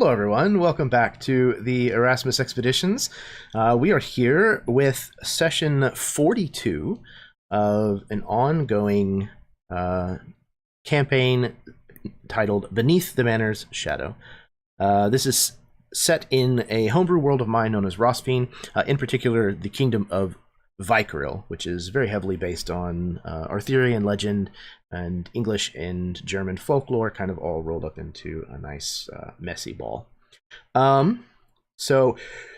Hello everyone, welcome back to the Erasmus Expeditions. We are here with session 42 of an ongoing campaign titled Beneath the Manor's Shadow. This is set in a homebrew world of mine known as Rosfine, in particular the kingdom of Vykaril, which is very heavily based on Arthurian legend and English and German folklore, kind of all rolled up into a nice messy ball. So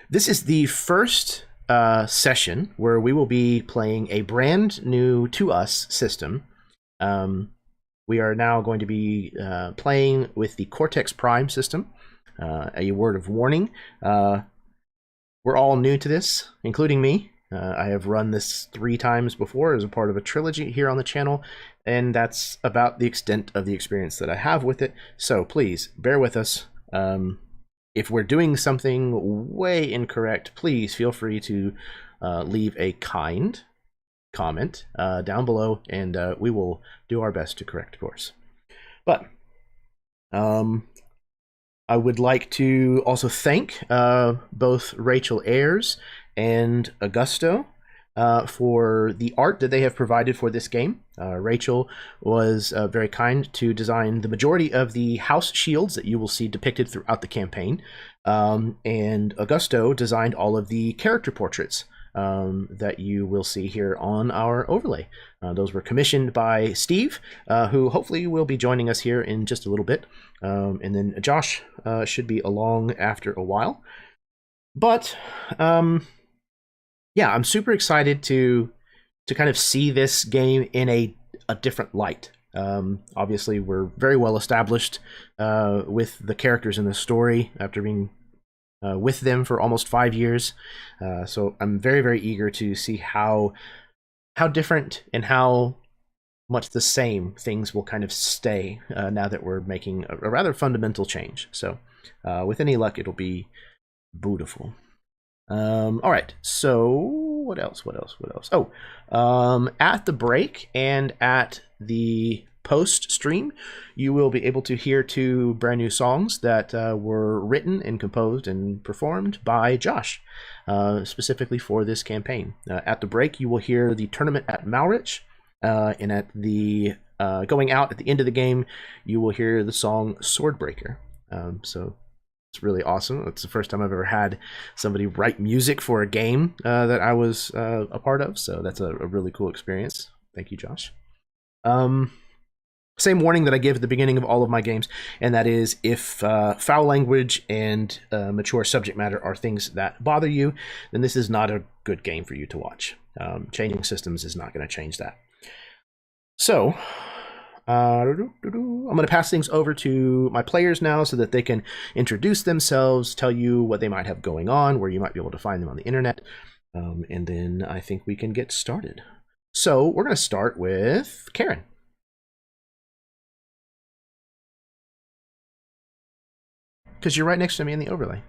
this is the first session where we will be playing a brand new to us system. We are now going to be playing with the Cortex Prime system. A word of warning, we're all new to this, including me. I have run this 3 times before as a part of a trilogy here on the channel, and that's about the extent of the experience that I have with it. So please bear with us. If we're doing something way incorrect, please feel free to leave a kind comment down below, and we will do our best to correct course. But I would like to also thank both Rachel Ayers and Augusto for the art that they have provided for this game. Rachel was very kind to design the majority of the house shields that you will see depicted throughout the campaign, and Augusto designed all of the character portraits that you will see here on our overlay. Those were commissioned by Steve, who hopefully will be joining us here in just a little bit, and then Josh should be along after a while. But yeah, I'm super excited to kind of see this game in a different light. Obviously, we're very well established with the characters in the story after being with them for almost 5 years. So I'm very, very eager to see how different and how much the same things will kind of stay now that we're making a rather fundamental change. So with any luck, it'll be beautiful. All right, so what else? Oh, at the break and at the post stream, you will be able to hear 2 brand new songs that were written and composed and performed by Josh, specifically for this campaign. At the break, you will hear the Tournament at Malrich, and at the going out at the end of the game, you will hear the song Swordbreaker. So it's really awesome. It's the first time I've ever had somebody write music for a game that I was a part of, so that's a really cool experience. Thank you, Josh. Same warning that I give at the beginning of all of my games, and that is if foul language and mature subject matter are things that bother you, then this is not a good game for you to watch. Changing systems is not going to change that. So I'm going to pass things over to my players now so that they can introduce themselves, tell you what they might have going on, where you might be able to find them on the internet, and then I think we can get started. So we're going to start with Karen. Because you're right next to me in the overlay.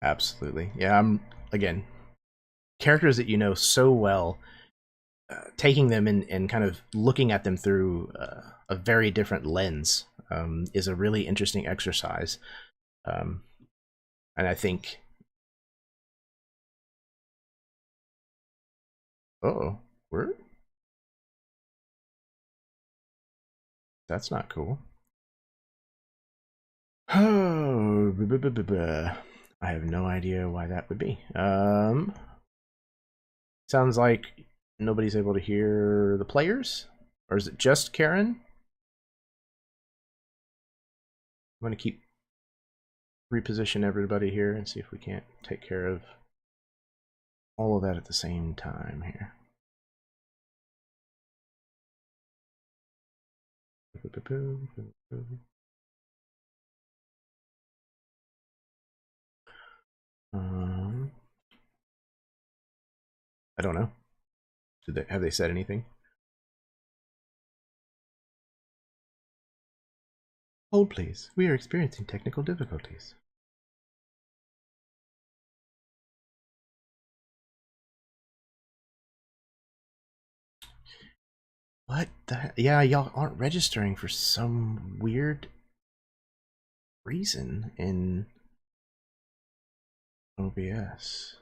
Absolutely. Yeah, I'm, again, characters that you know so well, taking them and kind of looking at them through a very different lens is a really interesting exercise. And I think... Uh-oh, word? That's not cool. Oh, I have no idea why that would be. Sounds like nobody's able to hear the players, or is it just Karen? I'm going to keep reposition everybody here and see if we can't take care of all of that at the same time here. I don't know. Have they said anything? Hold, please. We are experiencing technical difficulties. What the? Yeah, y'all aren't registering for some weird reason in OBS.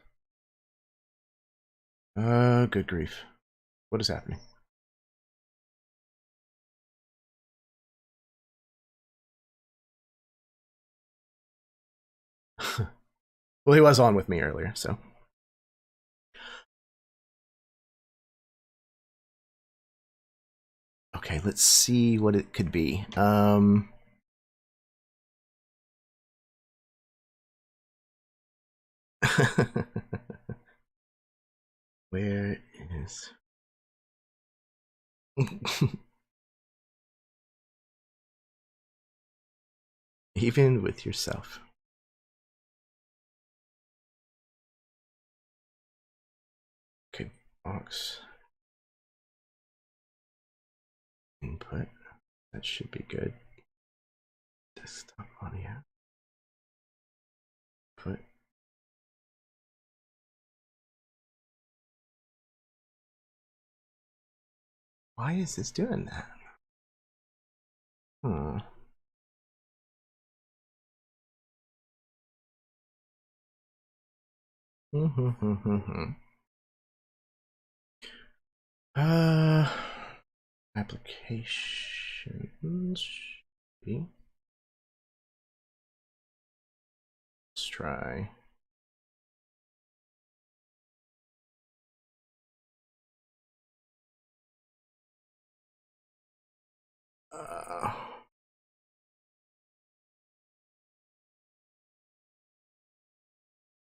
Good grief. What is happening? Well, he was on with me earlier, so. Okay, let's see what it could be. Where is... Even with yourself. Okay, box. Input. That should be good. Desktop audio. Put. Why is this doing that? Hmm. Applications. Let's try.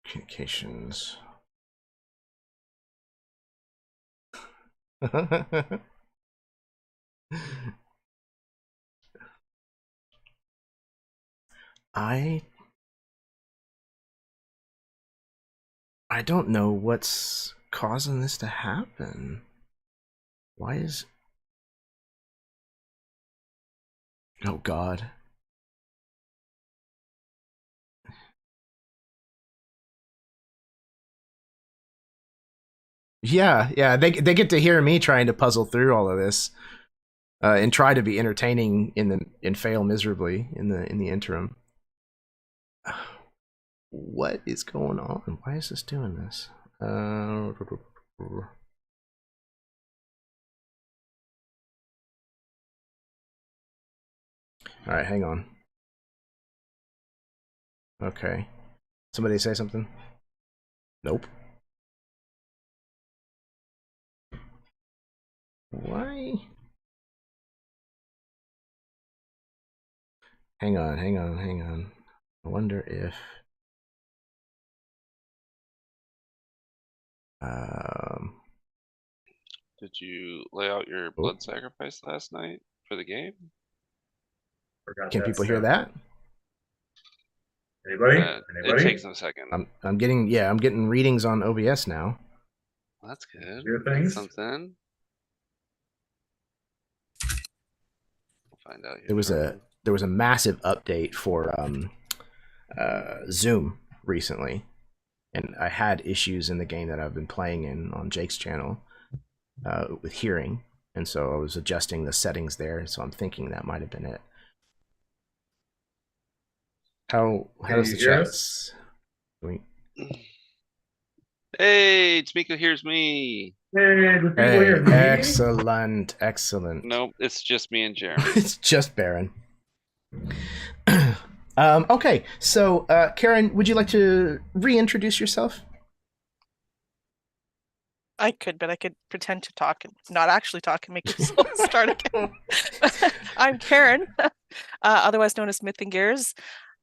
Communications. I don't know what's causing this to happen. Why is... Oh God. Yeah, they get to hear me trying to puzzle through all of this, and try to be entertaining and fail miserably in the interim. What is going on? Why is this doing this? All right, hang on. Okay, somebody say something. Nope. Why? Hang on. I wonder if did you lay out your blood sacrifice last night for the game? Can people hear that? Anybody? It takes a second. I'm getting readings on OBS now. Well, that's good. That's something. We'll find out here. There was a massive update for Zoom recently, and I had issues in the game that I've been playing in on Jake's channel with hearing, and so I was adjusting the settings there. So I'm thinking that might have been it. How's the chat? Hey, Tamika hears me. Hey, the people hear me. Excellent. Nope, it's just me and Jeremy. It's just Baron. Okay, so Karen, would you like to reintroduce yourself? I could, but I could pretend to talk and not actually talk and make yourself start again. I'm Karen, otherwise known as Myth and Gears.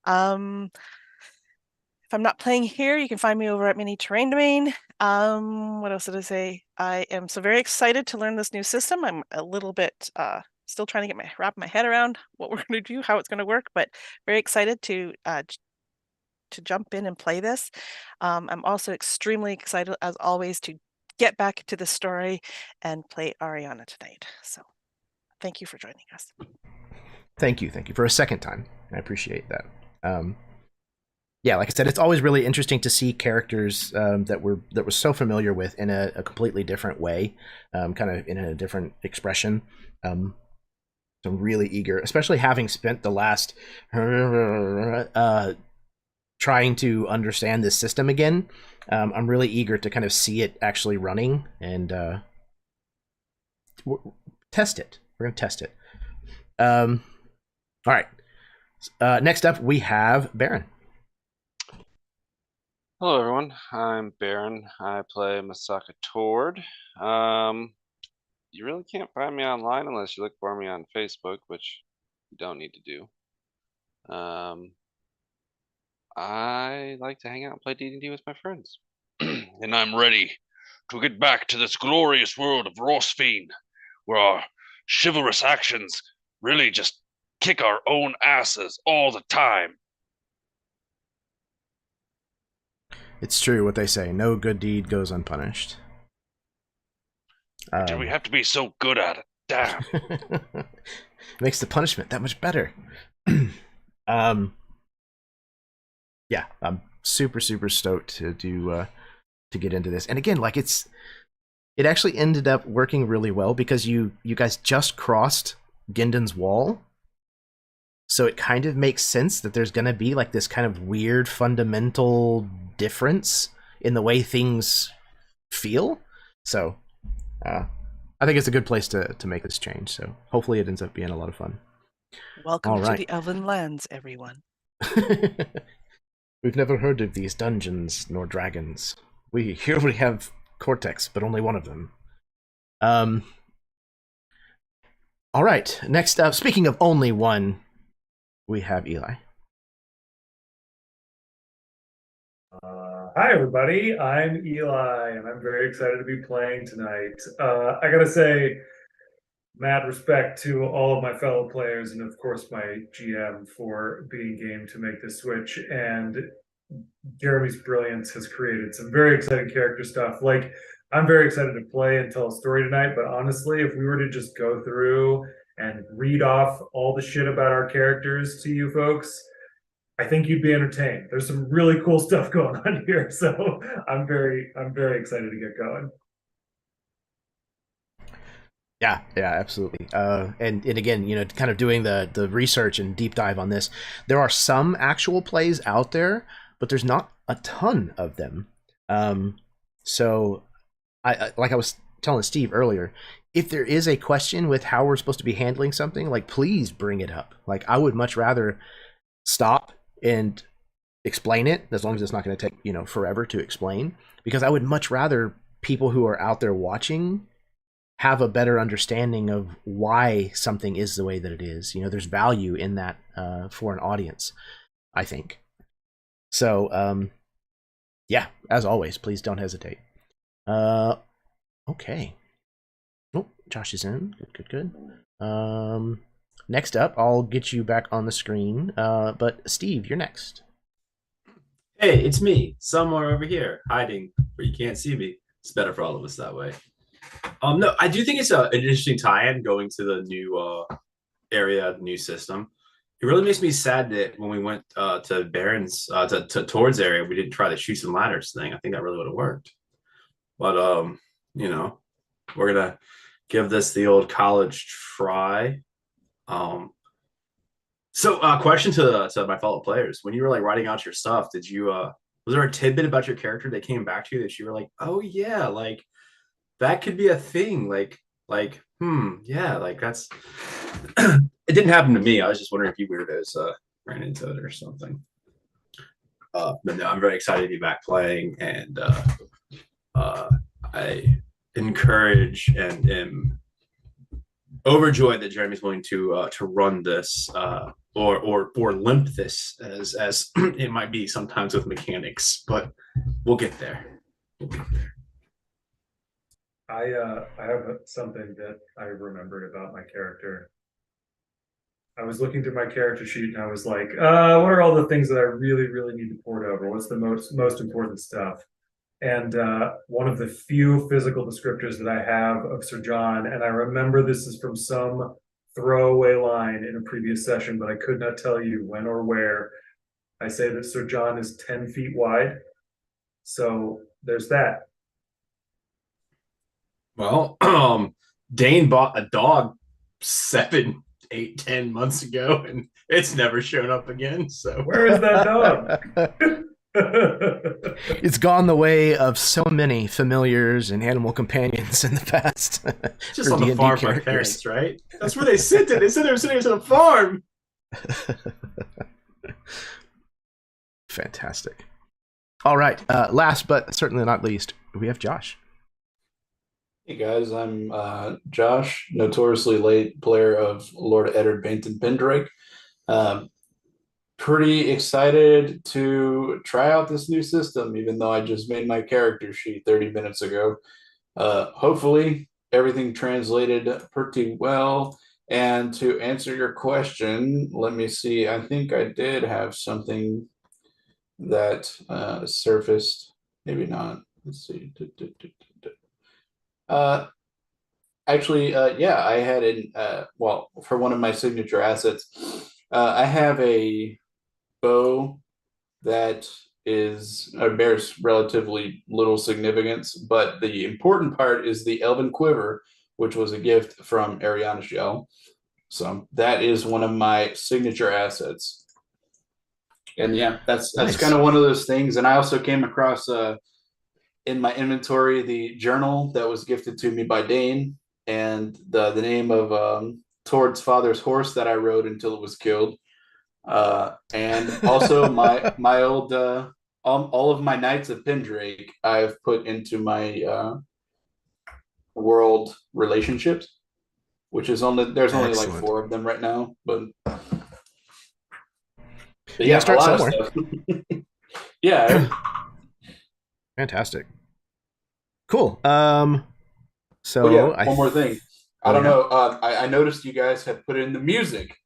If I'm not playing here, you can find me over at Mini Terrain Domain. What else did I say? I am so very excited to learn this new system. I'm a little bit still trying to wrap my head around what we're going to do, how it's going to work, but very excited to jump in and play this. I'm also extremely excited, as always, to get back to the story and play Ariana tonight. So thank you for joining us. Thank you for a second time. I appreciate that. Yeah, like I said, it's always really interesting to see characters that we're so familiar with in a completely different way, kind of in a different expression. So I'm really eager, especially having spent the last trying to understand this system again. I'm really eager to kind of see it actually running and test it. We're gonna test it. All right. Next up, we have Baron. Hello, everyone. I'm Baron. I play Masaka Tord. You really can't find me online unless you look for me on Facebook, which you don't need to do. I like to hang out and play D&D with my friends. And I'm ready to get back to this glorious world of Rosfine, where our chivalrous actions really just kick our own asses all the time. It's true what they say. No good deed goes unpunished. Do we have to be so good at it? Damn. Makes the punishment that much better. Yeah, I'm super stoked to do to get into this. And again, like it actually ended up working really well because you guys just crossed Ginden's wall. So it kind of makes sense that there's going to be like this kind of weird fundamental difference in the way things feel. So I think it's a good place to make this change. So hopefully it ends up being a lot of fun. Welcome to the Elven lands, everyone. We've never heard of these dungeons nor dragons. Here we have Cortex, but only one of them. All right, next up, speaking of only one, we have Eli. Hi, everybody. I'm Eli, and I'm very excited to be playing tonight. I gotta say, mad respect to all of my fellow players and, of course, my GM for being game to make this switch. And Jeremy's brilliance has created some very exciting character stuff. Like, I'm very excited to play and tell a story tonight, but honestly, if we were to just go through and read off all the shit about our characters to you folks, I think you'd be entertained. There's some really cool stuff going on here, so I'm very excited to get going. Yeah, absolutely. And again, you know, kind of doing the research and deep dive on this, there are some actual plays out there, but there's not a ton of them. So I like I was telling Steve earlier, if there is a question with how we're supposed to be handling something, like please bring it up. Like I would much rather stop and explain it, as long as it's not going to take, you know, forever to explain, because I would much rather people who are out there watching have a better understanding of why something is the way that it is. You know, there's value in that for an audience, I think. So, yeah, as always, please don't hesitate. Okay. Oh, Josh is in. Good. Next up, I'll get you back on the screen. But Steve, you're next. Hey, it's me, somewhere over here, hiding where you can't see me. It's better for all of us that way. No, I do think it's an interesting tie-in going to the new area, the new system. It really makes me sad that when we went to Baron's, to Tord's area, we didn't try the Chutes and Ladders thing. I think that really would have worked. But, you know, we're going to give this the old college try. So question to my fellow players, when you were like writing out your stuff, did you was there a tidbit about your character that came back to you that you were like, oh yeah, like that could be a thing, yeah, like that's it didn't happen to me. I was just wondering if you weirdos ran into it or something. But no, I'm very excited to be back playing, and I encourage and am overjoyed that Jeremy's willing to run this or limp this as it might be sometimes with mechanics, but we'll get there. I have something that I remembered about my character. I was looking through my character sheet and I was like, what are all the things that I really, really need to port over? What's the most important stuff? And one of the few physical descriptors that I have of Sir John, and I remember this is from some throwaway line in a previous session, but I could not tell you when or where. I say that Sir John is 10 feet wide. So there's that. Well, Dane bought a dog 7, 8, 10 months ago, and it's never shown up again. So where is that dog? It's gone the way of so many familiars and animal companions in the past. Just on the farm for my parents, right? That's where they sit it. They said they were sitting on a farm. Fantastic. All right. Last but certainly not least, we have Josh. Hey guys, I'm Josh, notoriously late player of Lord Eddard Bainton Pendrake. Pretty excited to try out this new system, even though I just made my character sheet 30 minutes ago. Hopefully everything translated pretty well. And to answer your question, let me see. I think I did have something that surfaced. Maybe not. Let's see. Yeah, I had well, for one of my signature assets, I have a bow that bears relatively little significance, but the important part is the elven quiver, which was a gift from Ariana Shell. So that is one of my signature assets. And yeah, that's Nice. kind of one of those things. And I also came across in my inventory the journal that was gifted to me by Dane, and the name of Tord's father's horse that I rode until it was killed. And also my old all of my Knights of Pendrake I've put into my world relationships, which is there's only like 4 of them right now, but yeah, start a lot somewhere. of stuff. Yeah. Fantastic. Cool. So one more thing. I don't know. I noticed you guys had put in the music.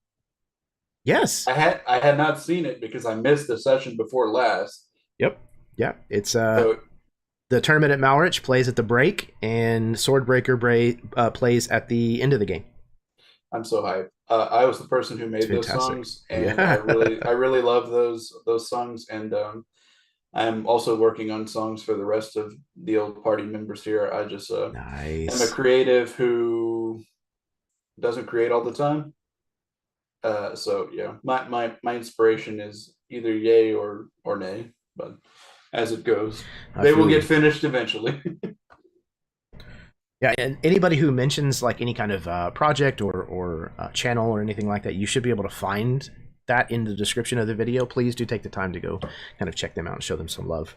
Yes. I had not seen it because I missed the session before last. Yep. Yeah. It's the tournament at Malrich plays at the break, and Swordbreaker plays at the end of the game. I'm so hyped. I was the person who made those songs, and I really love those songs. And I'm also working on songs for the rest of the old party members here. I just nice. am a creative who doesn't create all the time. So yeah, my inspiration is either yay or nay, but as it goes, they will get finished eventually. Yeah, and anybody who mentions like any kind of project or channel or anything like that, you should be able to find that in the description of the video. Please do take the time to go kind of check them out and show them some love.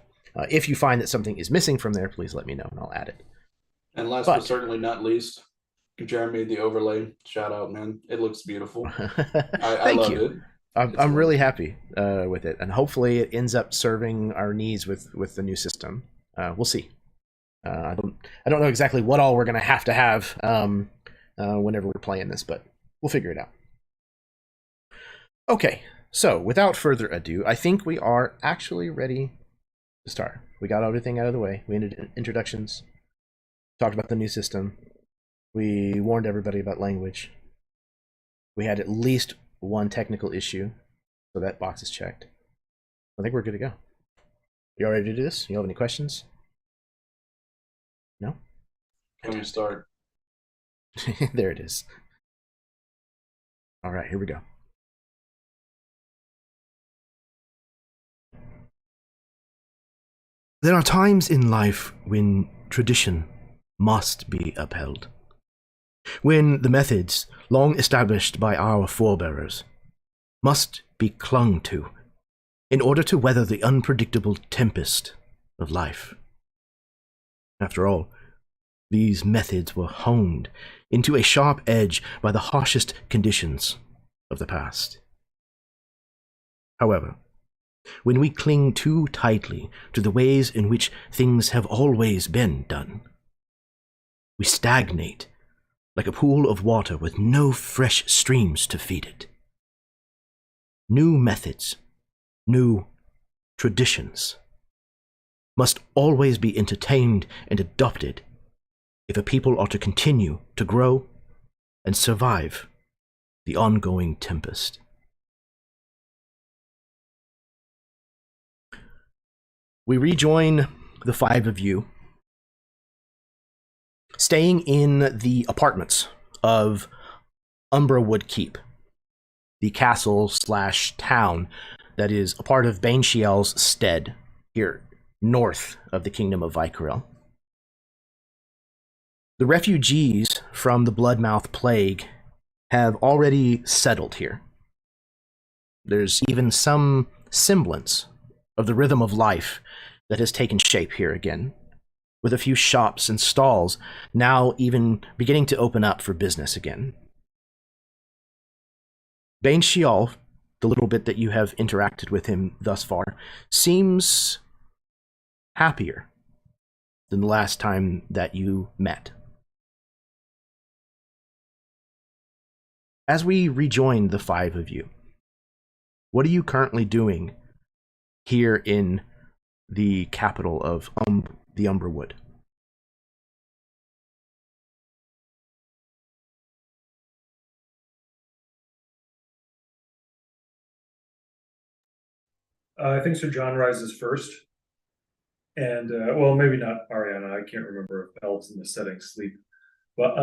If you find that something is missing from there, please let me know and I'll add it. And last but certainly not least, Jeremy, the overlay, shout out, man. It looks beautiful. I love it. I'm really happy with it, and hopefully it ends up serving our needs with the new system. We'll see. I don't know exactly what all we're gonna have to have whenever we're playing this, but we'll figure it out. Okay, so without further ado, I think we are actually ready to start. We got everything out of the way. We ended introductions, talked about the new system. We warned everybody about language. We had at least one technical issue, so that box is checked. I think we're good to go. You all ready to do this? You have any questions? No? Can we start? There it is. All right, here we go. There are times in life when tradition must be upheld. When the methods long established by our forebearers must be clung to in order to weather the unpredictable tempest of life. After all, These methods were honed into a sharp edge by the harshest conditions of the past. However, when we cling too tightly to the ways in which things have always been done, we stagnate like a pool of water with no fresh streams to feed it. New methods, new traditions must always be entertained and adopted if a people are to continue to grow and survive the ongoing tempest. We rejoin the five of you, staying in the apartments of Umbrawood Keep, the castle/town that is a part of Baneshiel's stead, here north of the kingdom of Vykaril. The refugees from the Bloodmouth Plague have already settled here. There's even some semblance of the rhythm of life that has taken shape here again, with a few shops and stalls now even beginning to open up for business again. Baneshiel, the little bit that you have interacted with him thus far, seems happier than the last time that you met. As we rejoin the five of you, what are you currently doing here in the capital of the Umberwood? I think Sir John rises first. And, well, maybe not Ariana. I can't remember if elves in this setting sleep. But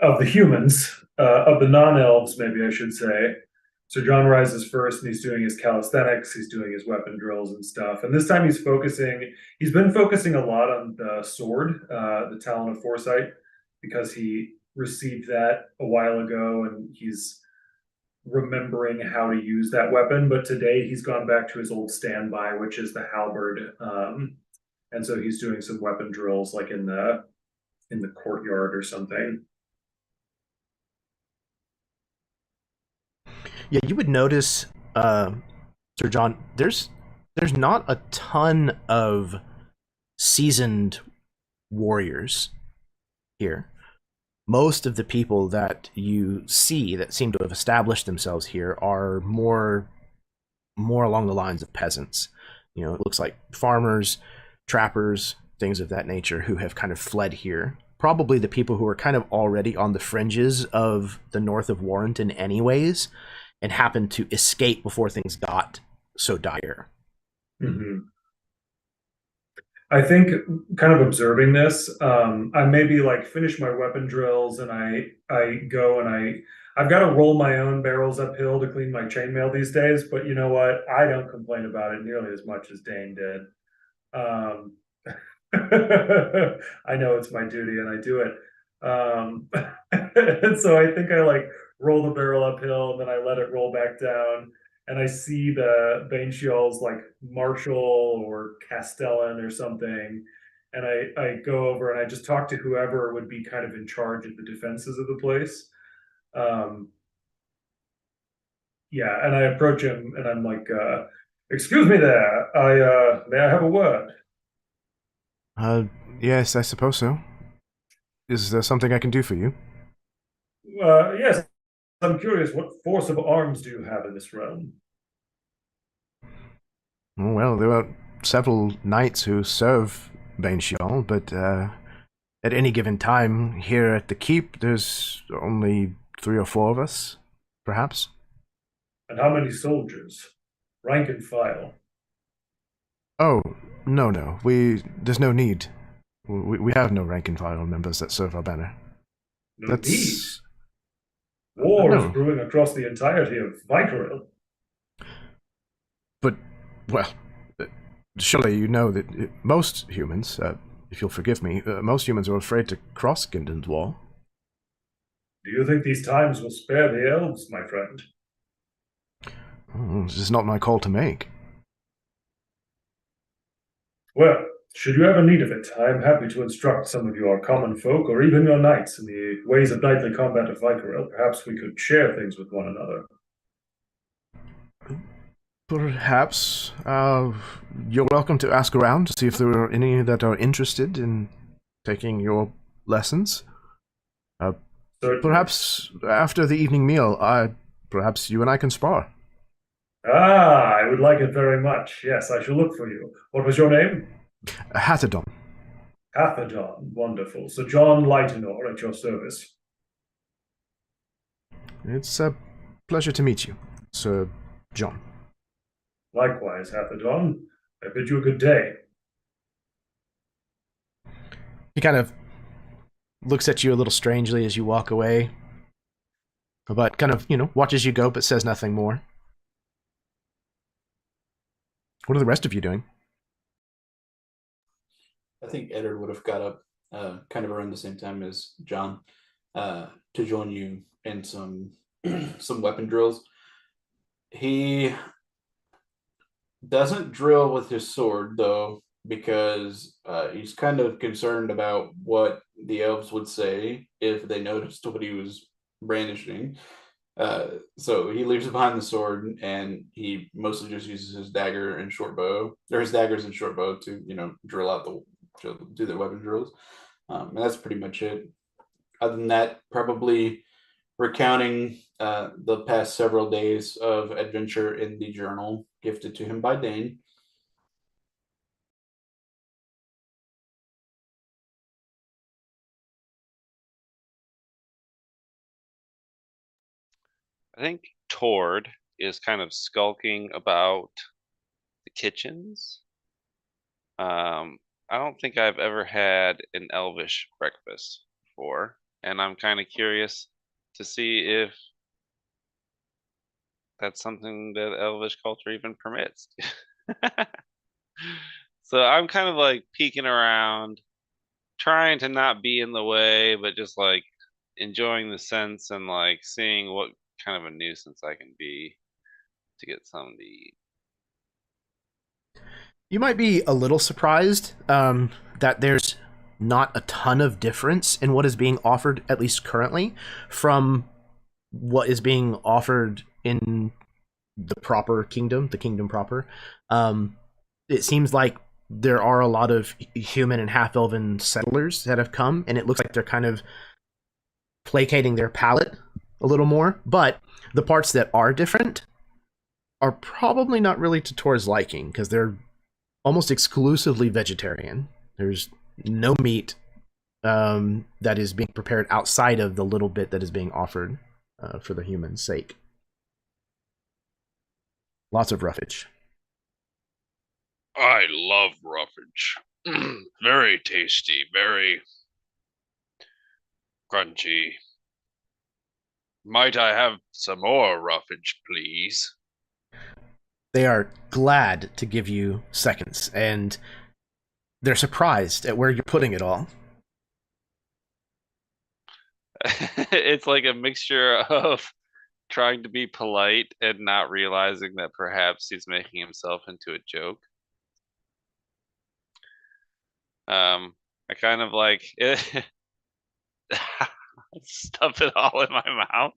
of the humans, of the non-elves, maybe I should say, Sir John rises first, and he's doing his calisthenics, he's doing his weapon drills and stuff. And this time he's been focusing a lot on the sword, the Talon of Foresight, because he received that a while ago, and he's remembering how to use that weapon. But today he's gone back to his old standby, which is the halberd. And so he's doing some weapon drills like in the courtyard or something. Yeah, you would notice, Sir John, there's not a ton of seasoned warriors here. Most of the people that you see that seem to have established themselves here are more along the lines of peasants. You know, it looks like farmers, trappers, things of that nature who have kind of fled here. Probably the people who are kind of already on the fringes of the north of Warrenton anyways, and happened to escape before things got so dire. Mm-hmm. I think kind of observing this, I maybe like finish my weapon drills and I go and I've got to roll my own barrels uphill to clean my chainmail these days, but you know what? I don't complain about it nearly as much as Dane did. I know it's my duty and I do it. And so I think I like roll the barrel uphill and then I let it roll back down. And I see the Baneshiel's like Marshal or Castellan or something. And I go over and I just talk to whoever would be kind of in charge of the defenses of the place. Yeah, and I approach him and I'm like, excuse me there, may I have a word? Yes, I suppose so. Is there something I can do for you? Yes, I'm curious, what force of arms do you have in this realm? Oh, well, there are several knights who serve Baneshiel, but at any given time here at the keep, there's only 3 or 4 of us, perhaps. And how many soldiers? Rank and file? Oh, no. There's no need. We have no rank and file members that serve our banner. No need? War is brewing across the entirety of Vykaril. But, well, surely you know that most humans, if you'll forgive me, most humans are afraid to cross Gindon's wall. Do you think these times will spare the elves, my friend? Oh, this is not my call to make. Well, Should you ever need of it, I am happy to instruct some of your common folk or even your knights in the ways of knightly combat of Vykaril. Perhaps we could share things with one another. Perhaps you're welcome to ask around to see if there are any that are interested in taking your lessons. Perhaps after the evening meal, perhaps you and I can spar. Ah, I would like it very much. Yes, I shall look for you. What was your name? Hathadon. Hathadon. Wonderful. Sir John Lightenor at your service. It's a pleasure to meet you, Sir John. Likewise, Hathadon. I bid you a good day. He kind of looks at you a little strangely as you walk away, but kind of, watches you go but says nothing more. What are the rest of you doing? I think Eddard would have got up kind of around the same time as John to join you in some weapon drills. He doesn't drill with his sword, though, because he's kind of concerned about what the elves would say if they noticed what he was brandishing. So he leaves it behind the sword, and he mostly just uses his dagger and short bow, or his daggers and short bow to, drill out do the weapon drills. And that's pretty much it. Other than that, probably recounting the past several days of adventure in the journal gifted to him by Dane. I think Tord is kind of skulking about the kitchens. I don't think I've ever had an elvish breakfast before, and I'm kind of curious to see if that's something that elvish culture even permits. So I'm kind of like peeking around, trying to not be in the way, but just like enjoying the sense and like seeing what kind of a nuisance I can be to get something to eat. You might be a little surprised that there's not a ton of difference in what is being offered, at least currently, from what is being offered in the proper kingdom, the kingdom proper. It seems like there are a lot of human and half-elven settlers that have come, and it looks like they're kind of placating their palate a little more, but the parts that are different are probably not really to Tor's liking, because they're almost exclusively vegetarian. There's no meat that is being prepared outside of the little bit that is being offered for the human's sake. Lots of roughage. I love roughage. Very tasty, very crunchy. Might I have some more roughage, please? They are glad to give you seconds, and they're surprised at where you're putting it all. It's like a mixture of trying to be polite and not realizing that perhaps he's making himself into a joke. I kind of like stuff it all in my mouth.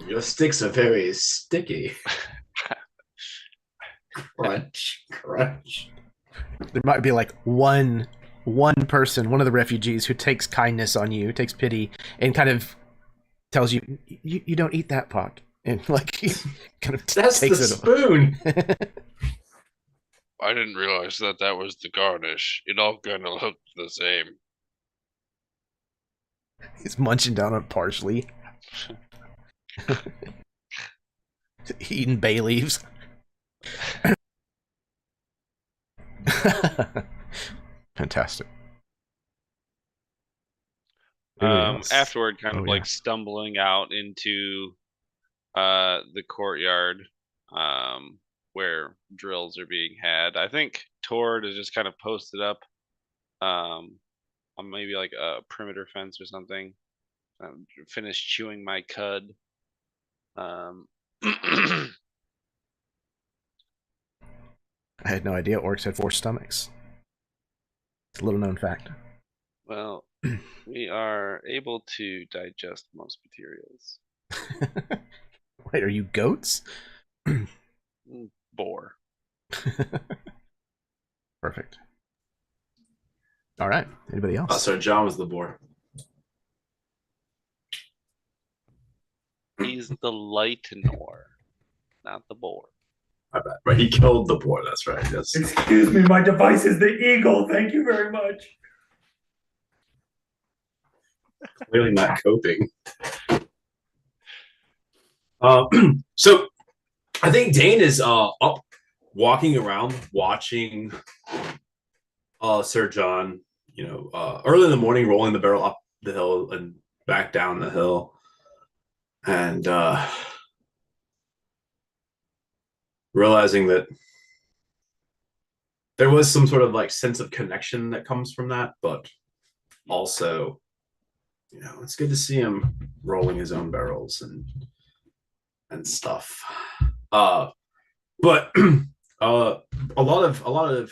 Your sticks are very sticky. Crunch, crunch. There might be like one person, one of the refugees, who takes kindness on you, takes pity, and kind of tells you, you don't eat that pot. And like, he kind of That's takes the it spoon. I didn't realize that was the garnish. It all kind of looked the same. He's munching down on parsley. Eating bay leaves. Fantastic. Afterward, kind of like stumbling out into the courtyard where drills are being had. I think Tord is just kind of posted up on maybe like a perimeter fence or something. Finished chewing my cud. I had no idea orcs had 4 stomachs. It's a little known fact. Well, we are able to digest most materials. Wait, are you goats? Boar. Perfect. All right. Anybody else? So John was the boar. He's the Lightenor, not the boar. I bet. Right, he killed the boar. That's right. Yes. Excuse me, my device is the eagle. Thank you very much. Clearly not coping. So I think Dane is up walking around watching Sir John, early in the morning, rolling the barrel up the hill and back down the hill, and realizing that there was some sort of like sense of connection that comes from that, but also, it's good to see him rolling his own barrels and stuff. But a lot of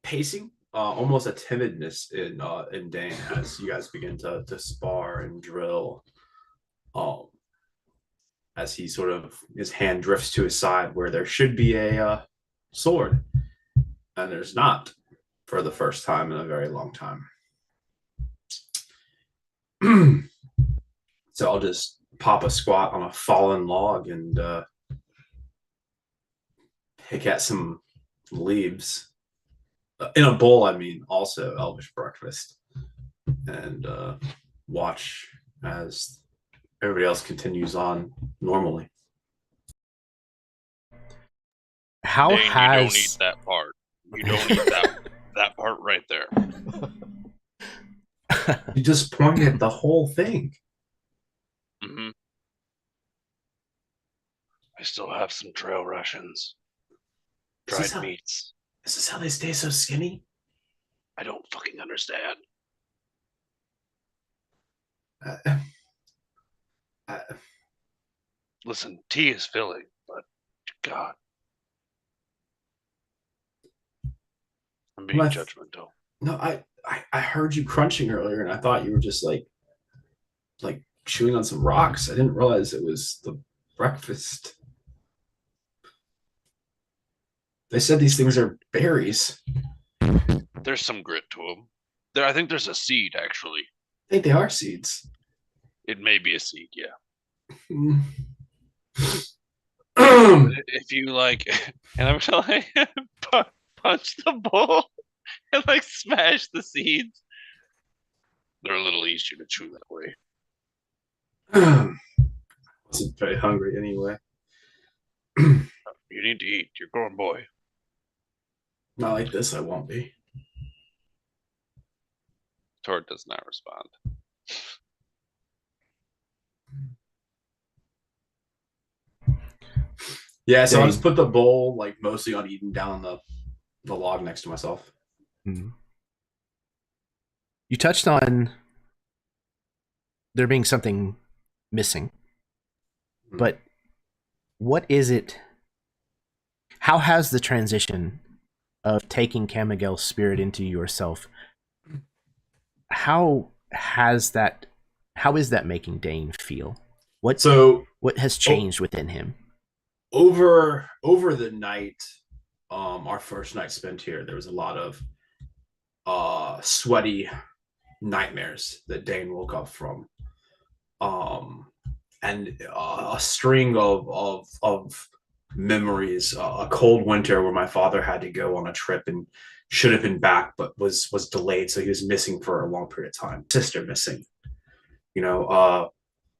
pacing, almost a timidness in Dane as you guys begin to spar and drill. As he sort of, his hand drifts to his side where there should be a sword, and there's not for the first time in a very long time. So I'll just pop a squat on a fallen log and pick at some leaves in a bowl. I mean, also elvish breakfast, and watch as everybody else continues on normally. How Dane, has you don't eat that part? You don't eat that part right there. You just pointed at the whole thing. Mm-hmm. I still have some trail rations. Dried meats. Is this how they stay so skinny? I don't fucking understand. Listen, tea is filling, but God. I'm being judgmental. No, I heard you crunching earlier, and I thought you were just like chewing on some rocks. I didn't realize it was the breakfast. They said these things are berries. There's some grit to them. I think there's a seed, actually. I think they are seeds. It may be a seed, yeah. If you and I'm gonna punch the bowl and smash the seeds. They're a little easier to chew that way. Wasn't very hungry anyway. You need to eat. You're a grown boy. Not like this, I won't be. Tord does not respond. Yeah, so I'll just put the bowl mostly uneaten down the log next to myself. Mm-hmm. You touched on there being something missing, but what is it? How has the transition of taking Camagel's spirit into yourself, how is that making Dane feel? What has changed within him? Over the night, our first night spent here, there was a lot of sweaty nightmares that Dane woke up from, and a string of memories. A cold winter where my father had to go on a trip and should have been back, but was delayed, so he was missing for a long period of time. Sister missing,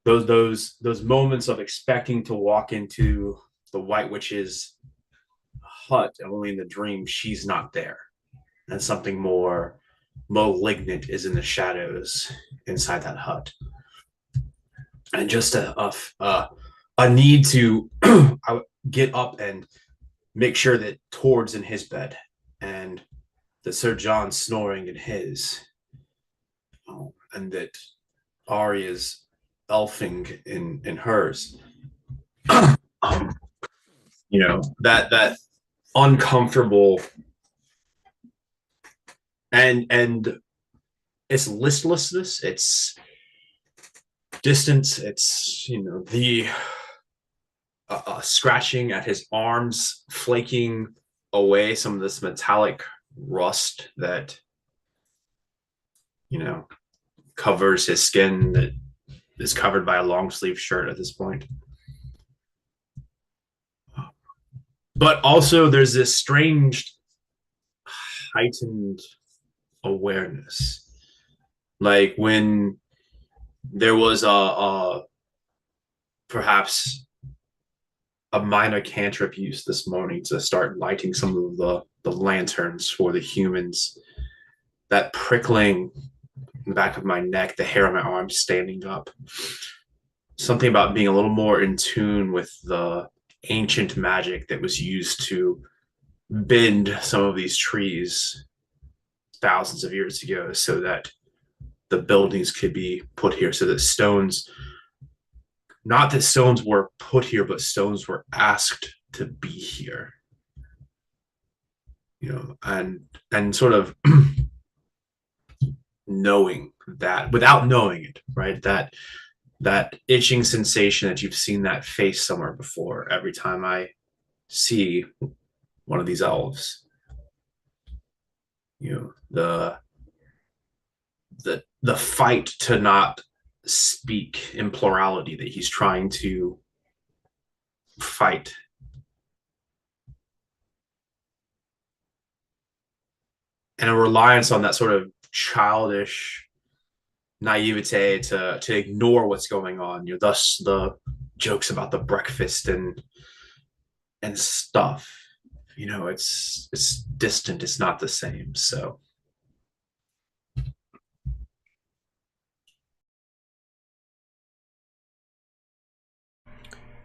those moments of expecting to walk into the White Witch's hut, and only in the dream she's not there, and something more malignant is in the shadows inside that hut, and just a need to get up and make sure that Tord's in his bed and that Sir John's snoring in his, and that Arya's elfing in hers. That uncomfortable, and it's listlessness, it's distance, it's the scratching at his arms, flaking away some of this metallic rust that covers his skin, that is covered by a long sleeve shirt at this point. But also there's this strange heightened awareness, like when there was a perhaps a minor cantrip used this morning to start lighting some of the lanterns for the humans. That prickling in the back of my neck, the hair on my arm standing up. Something about being a little more in tune with the ancient magic that was used to bend some of these trees thousands of years ago so that the buildings could be put here, so that stones, not that stones were put here, but stones were asked to be here. And sort of knowing that without knowing it, right? That itching sensation that you've seen that face somewhere before every time I see one of these elves. The fight to not speak in plurality that he's trying to fight. And a reliance on that sort of childish naivete to ignore what's going on. Thus the jokes about the breakfast and stuff. It's distant. It's not the same. So.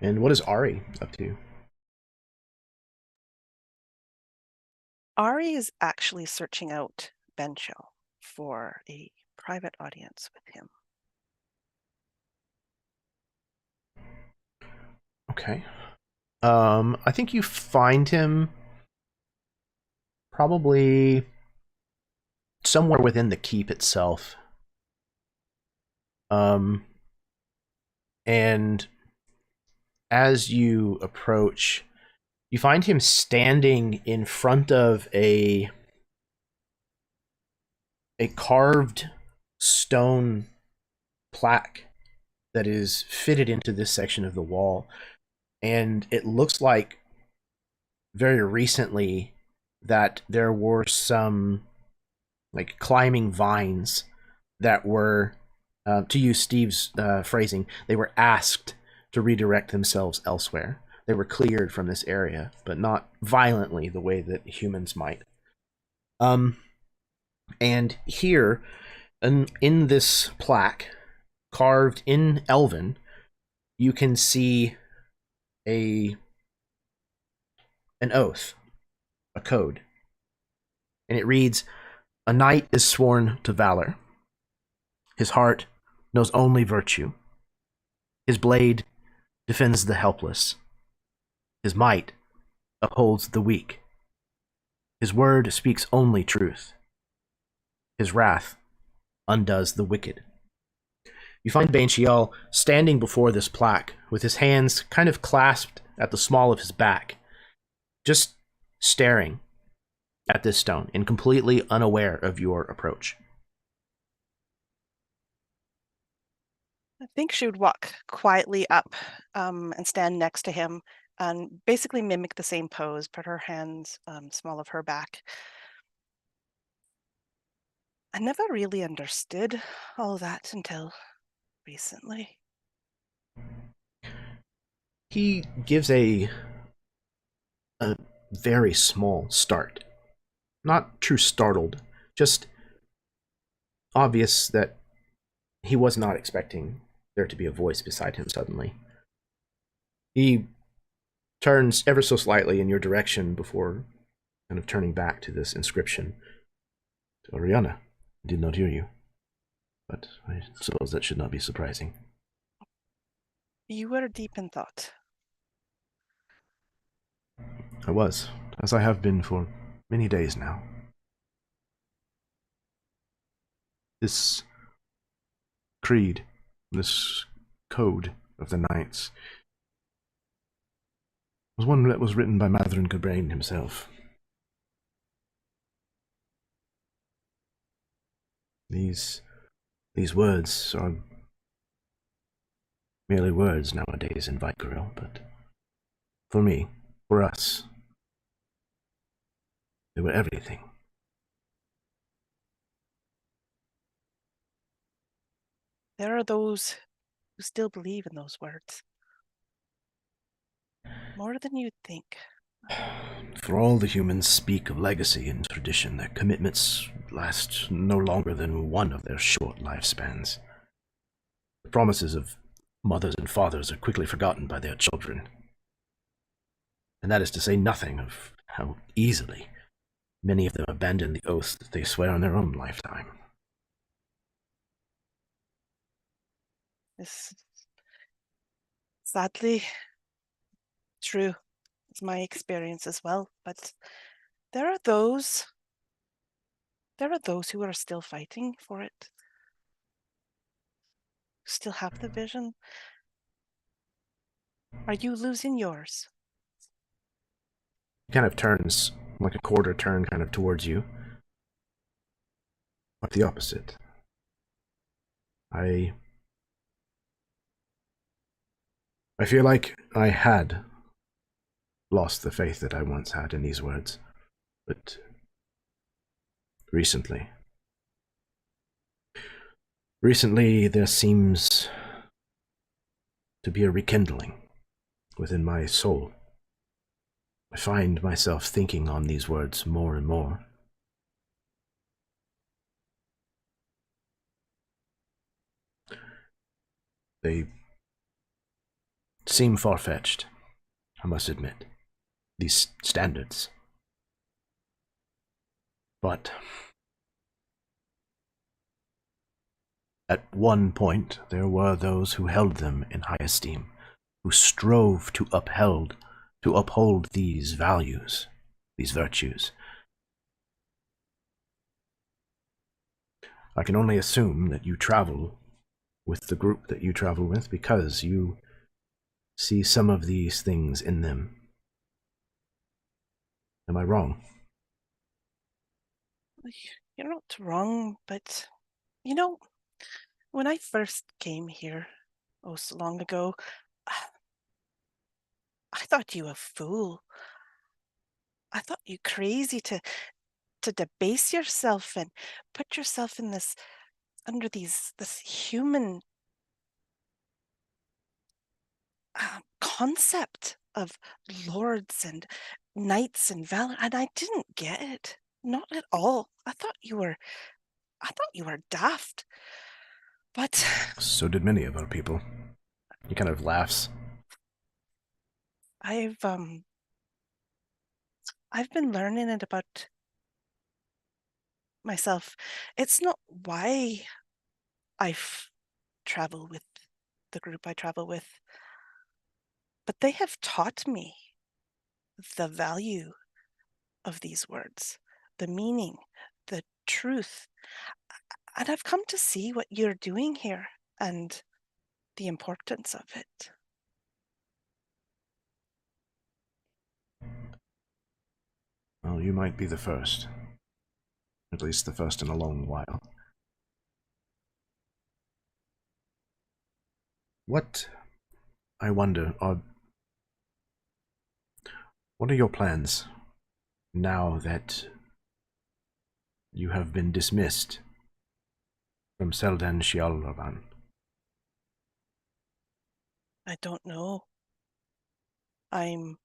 And what is Ari up to? Ari is actually searching out Bencho for a private audience with him. Okay. I think you find him probably somewhere within the keep itself. And as you approach, you find him standing in front of a carved stone plaque that is fitted into this section of the wall. And it looks like very recently that there were some like climbing vines that were, to use Steve's phrasing, they were asked to redirect themselves elsewhere. They were cleared from this area, but not violently the way that humans might. And here, in this plaque, carved in Elven, you can see an oath, a code. And it reads, "A knight is sworn to valor. His heart knows only virtue. His blade defends the helpless. His might upholds the weak. His word speaks only truth. His wrath undoes the wicked." You find Banchiel standing before this plaque with his hands kind of clasped at the small of his back, just staring at this stone and completely unaware of your approach. I think she would walk quietly up and stand next to him and basically mimic the same pose, put her hands small of her back. I never really understood all that until recently. He gives a very small start. Not true startled, just obvious that he was not expecting there to be a voice beside him suddenly. He turns ever so slightly in your direction before kind of turning back to this inscription. "Oriana, I did not hear you, but I suppose that should not be surprising." You were deep in thought. I was. as I have been for many days now. This creed, this code of the knights, was one that was written by Mathuran Gabrain himself. These words are merely words nowadays in Vykaril, but for me, for us, they were everything. There are those who still believe in those words. More than you'd think. For all the humans speak of legacy and tradition, their commitments last no longer than one of their short lifespans. The promises of mothers and fathers are quickly forgotten by their children. And that is to say nothing of how easily many of them abandon the oaths that they swear in their own lifetime. This sadly true. It's my experience as well. But there are those who are still fighting for it. Who still have the vision. Are you losing yours? He kind of turns, like a quarter turn kind of towards you. But the opposite. I feel like I had lost the faith that I once had in these words, but recently there seems to be a rekindling within my soul. I find myself thinking on these words more and more. They seem far-fetched, I must admit, these standards. But at one point, there were those who held them in high esteem, who strove to uphold these values, these virtues. I can only assume that you travel with the group that you travel with because you see some of these things in them. Am I wrong? You're not wrong, but when I first came here, so long ago, I thought you a fool. I thought you crazy to debase yourself and put yourself in this human concept of lords and knights and valor, and I didn't get it. Not at all. I thought you were daft. But so did many of our people. He kind of laughs. I've been learning it about myself. It's not why I travel with the group I travel with, but they have taught me the value of these words, the meaning, the truth. And I've come to see what you're doing here and the importance of it. Well, you might be the first. At least the first in a long while. What, I wonder, what are your plans now that you have been dismissed from Seldan Shieldhouses? I don't know. I'm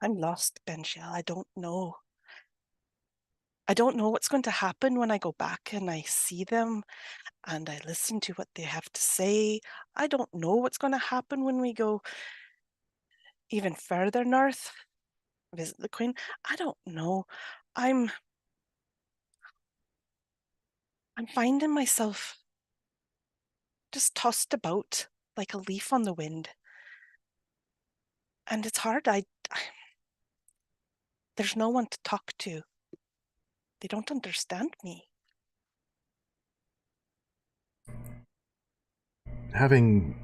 lost, Benshell. I don't know. I don't know what's going to happen when I go back and I see them and I listen to what they have to say. I don't know what's going to happen when we go even further north, visit the Queen. I don't know. I'm finding myself just tossed about like a leaf on the wind. And it's hard. There's no one to talk to. They don't understand me. Having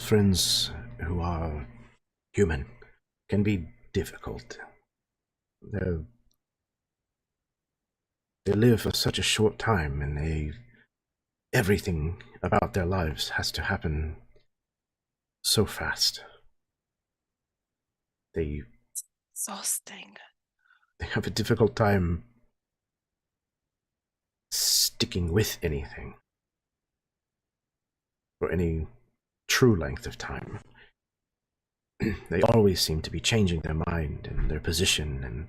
friends who are human can be difficult. They live for such a short time, and everything about their lives has to happen so fast. They Exhausting. have a difficult time sticking with anything for any true length of time. They always seem to be changing their mind and their position and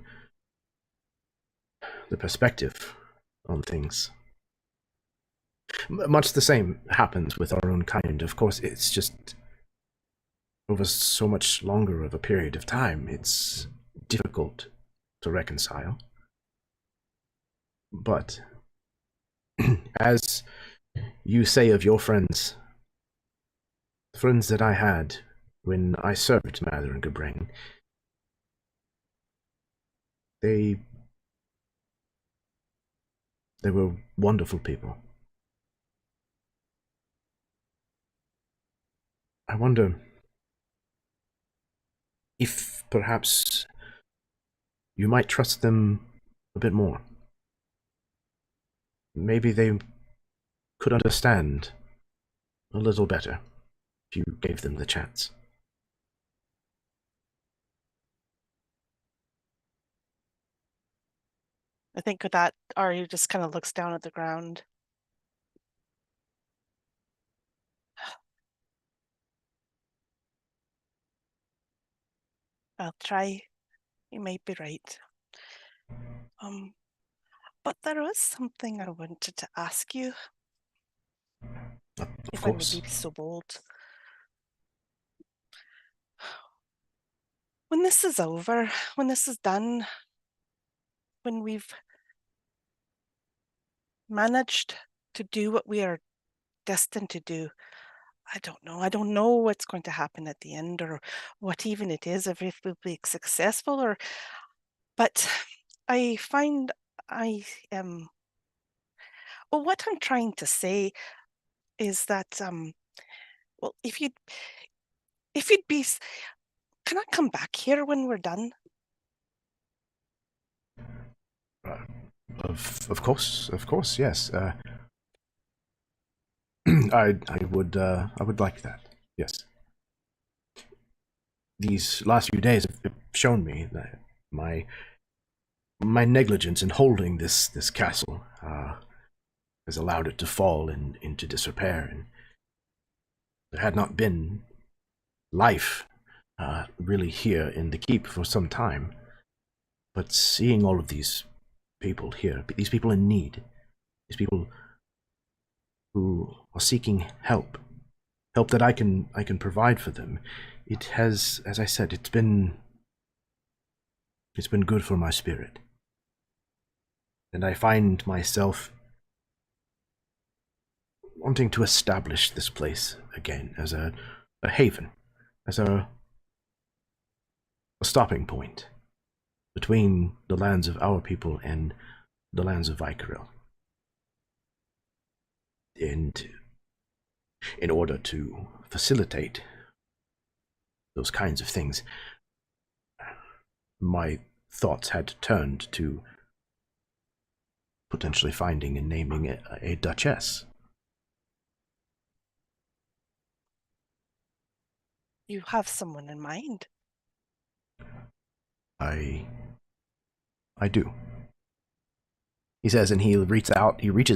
the perspective on things. Much the same happens with our own kind. Of course, it's just over so much longer of a period of time, it's difficult to reconcile. But as you say of your friends, the friends that I had when I served Mathuran Gabrain, they were wonderful people. I wonder if perhaps you might trust them a bit more. Maybe they could understand a little better if you gave them the chance. I think with that, Arya just kind of looks down at the ground. I'll try. You may be right. But there was something I wanted to ask you. If I may be so bold. When this is over, when this is done, when we've managed to do what we are destined to do, I don't know what's going to happen at the end, or what even it is, if we'll be successful, but I find well, what I'm trying to say is that, well, if you'd be, can I come back here when we're done? Of course, yes. I would like that. Yes. These last few days have shown me that my negligence in holding this castle has allowed it to fall into disrepair, and there had not been life really here in the keep for some time. But seeing all of these people here, these people in need, these people who are seeking help that I can provide for them, it has, as I said, it's been good for my spirit. And I find myself wanting to establish this place again as a haven, as a stopping point between the lands of our people and the lands of Vykaril. And in order to facilitate those kinds of things, my thoughts had turned to potentially finding and naming a Duchess. You have someone in mind? I do. He says, and he reaches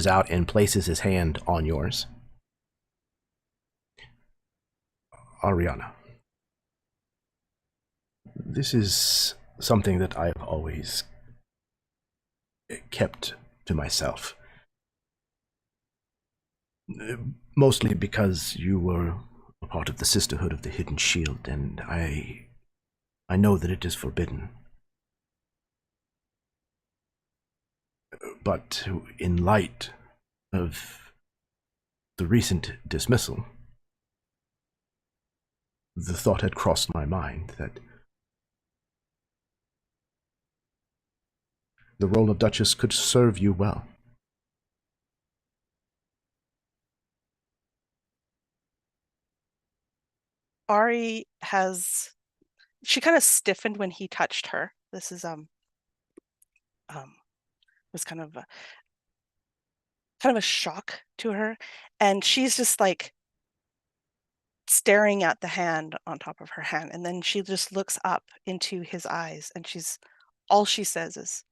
out and places his hand on yours. Ariana, this is something that I've always kept to myself. Mostly because you were a part of the Sisterhood of the Hidden Shield, and I know that it is forbidden. But in light of the recent dismissal, the thought had crossed my mind that the role of Duchess could serve you well. Ari she kind of stiffened when he touched her. This is was kind of a shock to her, and she's just like staring at the hand on top of her hand, and then she just looks up into his eyes, and all she says is,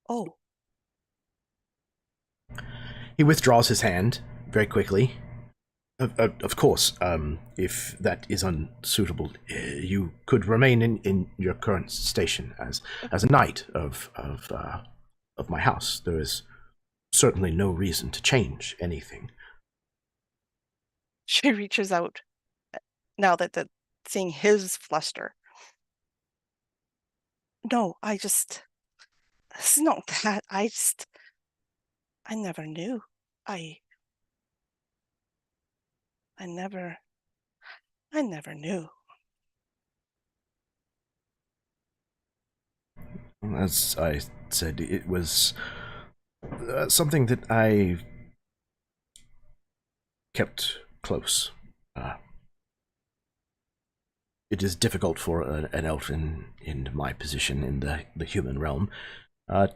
"Oh." He withdraws his hand very quickly. Of course, if that is unsuitable, you could remain in your current station as a knight of my house. There is certainly no reason to change anything. She reaches out now that seeing his fluster. No, it's not that. I never knew. I never knew. As I said, it was something that I kept close. It is difficult for an elf in my position in the human realm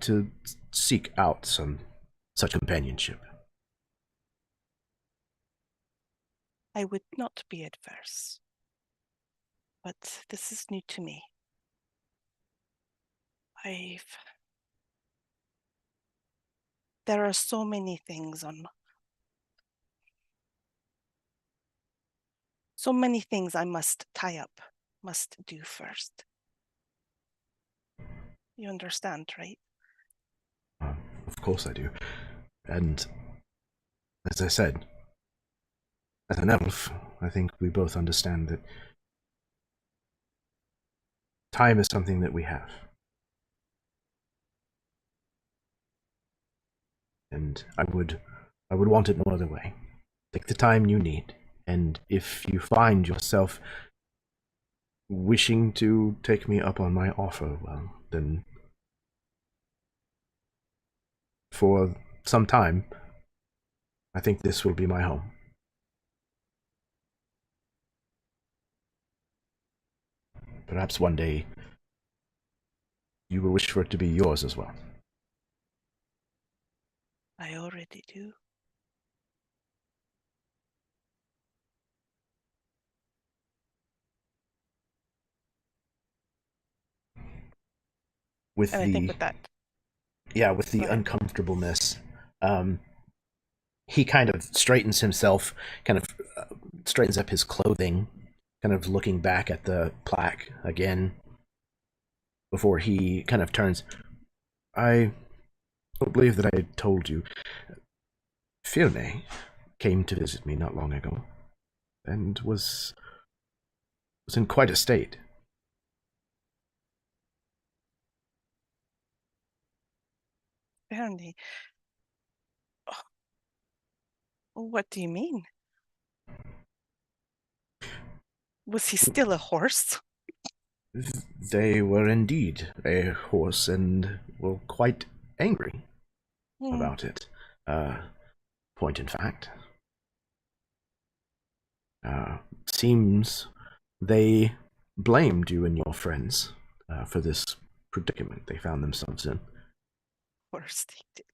to seek out such companionship. I would not be adverse, but this is new to me. There are so many things I must tie up, must do first. You understand, right? Of course I do. And as I said, as an elf, I think we both understand that time is something that we have. And I would want it no other way. Take the time you need, and if you find yourself wishing to take me up on my offer, well, then for some time, I think this will be my home. Perhaps one day you will wish for it to be yours as well. I already do. With and I think with that, with the uncomfortableness, he kind of straightens himself, kind of straightens up his clothing, kind of looking back at the plaque again before he kind of turns. I don't believe that I had told you. Fiona came to visit me not long ago, and was in quite a state. Apparently. What do you mean? Was he still a horse? They were indeed a horse, and were quite angry about it. Point in fact. Seems they blamed you and your friends for this predicament they found themselves in. Of course they did.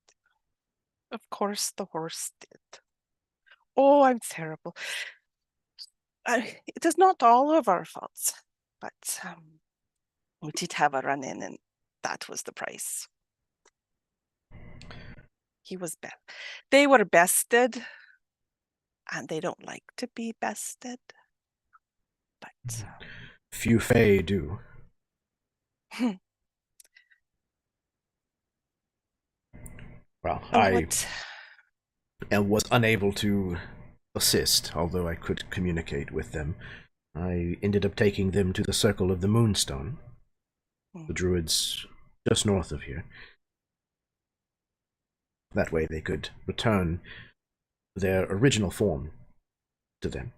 Of course the horse did. Oh, I'm terrible. It is not all of our faults, but we did have a run-in, and that was the price. He was they were bested, and they don't like to be bested. But few Fae do. Well, I was unable to assist, although I could communicate with them. I ended up taking them to the Circle of the Moonstone, the druids just north of here. That way they could return their original form to them.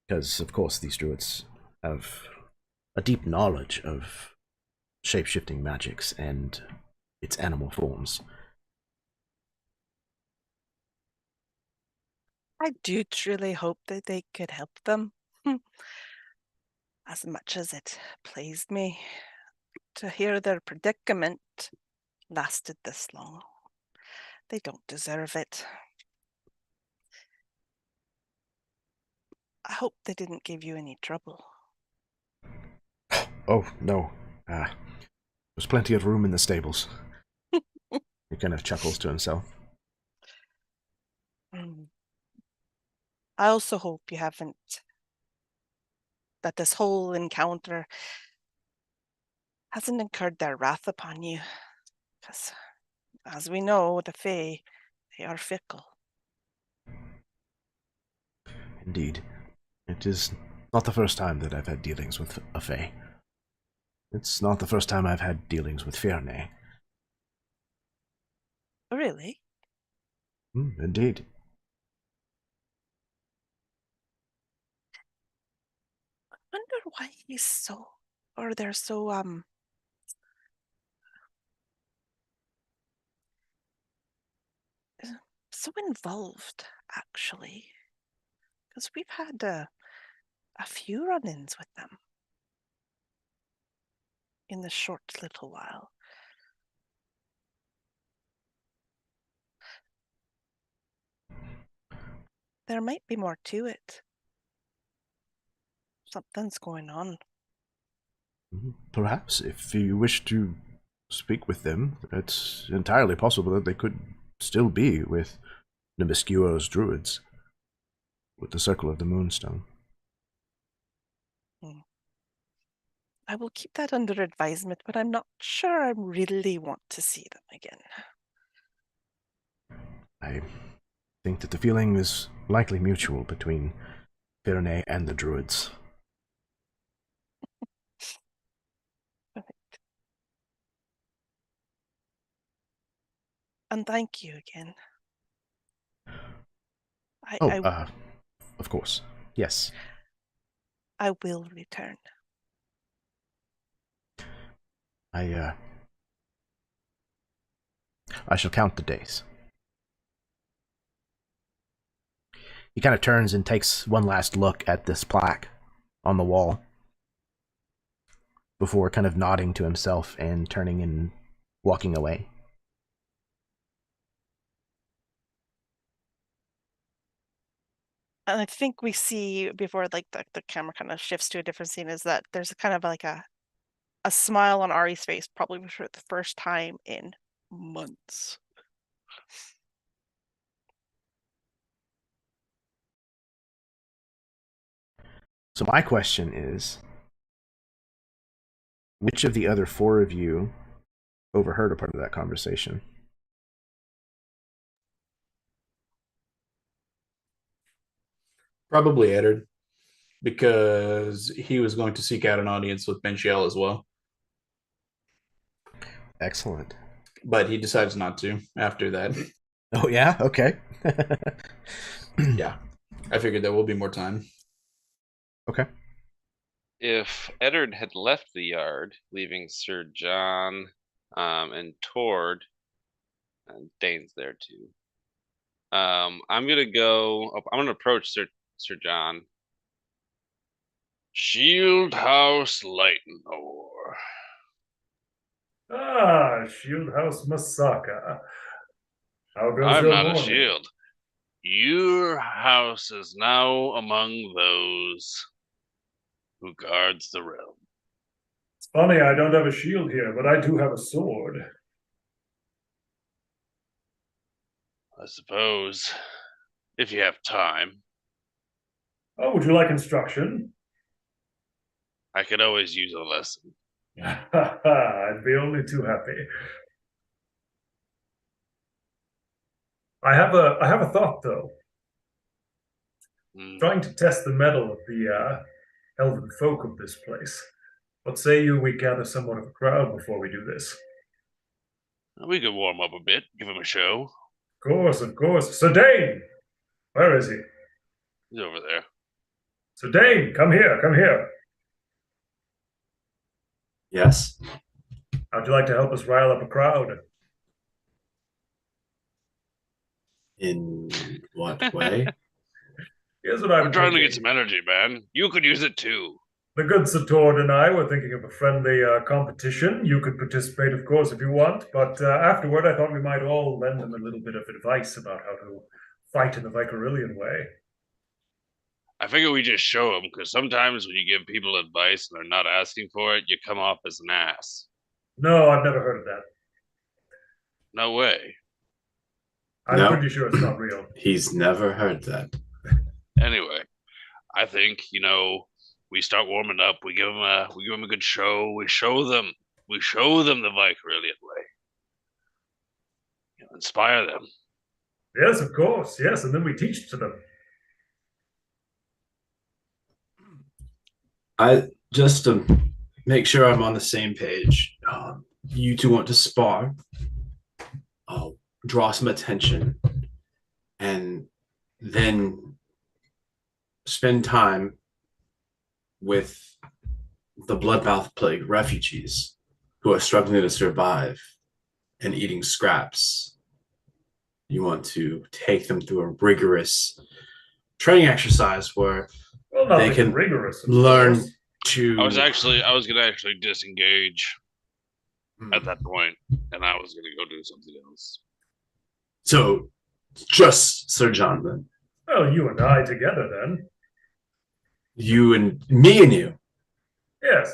Because, of course, these druids have a deep knowledge of shape-shifting magics and its animal forms. I do truly hope that they could help them. As much as it pleased me to hear their predicament lasted this long. They don't deserve it. I hope they didn't give you any trouble. Oh, no. There's plenty of room in the stables. He kind of chuckles to himself. I also hope you haven't... that this whole encounter hasn't incurred their wrath upon you. Because, as we know, the Fae, they are fickle. Indeed. It is not the first time that I've had dealings with a Fae. It's not the first time I've had dealings with Fernay. Really? Indeed. I wonder why he's so... or they're so, so involved, actually. Because we've had a few run-ins with them in the short little while. There might be more to it. Something's going on. Perhaps, if you wish to speak with them, it's entirely possible that they could still be with Nimbuscuo's druids, with the Circle of the Moonstone. I will keep that under advisement, but I'm not sure I really want to see them again. I think that the feeling is likely mutual between Fernay and the druids. Perfect. And thank you again. Of course. Yes. I will return. I shall count the days. He kind of turns and takes one last look at this plaque on the wall before kind of nodding to himself and turning and walking away. And I think we see, before like the camera kind of shifts to a different scene, is that there's kind of like a smile on Ari's face, probably for the first time in months. So my question is, which of the other four of you overheard a part of that conversation? Probably Eddard, because he was going to seek out an audience with Benchiel as well. Excellent. But he decides not to after that. Oh, yeah? Okay. Yeah. I figured there will be more time. Okay. If Eddard had left the yard, leaving Sir John and Tord, and Dane's there too. I'm gonna approach Sir John. Shieldhouse Lightenor. Ah, Shieldhouse Masaka. How goes I'm your not morning? a shield. Your house is now among those who guards the realm. It's funny, I don't have a shield here, but I do have a sword. I suppose, if you have time. Oh, would you like instruction? I could always use a lesson. I'd be only too happy. I have a thought though. Trying to test the mettle of the elven folk of this place. What say you we gather somewhat of a crowd before we do this? We could warm up a bit, give him a show. Of of course. Sir Dane! Where is he? He's over there. Sir Dane, come here, come here. Yes. How'd you like to help us rile up a crowd? In what way? Here's what I'm We're trying to get thinking. some energy, man. You could use it too. The good Sir Tord and I were thinking of a friendly competition. You could participate, of course, if you want, but afterward I thought we might all lend them a little bit of advice about how to fight in the Vykarilian way. I figure we just show them, because sometimes when you give people advice and they're not asking for it, you come off as an ass. No, I've never heard of that. No way. I'm No. pretty sure it's not real. He's never heard that. Anyway, I think, we start warming up. We give them a good show. We show them the Vykarilian way. Inspire them. Yes, of course. Yes, and then we teach to them. I just to make sure I'm on the same page. You two want to spar. I'll draw some attention, and then spend time with the Bloodmouth Plague refugees who are struggling to survive and eating scraps. You want to take them through a rigorous training exercise where they can rigorous, learn to. I was gonna actually disengage at that point, and I was gonna go do something else. So, just Sir John then. Well, you and I together then. You and me and you. Yes.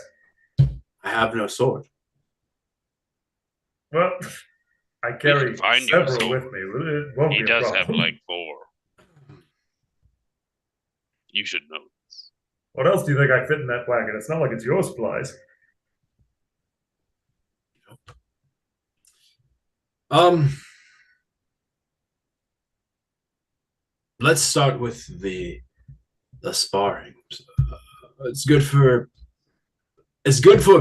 I have no sword. Well, I carry find you, several so with me. It won't He be a does have problem. like 4. You should know this. What else do you think I fit in that wagon? It's not like it's your supplies. Let's start with the sparring. It's good for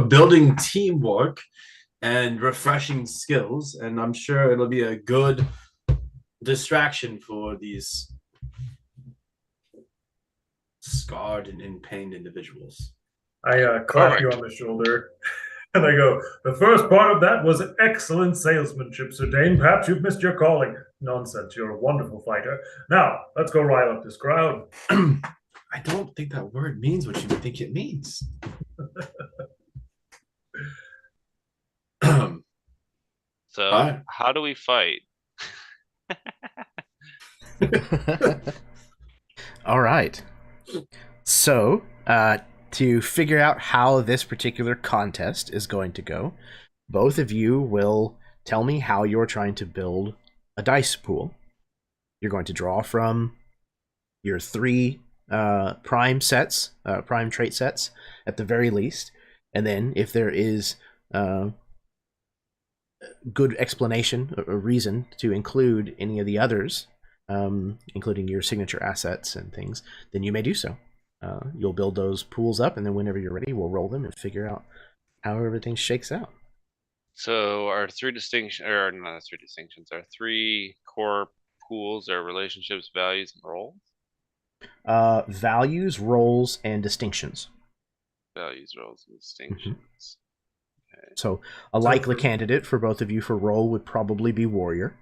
building teamwork and refreshing skills, and I'm sure it'll be a good distraction for these scarred and in-pain individuals. I clap you Perfect. on the shoulder, and I go, the first part of that was excellent salesmanship, Sir Dane. Perhaps you've missed your calling. Nonsense, you're a wonderful fighter. Now, let's go rile up this crowd. I don't think that word means what you think it means. So, Alright. how do we fight? All right. So, to figure out how this particular contest is going to go, both of you will tell me how you're trying to build a dice pool. You're going to draw from your 3 prime trait sets at the very least, and then if there is good explanation, a reason to include any of the others, including your signature assets and things, then you may do so. You'll build those pools up, and then whenever you're ready, we'll roll them and figure out how everything shakes out. So our 3 distinctions, or not 3 distinctions, our 3 core pools are relationships, values, and roles. Values, roles, and distinctions. Values, roles, and distinctions. Okay. So a likely candidate for both of you for role would probably be warrior.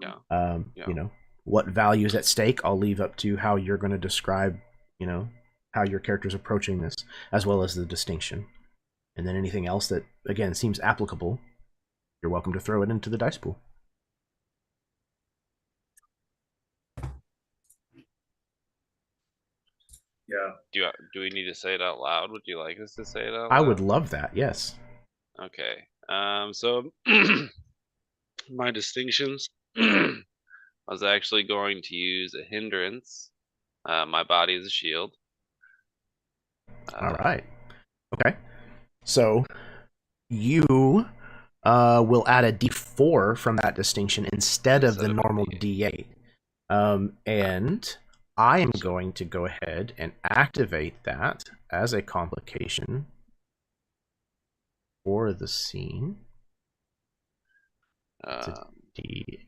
Yeah. You know, what values at stake, I'll leave up to how you're going to describe, how your character's approaching this, as well as the distinction. And then anything else that, again, seems applicable, you're welcome to throw it into the dice pool. Yeah. Do we need to say it out loud? Would you like us to say it out loud? I would love that, yes. Okay. So my distinctions, I was actually going to use a hindrance. My body is a shield. All right. Okay. So you will add a D4 from that distinction instead of the normal D8. And I am going to go ahead and activate that as a complication for the scene. It's a D.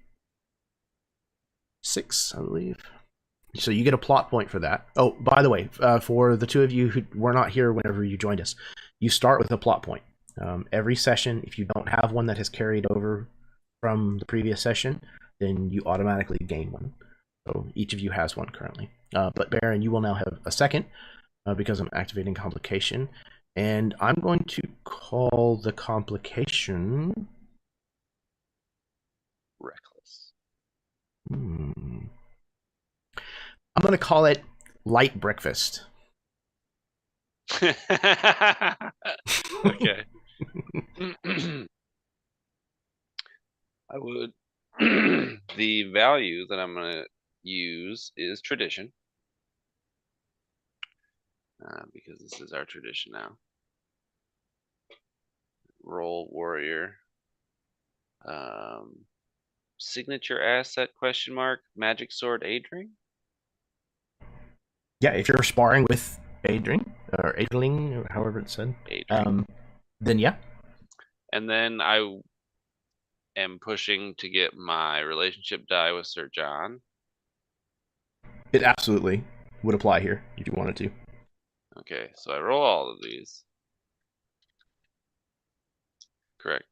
6, I believe. So you get a plot point for that. Oh, by the way, for the two of you who were not here whenever you joined us, you start with a plot point. Every session, if you don't have one that has carried over from the previous session, then you automatically gain one. So each of you has one currently. But Baron, you will now have a second because I'm activating complication. And I'm going to call the complication... Reckless. I'm going to call it light breakfast. Okay. I would. The value that I'm going to use is tradition. Because this is our tradition now. Roll warrior. Signature asset question mark magic sword Adring. Yeah, if you're sparring with Adring or Adling or however it's said, then yeah. And then I am pushing to get my relationship die with Sir John. It absolutely would apply here if you wanted to. Okay, so I roll all of these. Correct.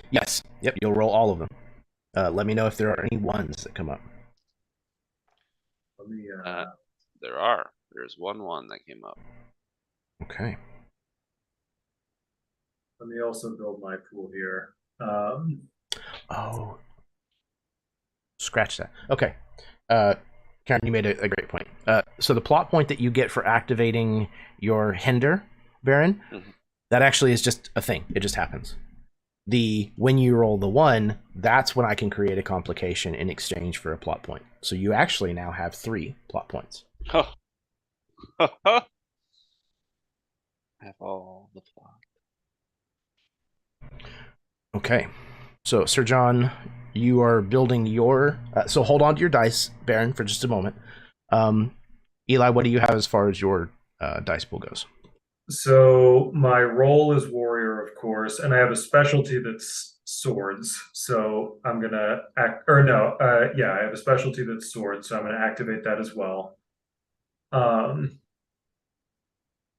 Yes. Yep, you'll roll all of them. Let me know if there are any ones that come up. Let me, There are. There's one that came up. Okay. let me also build my pool here. Oh. Scratch that. Okay. Karen, you made a great point. So the plot point that you get for activating your hinder, Baron, that actually is just a thing. It just happens. When you roll the 1, that's when I can create a complication in exchange for a plot point. So you actually now have 3 plot points. Oh. Have all the plot. Okay. So, Sir John, you are building your... so hold on to your dice, Baron, for just a moment. Eli, what do you have as far as your dice pool goes? So my role is warrior, of course, and I have a specialty that's swords. So I'm gonna I have a specialty that's swords, so I'm gonna activate that as well.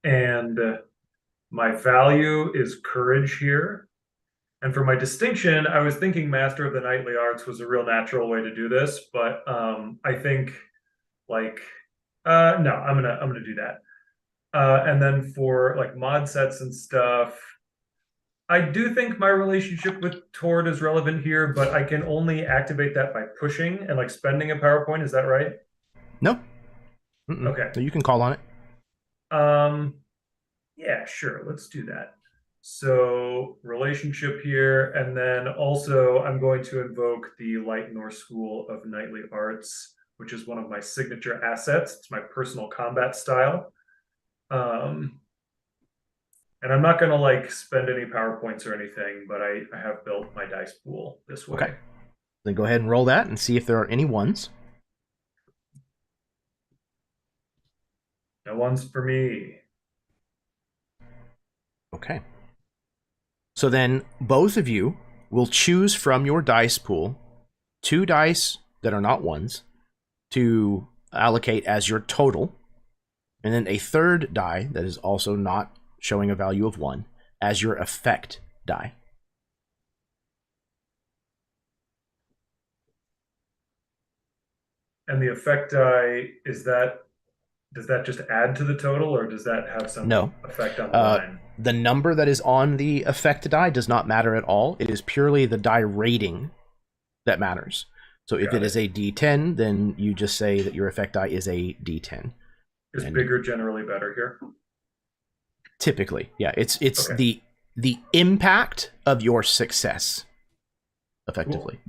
And my value is courage here. And for my distinction, I was thinking Master of the Knightly Arts was a real natural way to do this, but I think no, I'm gonna do that. And then for like mod sets and stuff, I do think my relationship with Tord is relevant here, but I can only activate that by pushing and like spending a PowerPoint. Is that right? No. Okay. So you can call on it. Yeah, sure. Let's do that. So relationship here, and then also I'm going to invoke the Light North School of Knightly Arts, which is one of my signature assets. It's my personal combat style. And I'm not going to like spend any PowerPoints or anything, but I have built my dice pool this way. Okay. Then go ahead and roll that and see if there are any ones. No one's for me. Okay. So then both of you will choose from your dice pool 2 dice that are not ones to allocate as your total, and then a third die that is also not showing a value of 1 as your effect die. And the effect die, does that just add to the total, or does that have some effect on the line? The number that is on the effect die does not matter at all. It is purely the die rating that matters. So if it is a D10, then you just say that your effect die is a D10. Is bigger generally better here? Typically, yeah. It's okay. the impact of your success, effectively.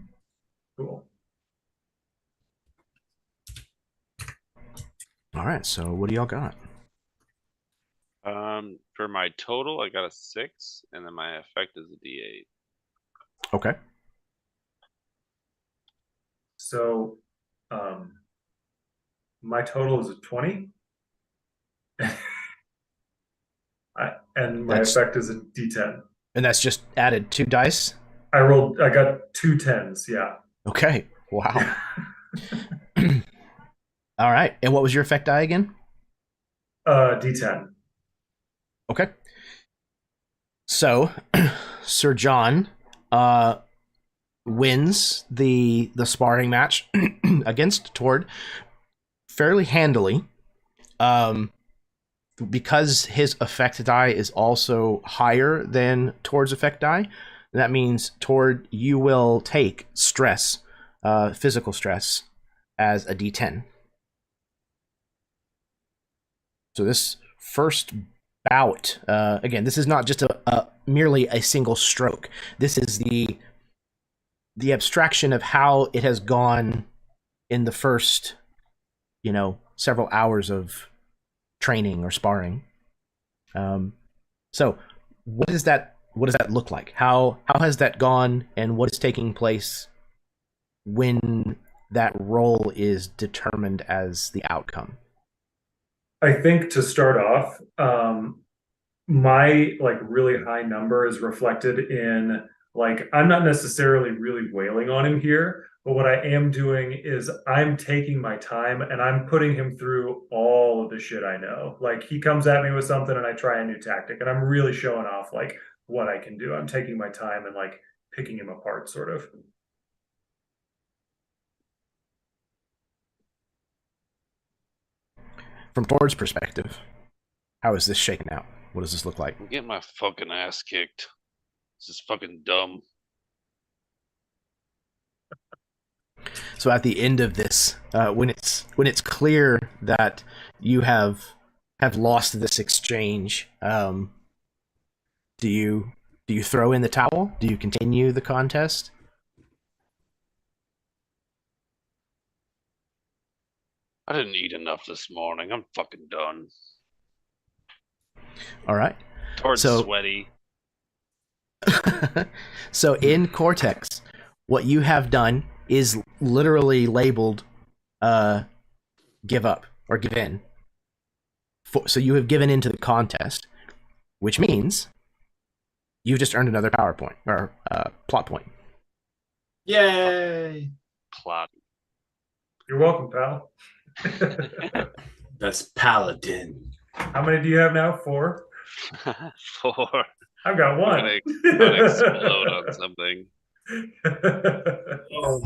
Cool. All right, so what do y'all got? For my total, I got a 6, and then my effect is a D8. Okay. So, my total is a 20. And my effect is a D10. And that's just added 2 dice? I got 2 10s, yeah. Okay. Wow. All right. And what was your effect die again? D10. Okay. So, Sir John wins the sparring match against Tord fairly handily. Because his effect die is also higher than Tord's effect die, that means Tord, you will take stress, physical stress, as a D10. So this first bout, again, this is not just a merely a single stroke. This is the abstraction of how it has gone in the first, several hours of training or sparring. So what does that look like? How has that gone, and what is taking place when that role is determined as the outcome? I think to start off, my like really high number is reflected in like I'm not necessarily really wailing on him here, but what I am doing is I'm taking my time and I'm putting him through all of the shit I know. Like he comes at me with something and I try a new tactic and I'm really showing off like what I can do. I'm taking my time and like picking him apart sort of. From Tord's perspective, how is this shaken out? What does this look like? I'm getting my fucking ass kicked. This is fucking dumb. So at the end of this, when it's clear that you have lost this exchange, do you throw in the towel? Do you continue the contest? I didn't eat enough this morning. I'm fucking done. All right. Tord's sweaty. So in Cortex, what you have done is literally labeled give up or give in. So you have given into the contest, which means you've just earned another PowerPoint or plot point. Yay! Plot. You're welcome, pal. That's Paladin. How many do you have now? 4? 4. I've got 1. I'm gonna explode on something. Oh.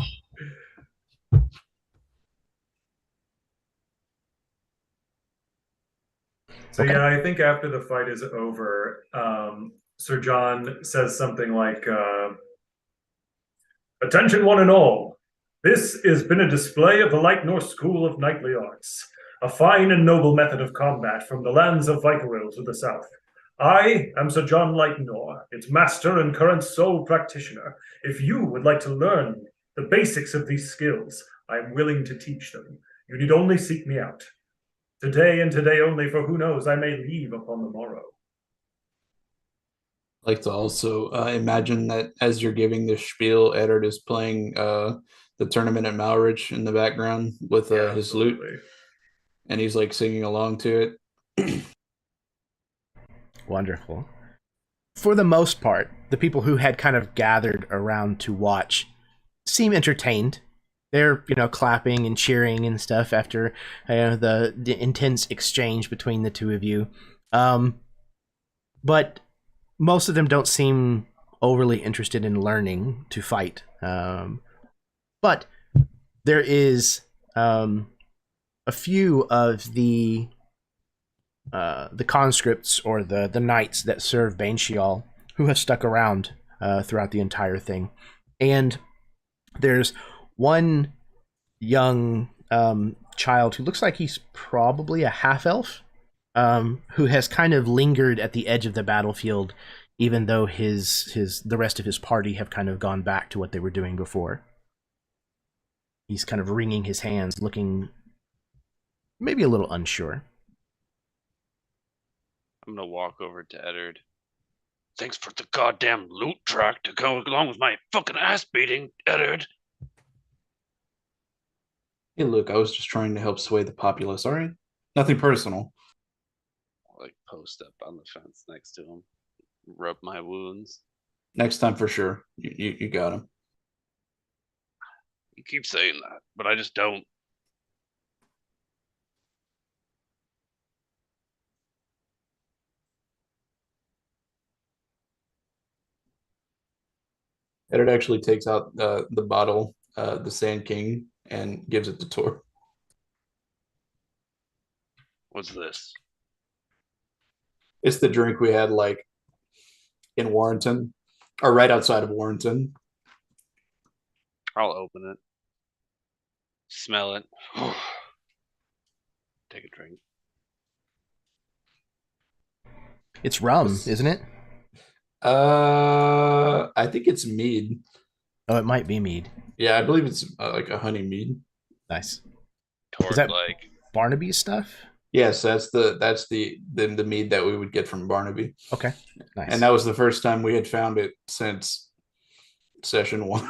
So Okay. yeah, I think after the fight is over, Sir John says something like, "Attention, one and all. This has been a display of the Light North School of Knightly Arts, a fine and noble method of combat from the lands of Vykaril to the south. I am Sir John Lightnor, its master and current sole practitioner. If you would like to learn the basics of these skills, I am willing to teach them. You need only seek me out. Today and today only, for who knows, I may leave upon the morrow." I'd like to also imagine that as you're giving this spiel, Eddard is playing the tournament at Malrich in the background with his lute, and he's like singing along to it. Wonderful. For the most part, the people who had kind of gathered around to watch seem entertained. They're, clapping and cheering and stuff after the intense exchange between the two of you. But most of them don't seem overly interested in learning to fight. But there is a few of the conscripts or the knights that serve Baneshial who have stuck around throughout the entire thing. And there's one young child who looks like he's probably a half-elf, who has kind of lingered at the edge of the battlefield, even though the rest of his party have kind of gone back to what they were doing before. He's kind of wringing his hands, looking maybe a little unsure. I'm gonna walk over to Eddard. Thanks for the goddamn loot track to go along with my fucking ass beating, Eddard. Hey, look, I was just trying to help sway the populace. All right, nothing personal. I'll, like, post up on the fence next to him, rub my wounds. Next time for sure. You got him. You keep saying that, but I just don't. Edit actually takes out the bottle, the Sand King, and gives it to Tor. What's this? It's the drink we had like in Warrenton, or right outside of Warrenton. I'll open it. Smell it. Take a drink. It's rum, isn't it? I think it's mead. Oh, it might be mead. Yeah, I believe it's like a honey mead. Nice. Toward Is that like Barnaby stuff? Yes, that's the mead that we would get from Barnaby. Okay, nice. And that was the first time we had found it since session 1.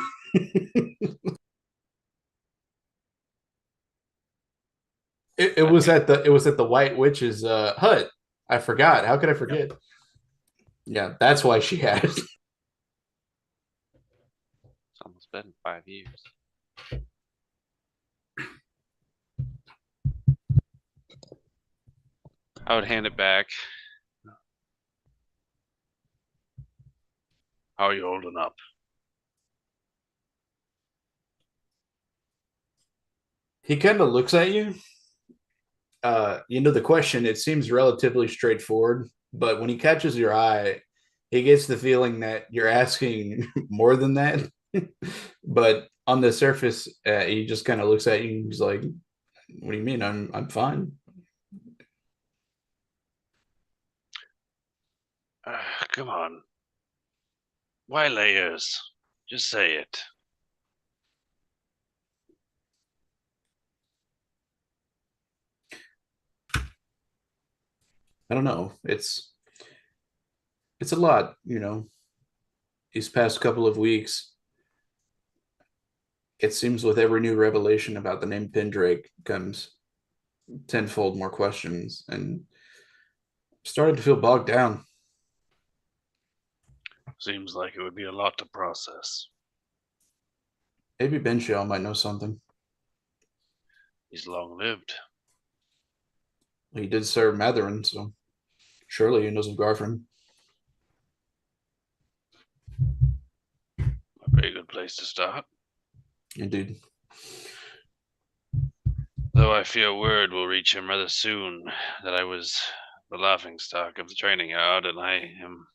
It was at the White Witch's hut. I forgot. How could I forget? Yep. Yeah, that's why she had it. It's almost been 5 years. I would hand it back. How are you holding up? He kind of looks at you. The question, it seems relatively straightforward, but when he catches your eye, he gets the feeling that you're asking more than that. But on the surface, he just kind of looks at you and he's like, "What do you mean? I'm fine." Come on. Why layers? Just say it. I don't know. It's a lot, these past couple of weeks. It seems with every new revelation about the name Pendrake comes tenfold more questions, and started to feel bogged down. Seems like it would be a lot to process. Maybe Benshell might know something. He's long lived. He did serve Mathuran, so surely he knows of Garfrin. A very good place to start. Indeed. Though I fear word will reach him rather soon that I was the laughingstock of the training yard, and I am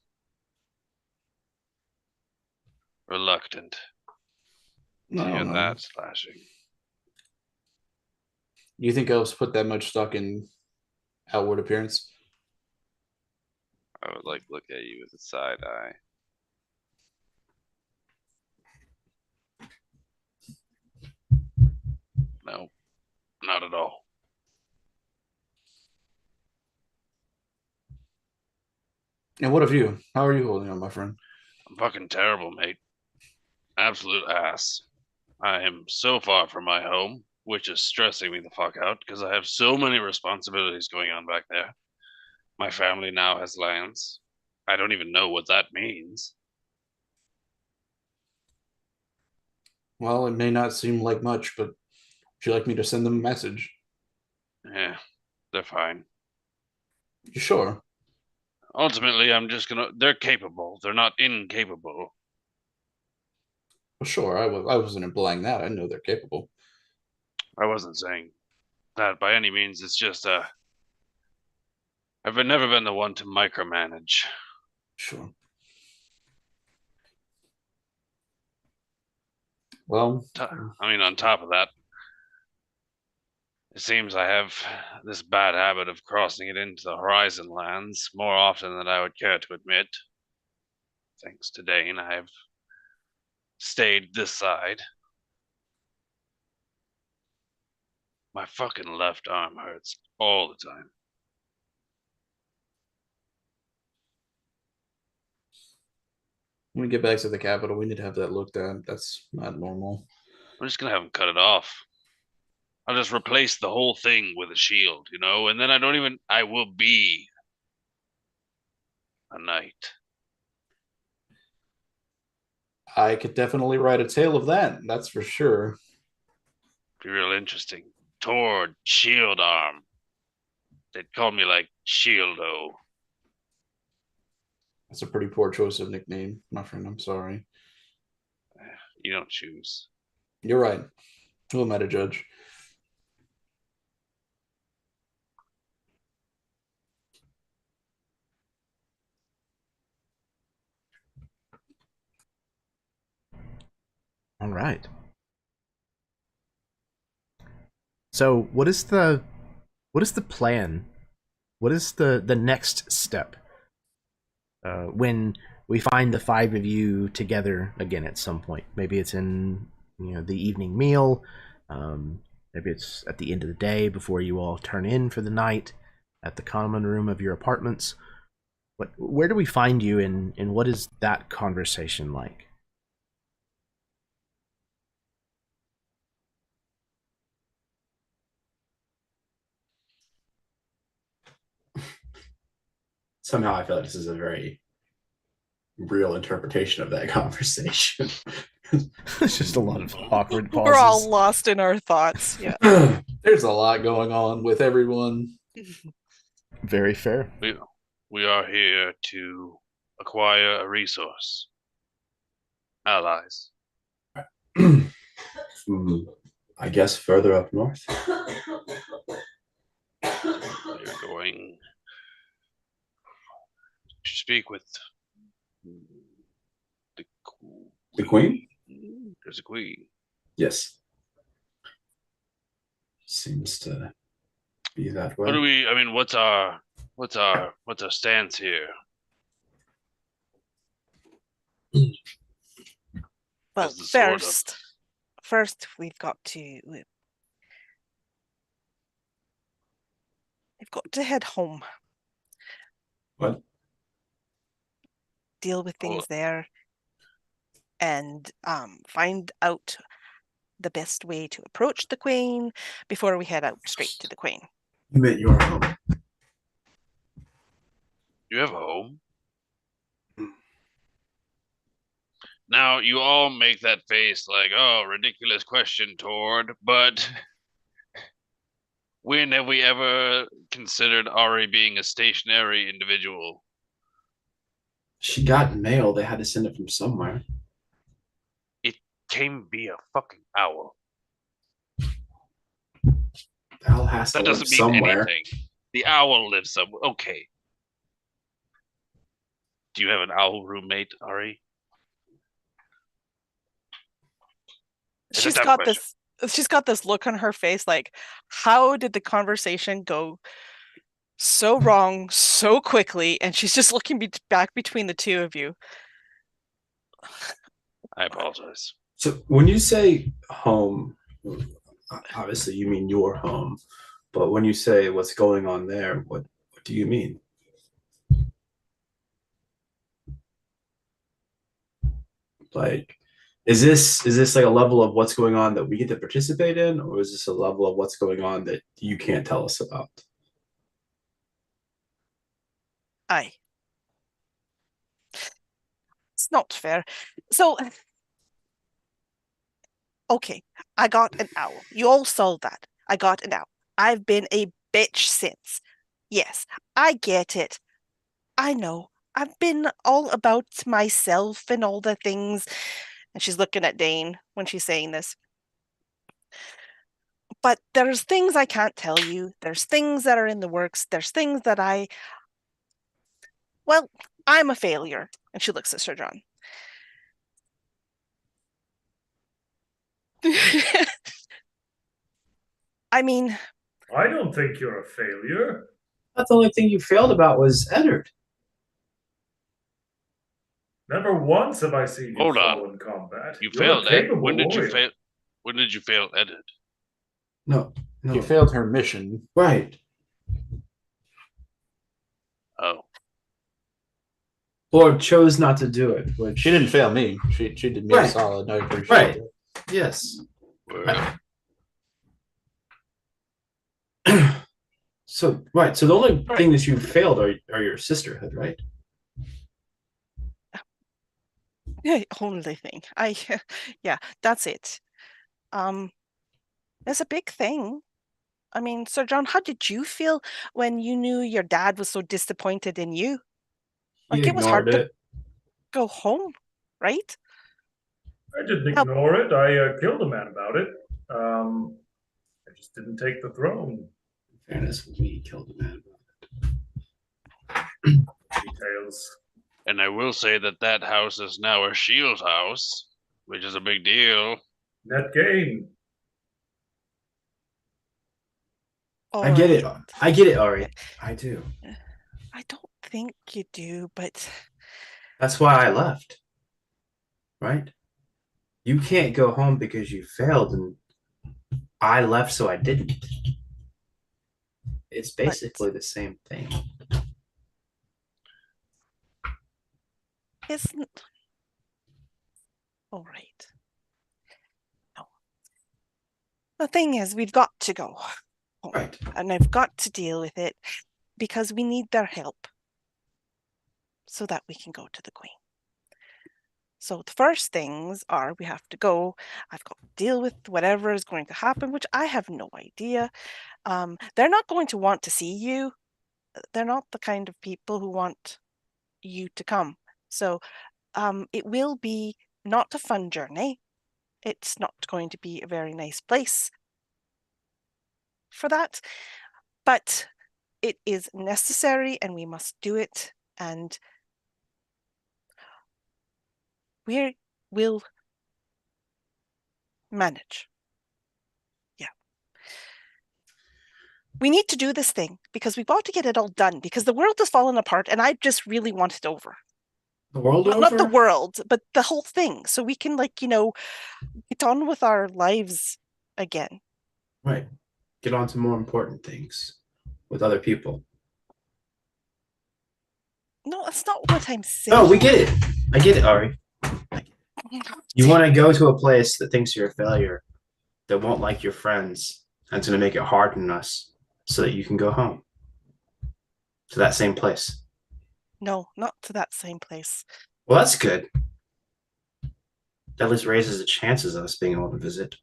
reluctant to hear that slashing. You think elves put that much stock in outward appearance? I would like look at you with a side eye. No, not at all. And what of you? How are you holding on, my friend? I'm fucking terrible, mate. Absolute ass. I am so far from my home, which is stressing me the fuck out because I have so many responsibilities going on back there. My family now has lands. I don't even know what that means. Well, it may not seem like much, but would you like me to send them a message? Yeah, they're fine. You sure? Ultimately, I'm just gonna. They're capable. They're not incapable. Well, sure. I wasn't implying that. I know they're capable. I wasn't saying that by any means. It's just I've never been the one to micromanage. Sure. Well, I mean, on top of that, it seems I have this bad habit of crossing it into the horizon lands more often than I would care to admit. Thanks to Dane, I have stayed this side. My fucking left arm hurts all the time. when we get back to the capital, we need to have that looked at. That's not normal. I'm just gonna have him cut it off. I'll just replace the whole thing with a shield, and then I will be a knight. I could definitely write a tale of that. That's for sure. Be real interesting. Tord Shield Arm. They'd call me like Shieldo. That's a pretty poor choice of nickname, my friend. I'm sorry. You don't choose. You're right. Who am I to judge? All right. So, what is the plan? What is the next step? When we find the five of you together again at some point, maybe it's in the evening meal, maybe it's at the end of the day before you all turn in for the night at the common room of your apartments. Where do we find you, and what is that conversation like? Somehow I feel like this is a very real interpretation of that conversation. It's just a lot of awkward pauses. We're all lost in our thoughts. Yeah. There's a lot going on with everyone. Very fair. We are here to acquire a resource. Allies. I guess further up north. You're going to speak with The queen? There's a queen. Yes. Seems to be that way. What do we? I mean, what's our stance here? Well, As the sword up. first we've got to head home. What? Deal with things Oh. there, and find out the best way to approach the queen before we head out straight to the queen. You meant your home. You have a home. Now, you all make that face like, oh, ridiculous question, Tord, but when have we ever considered Ari being a stationary individual? She got mail. They had to send it from somewhere. It came via fucking owl. The owl has to That live doesn't mean somewhere. anything. The owl lives somewhere. Okay. Do you have an owl roommate, Ari? She's got this look on her face like, how did the conversation go so wrong so quickly? And she's just looking back between the two of you. I apologize. So when you say home, obviously you mean your home, but when you say what's going on there, what do you mean? Like, is this like a level of what's going on that we get to participate in, or is this a level of what's going on that you can't tell us about? Aye. It's not fair. So, okay, I got an owl. You all saw that. I got an owl. I've been a bitch since. Yes, I get it. I know. I've been all about myself and all the things. And she's looking at Dane when she's saying this. But there's things I can't tell you. There's things that are in the works. There's things that well, I'm a failure. And she looks at Sir John. I mean, I don't think you're a failure. That's the only thing you failed about was Eddard. Never once have I seen you Hold on. fall in combat. You You're failed a Ed. capable When did you warrior. fail? When did you fail Eddard? No. You failed her mission. Right. Oh. Or chose not to do it, which She didn't fail me. She did me a Right. solid. I appreciate Right. it. Yes. Well, So the only thing that you failed are your sisterhood, right? yeah, only thing. Yeah, that's it. It's a big thing. I mean, Sir John, how did you feel when you knew your dad was so disappointed in you? He Like, it was hard ignored to it. go home, right? I didn't Help. ignore it. I killed a man about it. I just didn't take the throne. In fairness, we killed a man. Details. And I will say that that house is now a shield house, which is a big deal. Net gain. I get it. Alright. I get it, Ari. I do. I don't think you do, but That's why I left. Right? You can't go home because you failed, and I left so I didn't. It's basically the same thing. isn't. Alright. No. The thing is, we've got to go home, Right. and I've got to deal with it because we need their help so that we can go to the Queen. So the first things are we have to go. I've got to deal with whatever is going to happen, which I have no idea. They're not going to want to see you. They're not the kind of people who want you to come. So it will be not a fun journey. It's not going to be a very nice place for that. But it is necessary and we must do it. And we will manage. Yeah. We need to do this thing because we've got to get it all done because the world has fallen apart and I just really want it over. The world over? Not the world, but the whole thing. So we can, like, get on with our lives again. Right. Get on to more important things with other people. No, that's not what I'm saying. No, we get it. I get it, Ari. You want to go to a place that thinks you're a failure, that won't like your friends, and it's going to make it hard on us so that you can go home to that same place. No, not to that same place. Well, that's good. That at least raises the chances of us being able to visit.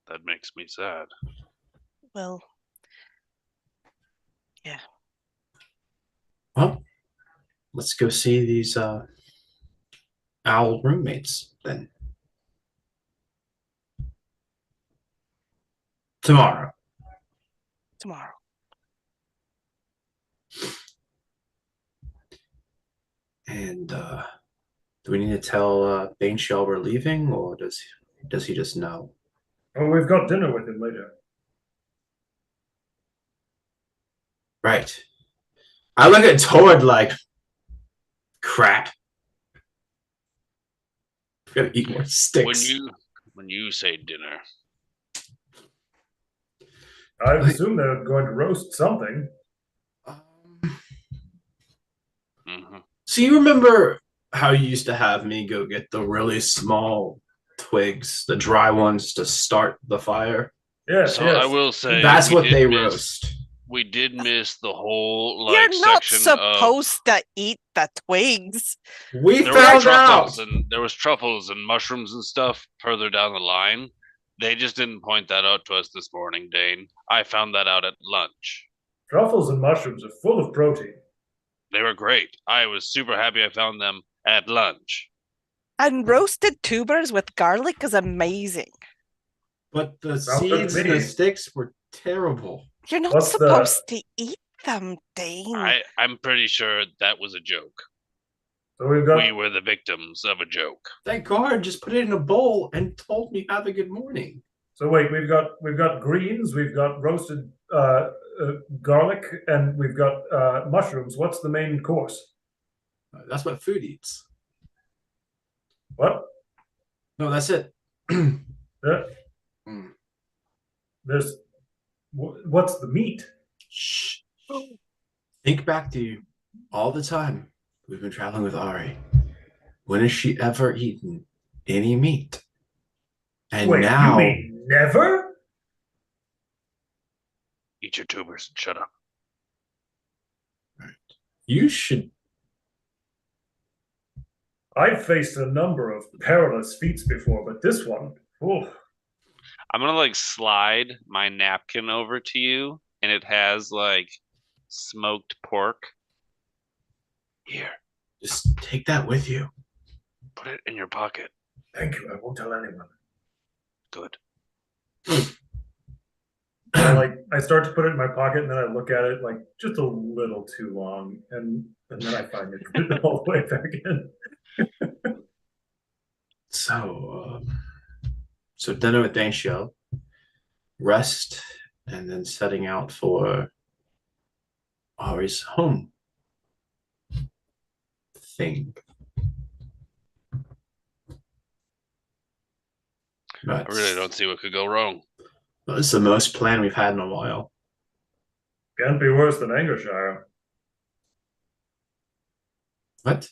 That makes me sad. Well, yeah. Well, let's go see these owl roommates then. Tomorrow. And do we need to tell Baneshell we're leaving, or does he just know? Oh, we've got dinner with him later. Right. I look at Tord like crap. I'm gonna eat more sticks. When you say dinner, I assume they're going to roast something. So you remember how you used to have me go get the really small twigs, the dry ones, to start the fire? Yes, so yes. I will say That's what they roast. We did miss the whole You're not section supposed to eat the twigs. We there found were out. truffles and there was truffles and mushrooms and stuff further down the line. They just didn't point that out to us this morning, Dane. I found that out at lunch. Truffles and mushrooms are full of protein. They were great. I was super happy I found them at lunch. And roasted tubers with garlic is amazing. But the Sounds good to seeds and me. the sticks were terrible. You're not What's supposed to eat them, Dane. I'm pretty sure that was a joke. So we've got We were the victims of a joke. Thank God, just put it in a bowl and told me have a good morning. So wait, we've got greens, we've got roasted garlic, and we've got mushrooms. What's the main course? That's what food eats. What? No, that's it. There's what's the meat? Shh. Think back to all the time we've been traveling with Ari. When has she ever eaten any meat? And Wait, now, you mean never? Eat your tubers and shut up. you should. I've faced a number of perilous feats before, but this one, Ooh. I'm gonna like slide my napkin over to you, and it has like smoked pork. Here, Just take that with you. put it in your pocket. Thank you. I won't tell anyone. Good. I start to put it in my pocket, and then I look at it like just a little too long, and then I find it, put it all the way back in. So dinner with Dane Show, rest, and then setting out for Ari's home thing. I really don't see what could go wrong. It's the most plan we've had in a while. Can't be worse than Angershire. What?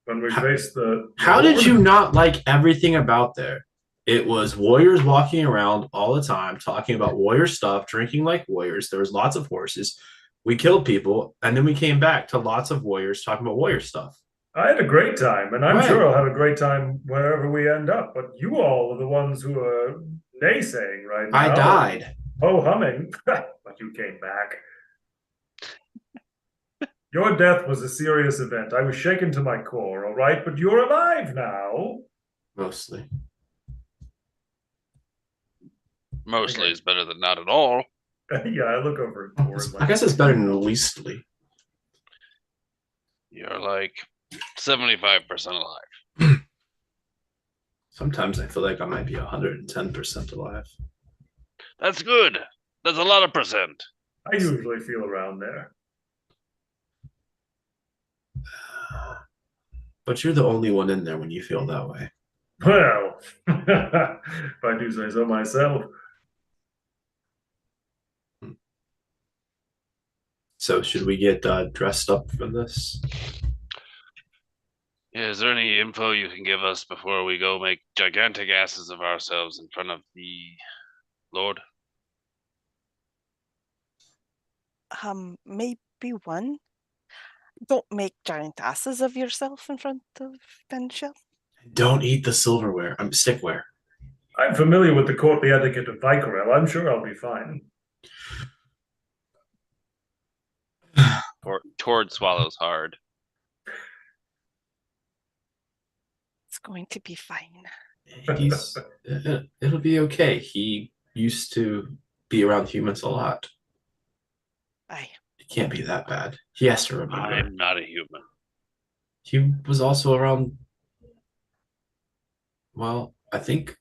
When we faced the How did Horde. you not like everything about there? It was warriors walking around all the time, talking about warrior stuff, drinking like warriors. There was lots of horses. We killed people, and then we came back to lots of warriors talking about warrior stuff. I had a great time, and I'm Right. sure I'll have a great time wherever we end up. But you all are the ones who are naysaying right now. I died. Oh, humming. But you came back. Your death was a serious event. I was shaken to my core, all right? But you're alive now. Mostly. Mostly is better than not at all. Yeah, I look over at Tor. I guess it's better than leastly. You're like 75% alive. Sometimes I feel like I might be 110% alive. That's good. That's a lot of percent. I usually feel around there. But you're the only one in there when you feel that way. Well, if I do say so myself. So should we get dressed up for this? Yeah, is there any info you can give us before we go make gigantic asses of ourselves in front of the Lord? Maybe one. Don't make giant asses of yourself in front of Benshel. Don't eat the silverware. Stickware. I'm familiar with the courtly etiquette of Vykaril. I'm sure I'll be fine. Tord swallows hard. It's going to be fine. It'll be okay. He used to be around humans a lot. Aye. It can't be that bad. He has to remember. I'm not a human. He was also around. Well, I would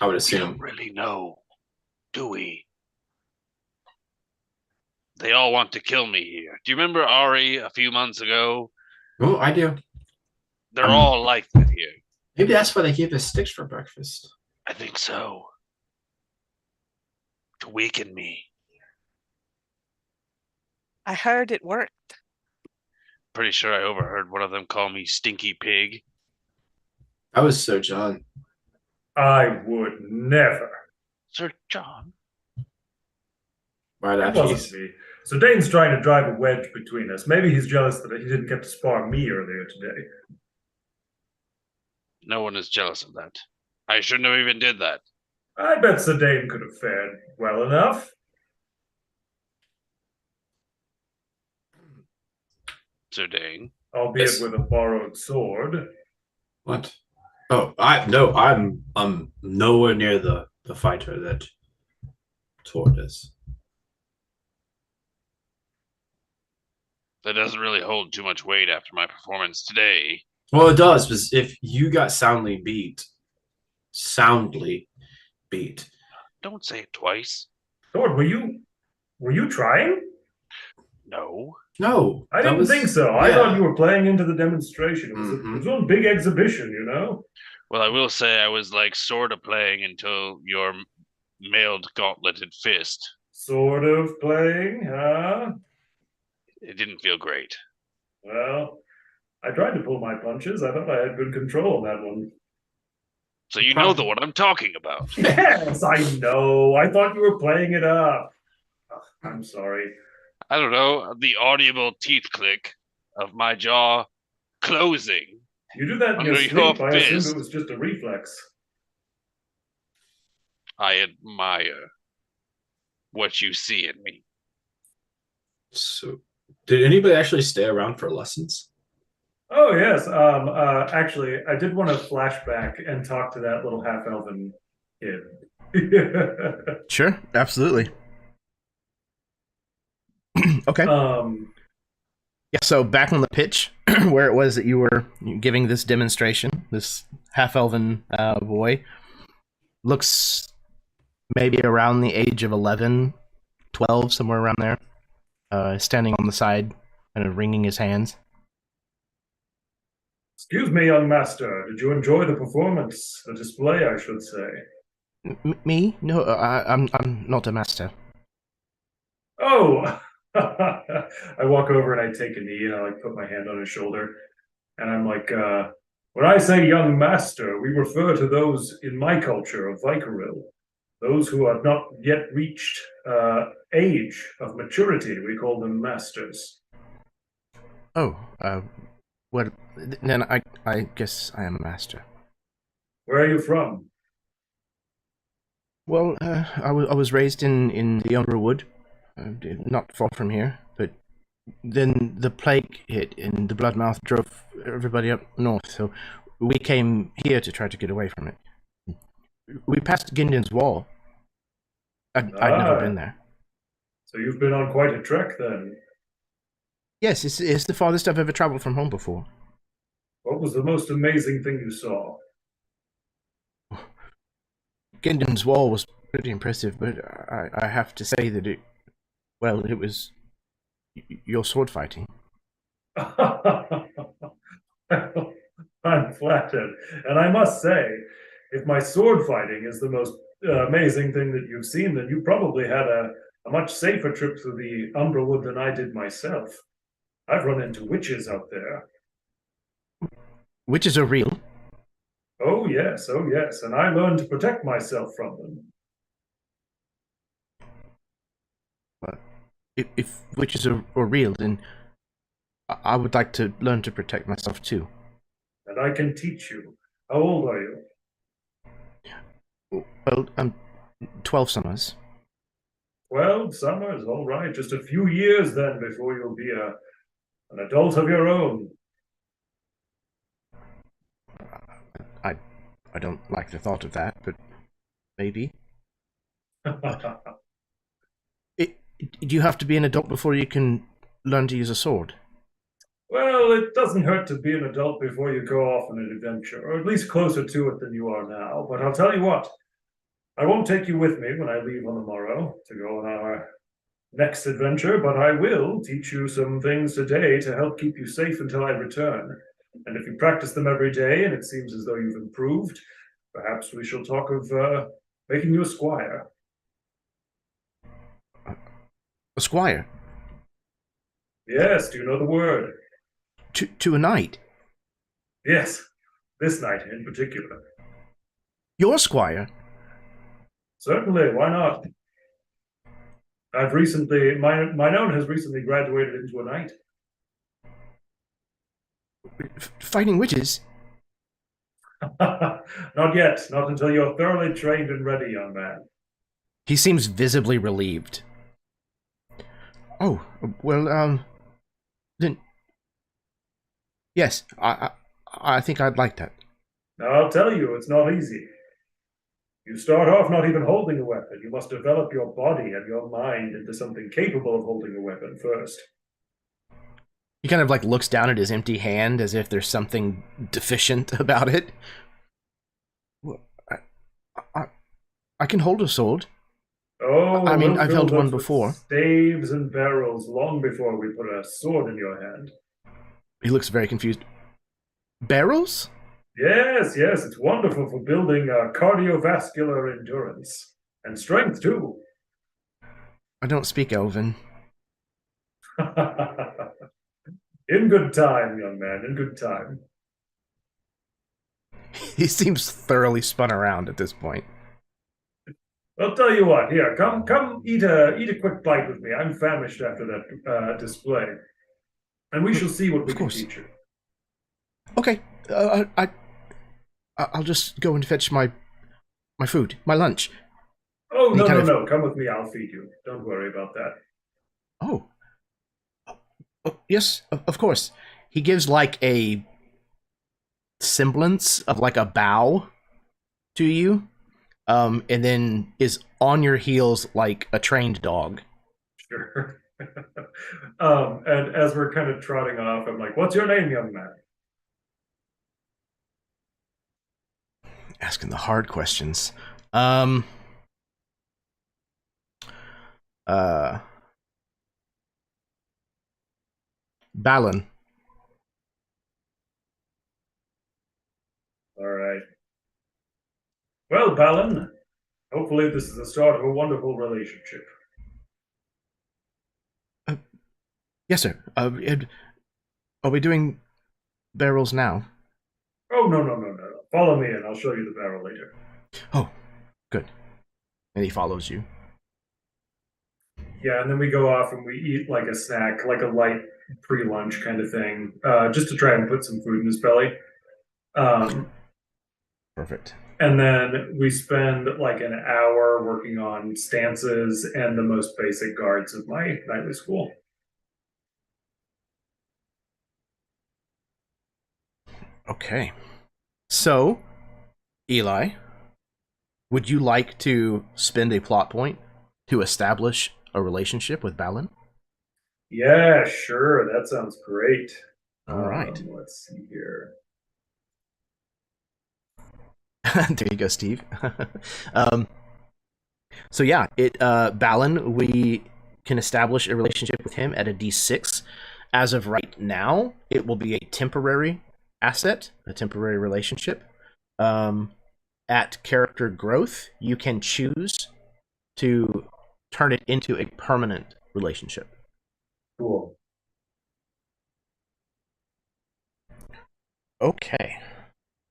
We assume. don't really know, do we? They all want to kill me here. Do you remember Ari a few months ago? Oh, I do. They're all like that here. Maybe that's why they gave us sticks for breakfast. I think so. To weaken me. I heard it worked. Pretty sure I overheard one of them call me Stinky Pig. That was Sir John. I would never. Sir John? Right It after wasn't me. So Dane's trying to drive a wedge between us. Maybe he's jealous that he didn't get to spar me earlier today. No one is jealous of that. I shouldn't have even did that. I bet Sir Dane could have fared well enough. Sir Dane. Albeit Yes. with a borrowed sword. What? Oh, I'm nowhere near the fighter that Tord is. That doesn't really hold too much weight after my performance today. Well, it does, because if you got soundly beat, Don't say it twice. Sword, were you trying? No. no, I didn't think so. I yeah. thought you were playing into the demonstration. It was, Mhm. it was one big exhibition, you know? Well, I will say I was like sort of playing until your mailed gauntleted fist. Sort of playing, huh? It didn't feel great. Well, I tried to pull my punches. I thought I had good control on that one. So you know the one I'm talking about. Yes, I know. I thought you were playing it up. Ugh, I'm sorry. I don't know, the audible teeth click of my jaw closing You do that in Under your your sleep. I assumed fist. it was just a reflex. I admire what you see in me. So, did anybody actually stay around for lessons? Oh yes. Actually, I did want to flashback and talk to that little half-elven kid. Sure, absolutely. Okay. Yeah, so back on the pitch, where it was that you were giving this demonstration, this half-elven boy looks maybe around the age of 11, 12, somewhere around there, standing on the side, kind of wringing his hands. Excuse me, young master. Did you enjoy the performance? The display, I should say. Me? No, I'm not a master. Oh! I walk over and I take a knee and I like put my hand on his shoulder. And I'm like, when I say young master, we refer to those in my culture of Vykaril. Those who have not yet reached age of maturity, we call them masters. Oh, well, then I guess I am a master. Where are you from? Well, I was raised in the Underwood, not far from here, but then the plague hit and the Bloodmouth drove everybody up north, so we came here to try to get away from it. We passed Gindin's wall. I'd never been there. So you've been on quite a trek then. Yes, it's the farthest I've ever traveled from home before. What was the most amazing thing you saw? Gindin's wall was pretty impressive, but I have to say that it was your sword fighting. I'm flattered. And I must say, if my sword fighting is the most amazing thing that you've seen, then you probably had a much safer trip through the Umberwood than I did myself. I've run into witches out there. Witches are real. Oh yes, and I learned to protect myself from them. But if witches are real, then I would like to learn to protect myself too. And I can teach you. How old are you? Well, I'm 12 summers. 12 summers, all right. Just a few years then before you'll be an adult of your own. I don't like the thought of that, but maybe. Do you have to be an adult before you can learn to use a sword? Well, it doesn't hurt to be an adult before you go off on an adventure, or at least closer to it than you are now. But I'll tell you what, I won't take you with me when I leave on the morrow to go on our next adventure, but I will teach you some things today to help keep you safe until I return. And if you practice them every day and it seems as though you've improved, perhaps we shall talk of making you a squire. A squire? Yes, do you know the word? To a knight? Yes, this knight in particular. Your squire? Certainly, why not? I've recently, my own has recently graduated into a knight. Fighting witches? Not yet, not until you're thoroughly trained and ready, young man. He seems visibly relieved. Oh, well, then, yes, I think I'd like that. Now, I'll tell you, it's not easy. You start off not even holding a weapon. You must develop your body and your mind into something capable of holding a weapon first. He kind of like looks down at his empty hand as if there's something deficient about it. Well, I can hold a sword. Oh, I mean, we'll I've fill held one those with before. Staves and barrels long before we put a sword in your hand. He looks very confused. Barrels? Yes, it's wonderful for building cardiovascular endurance and strength too. I don't speak Elven. In good time, young man, in good time. He seems thoroughly spun around at this point. I'll tell you what, here, come eat a quick bite with me. I'm famished after that display. And we shall see what we can teach you. Okay. I'll just go and fetch my food, my lunch. Oh, He no, kind no, of- no. Come with me. I'll feed you. Don't worry about that. Oh. Oh, yes, of course. He gives like a semblance of like a bow to you, and then is on your heels like a trained dog. Sure. And as we're kind of trotting off, I'm like, "What's your name, young man?" Asking the hard questions. Uh, Balin. All right. Well, Balin, hopefully this is the start of a wonderful relationship. Yes, sir. Are we doing barrels now? Oh, no, no, no, no. Follow me and I'll show you the barrel later. Oh, good. And he follows you. Yeah, and then we go off and we eat like a snack, like a light pre-lunch kind of thing, just to try and put some food in his belly. Perfect. And then we spend like an hour working on stances and the most basic guards of my nightly school. Okay. So, Eli, would you like to spend a plot point to establish a relationship with Balin? Yeah, sure. That sounds great. All right. Let's see here. There you go, Steve. So yeah, Balin, we can establish a relationship with him at a D6. As of right now, it will be a temporary asset, a temporary relationship. At character growth, you can choose to turn it into a permanent relationship. Cool. Okay.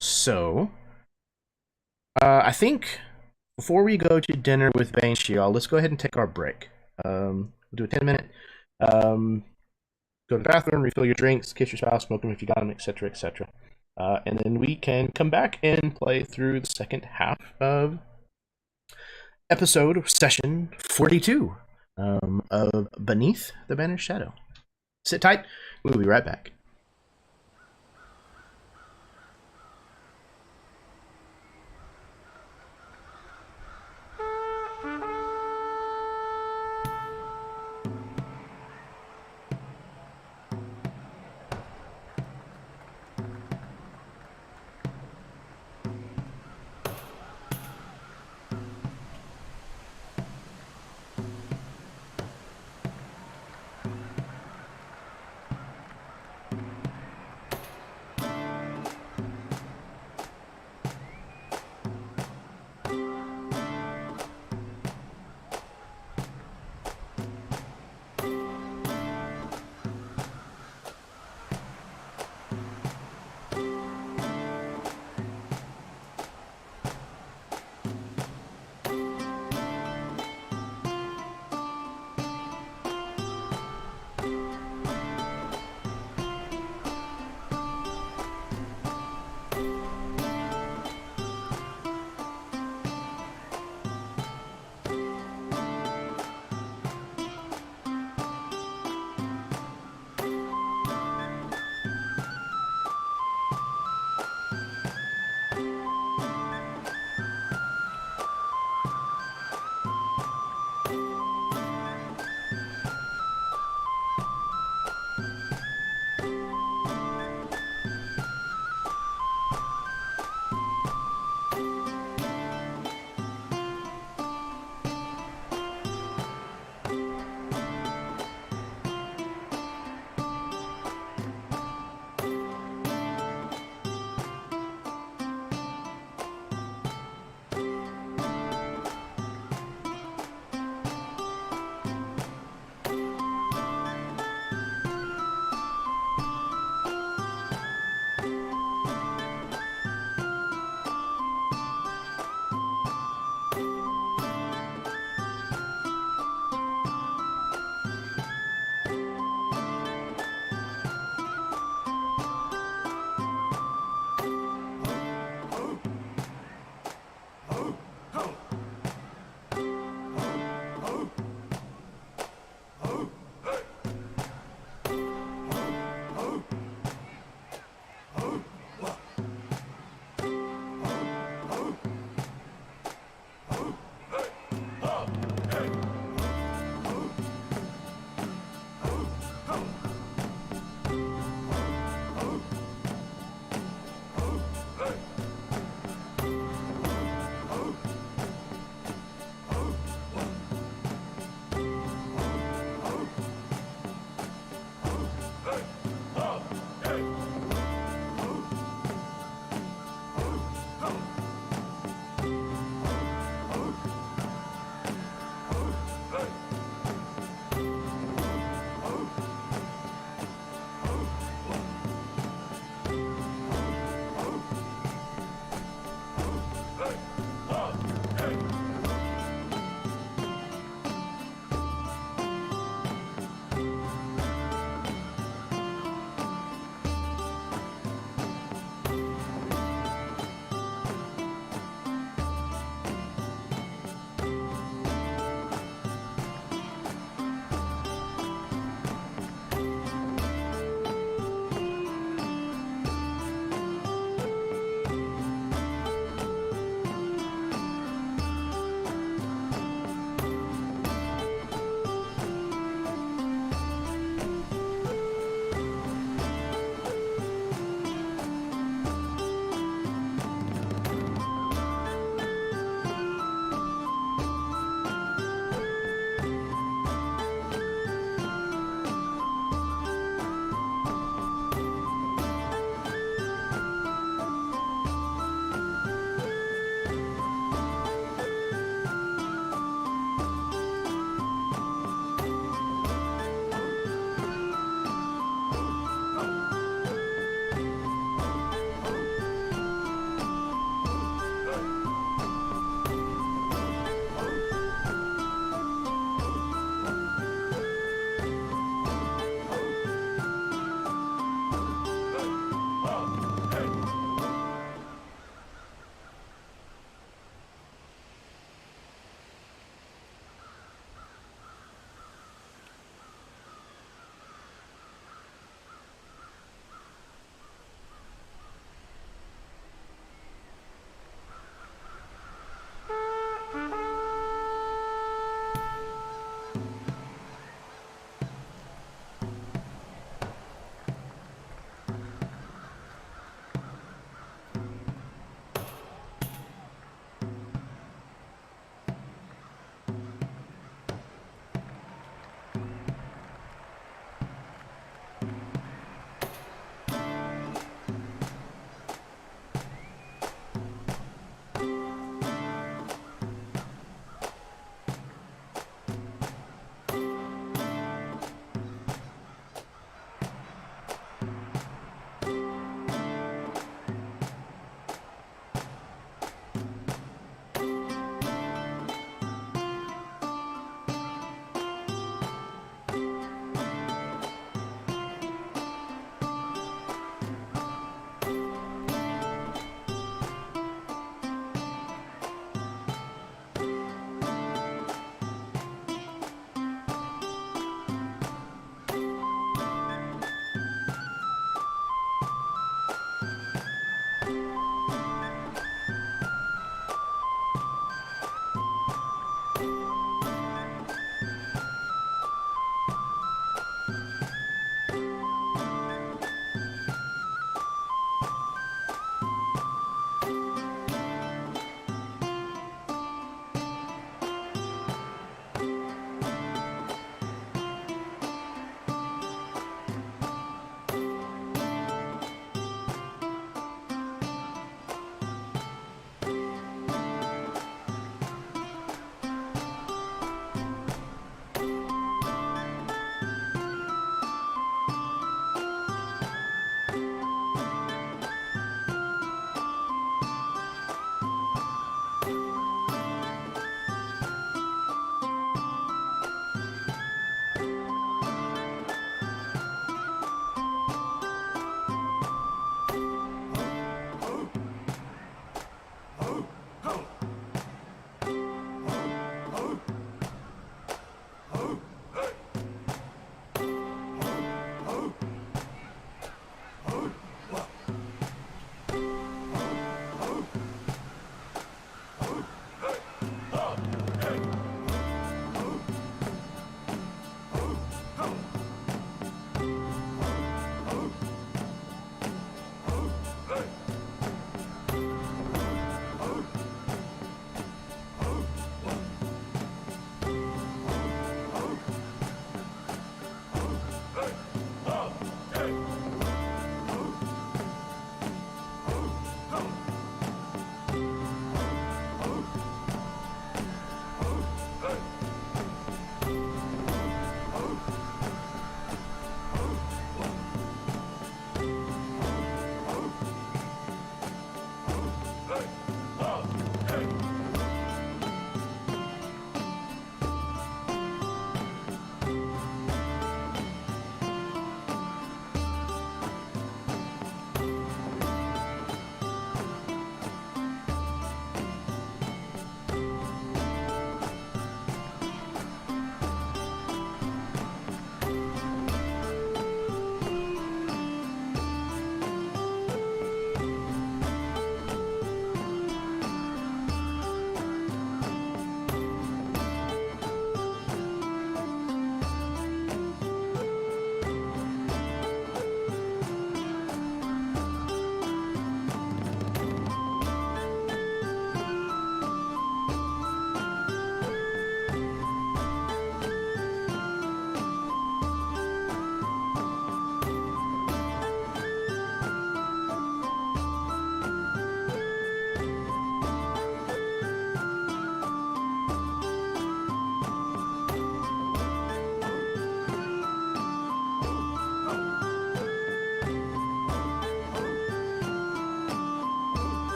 So, I think before we go to dinner with Bane Shial, let's go ahead and take our break. We'll do a 10-minute. Go to the bathroom, refill your drinks, kiss your spouse, smoke them if you got them, etc., etc. And then we can come back and play through the second half of session 42 of Beneath the Banished Shadow. Sit tight. We'll be right back.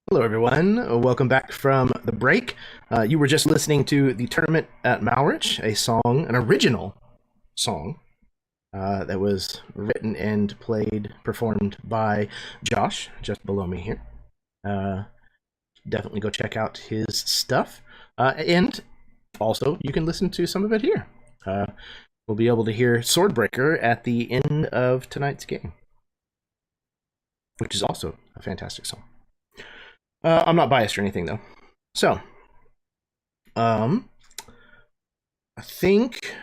Hello, everyone. Welcome back from the break. You were just listening to the tournament at Malrich, a song, an original song that was written and performed by Josh, just below me here. Definitely go check out his stuff. And also, you can listen to some of it here. We'll be able to hear Swordbreaker at the end of tonight's game, which is also a fantastic song. I'm not biased or anything, though. So, I think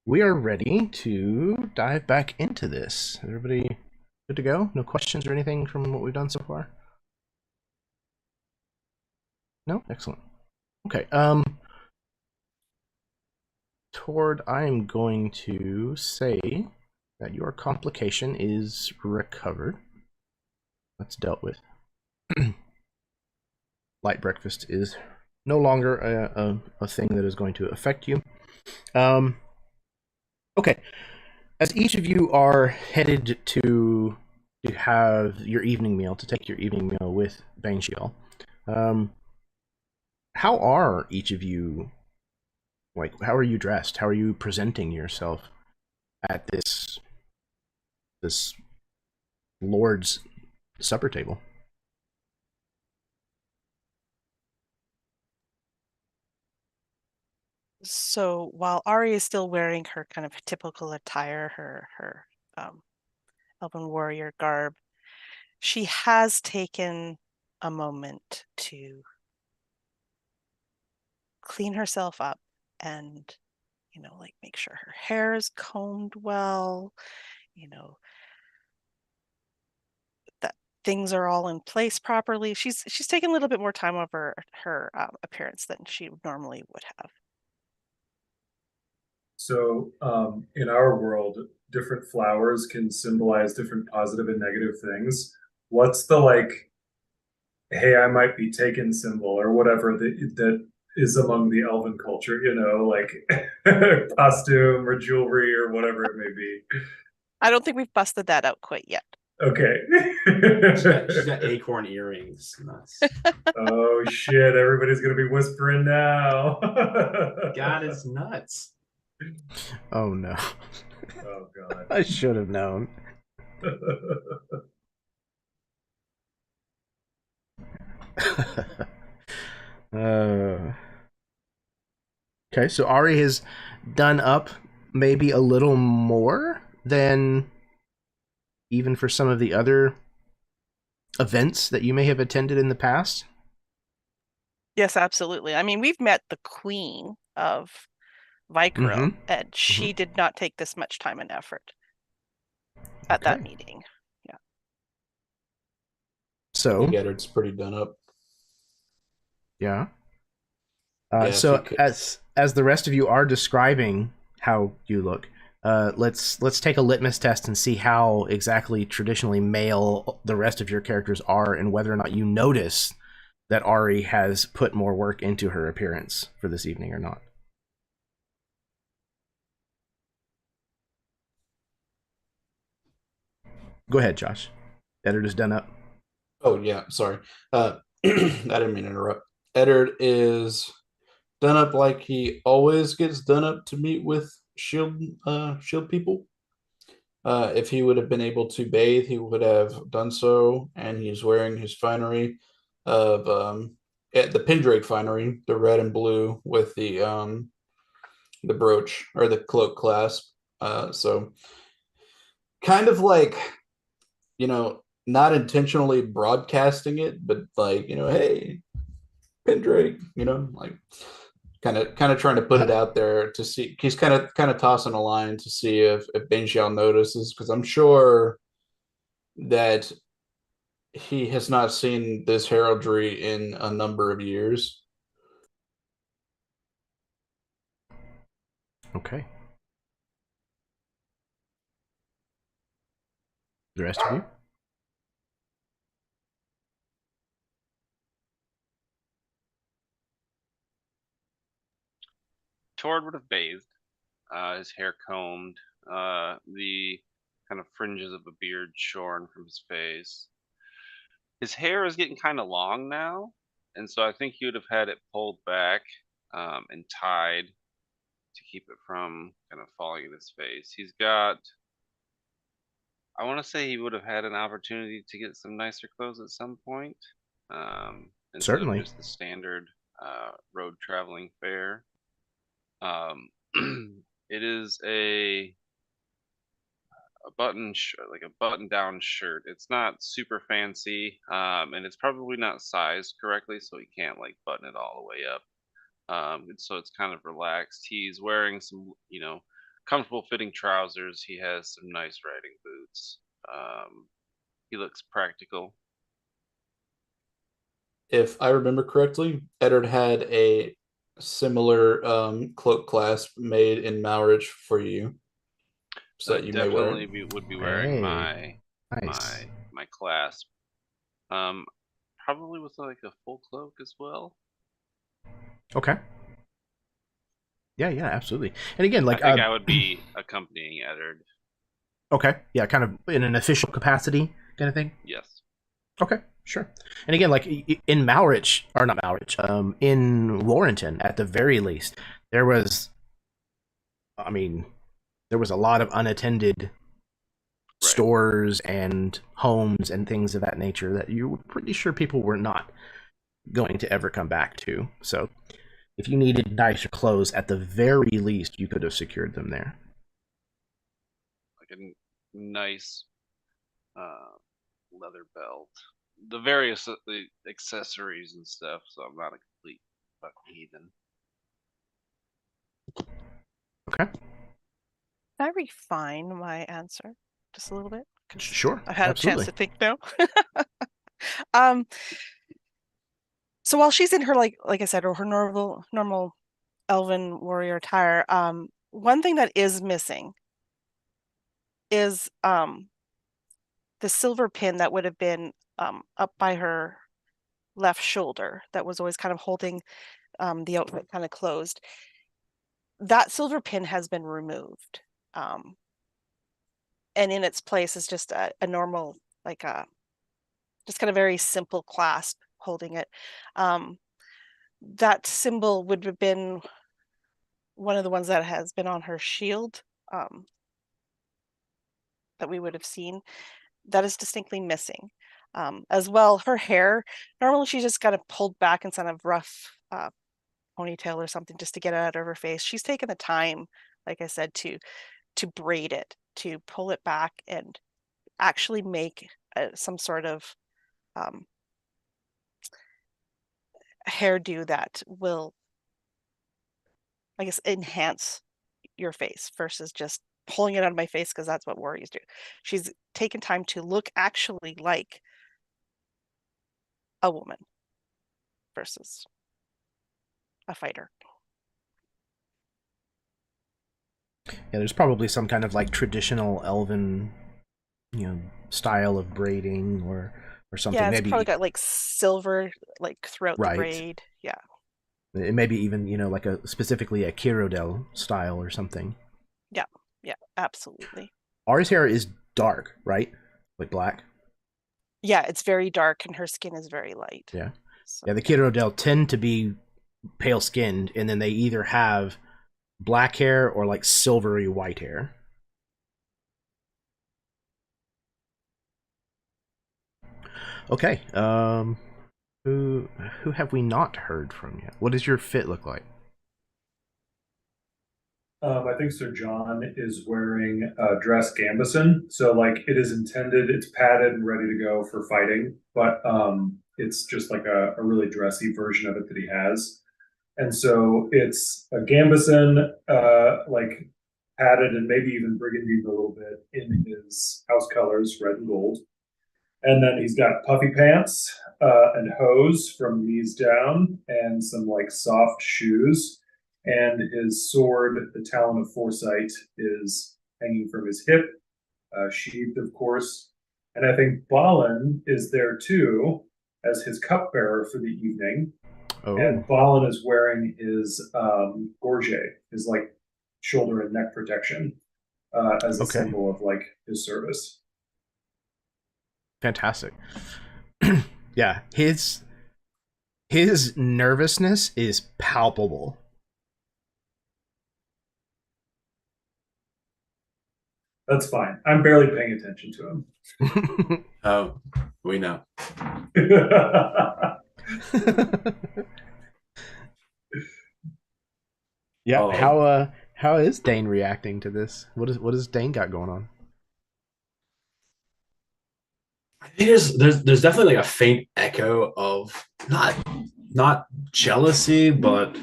we are ready to dive back into this. Everybody good to go? No questions or anything from what we've done so far? No? Excellent. Okay. Tord, I am going to say that your complication is recovered. That's dealt with. Light breakfast is no longer a thing that is going to affect you. Okay. As each of you are headed to have your evening meal, to take your evening meal with Banshiel, how are each of you, like, how are you dressed? How are you presenting yourself at this Lord's supper table? So while Ari is still wearing her kind of typical attire, her elven warrior garb, she has taken a moment to clean herself up and, like make sure her hair is combed well, that things are all in place properly. She's taken a little bit more time over her appearance than she normally would have. So, in our world, different flowers can symbolize different positive and negative things. What's the hey, I might be taken symbol or whatever that is among the elven culture, like costume or jewelry or whatever it may be. I don't think we've busted that out quite yet. Okay. She's got acorn earrings. Oh shit, everybody's gonna be whispering now. God is nuts. Oh no. Oh god. I should have known. Okay, so Ari has done up maybe a little more than even for some of the other events that you may have attended in the past. Yes, absolutely. I mean, we've met the queen of Vykaril, and she did not take this much time and effort at that meeting. Yeah. So So Geddard's pretty done up. Yeah. Yeah, So as the rest of you are describing how you look, let's take a litmus test and see how exactly traditionally male the rest of your characters are, and whether or not you notice that Ari has put more work into her appearance for this evening or not. Go ahead, Josh. Eddard is done up. Oh yeah, sorry. I didn't mean to interrupt. Eddard is done up like he always gets done up to meet with shield people. If he would have been able to bathe, he would have done so, and he's wearing his finery of at the Pendrake finery, the red and blue with the brooch or the cloak clasp. So kind of like, not intentionally broadcasting it, but like, hey, Pendrake, like kind of trying to put it out there to see. He's kind of tossing a line to see if Benjiel notices, because I'm sure that he has not seen this heraldry in a number of years. Okay. The rest of you? Tord would have bathed, his hair combed, the kind of fringes of a beard shorn from his face. His hair is getting kind of long now, and so I think he would have had it pulled back and tied to keep it from kind of falling in his face. He's got, I want to say he would have had an opportunity to get some nicer clothes at some point, instead of Certainly. just the standard road traveling fare. It is a like a button down shirt. It's not super fancy, and it's probably not sized correctly, so he can't like button it all the way up. So it's kind of relaxed. He's wearing some, comfortable fitting trousers. He has some nice riding boots. He looks practical. If I remember correctly, Eddard had a similar cloak clasp made in Malrich for you, so that you may wear Definitely it. would be wearing Hey, my nice. my clasp. Probably with like a full cloak as well. Okay. Yeah, absolutely. And again, like I think I would be accompanying Eddard. okay, yeah, kind of in an official capacity kind of thing. Yes. Okay, sure. And again, like in Malrich, or not Malrich, in Warrenton, at the very least, there was, I mean, there was a lot of unattended stores and homes and things of that nature that you were pretty sure people were not going to ever come back to. So if you needed nicer clothes, at the very least, you could have secured them there. Like a nice leather belt, the various the accessories and stuff. So I'm not a complete fucking heathen. Okay. Can I refine my answer just a little bit? 'Cause Sure. I had absolutely. a chance to think now. So while she's in her like I said, or her normal elven warrior attire, one thing that is missing is the silver pin that would have been up by her left shoulder that was always kind of holding the outfit kind of closed. That silver pin has been removed. And in its place is just a normal, like just kind of very simple clasp holding it. That symbol would have been one of the ones that has been on her shield that we would have seen. That is distinctly missing. As well, her hair, normally she's just got it pulled back in kind of rough ponytail or something just to get it out of her face. She's taken the time, like I said, to braid it, to pull it back and actually make some sort of hairdo that will, I guess, enhance your face versus just pulling it out of my face, because that's what warriors do. She's taken time to look actually like a woman versus a fighter. Yeah, there's probably some kind of like traditional elven, style of braiding or something. Yeah, it's maybe probably got like silver like throughout Right. the braid. Yeah. it may be even like a specifically a Kirodel style or something. Yeah, absolutely. Ari's hair is dark, right? Like black. Yeah, it's very dark and her skin is very light. Yeah. So, Yeah, the Kirodel tend to be pale skinned, and then they either have black hair or like silvery white hair. Okay. Who have we not heard from yet? What does your fit look like? I think Sir John is wearing a dress gambeson. So like it is intended, it's padded and ready to go for fighting, but it's just like a really dressy version of it that he has. And so it's a gambeson, like padded and maybe even burgundied a little bit in his house colors, red and gold. And then he's got puffy pants and hose from knees down and some like soft shoes. And his sword, the Talon of Foresight, is hanging from his hip, sheathed, of course. And I think Balin is there too as his cupbearer for the evening. Oh, And Balin is wearing his gorget, his like shoulder and neck protection, as a Okay. symbol of like his service. fantastic. Yeah, his nervousness is palpable. That's fine. I'm barely paying attention to him. Oh, we know. Yeah. Oh. How is Dane reacting to this? What does Dane got going on? I think there's definitely like a faint echo of not jealousy, but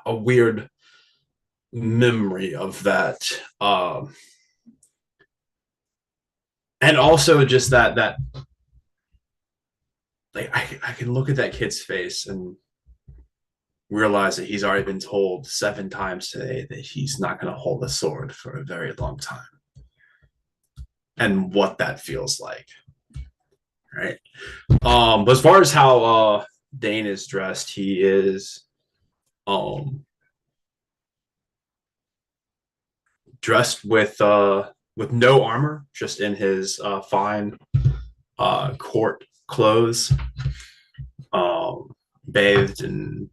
a weird memory of that. And also just that like I can look at that kid's face and realize that he's already been told 7 times today that he's not going to hold a sword for a very long time, and what that feels like, right? But as far as how Dane is dressed, he is dressed with no armor, just in his fine court clothes, bathed and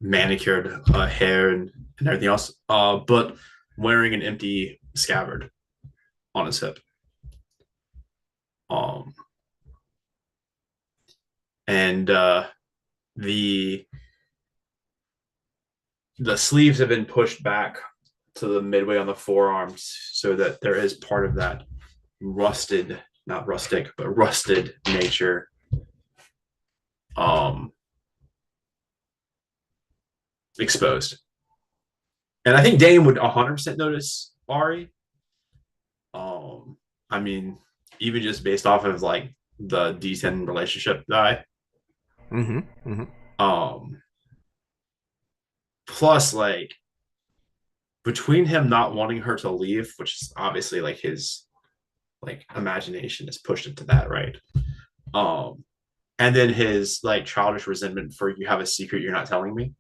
manicured hair and everything else, but wearing an empty scabbard on his hip. And the sleeves have been pushed back to the midway on the forearms, so that there is part of that rusted, not rustic, but rusted nature exposed. And I think Dane would 100% notice Ari. I mean, even just based off of like the D10 relationship die. Plus, like, between him not wanting her to leave, which is obviously like his like imagination is pushed into that, right? And then his like childish resentment for, you have a secret you're not telling me.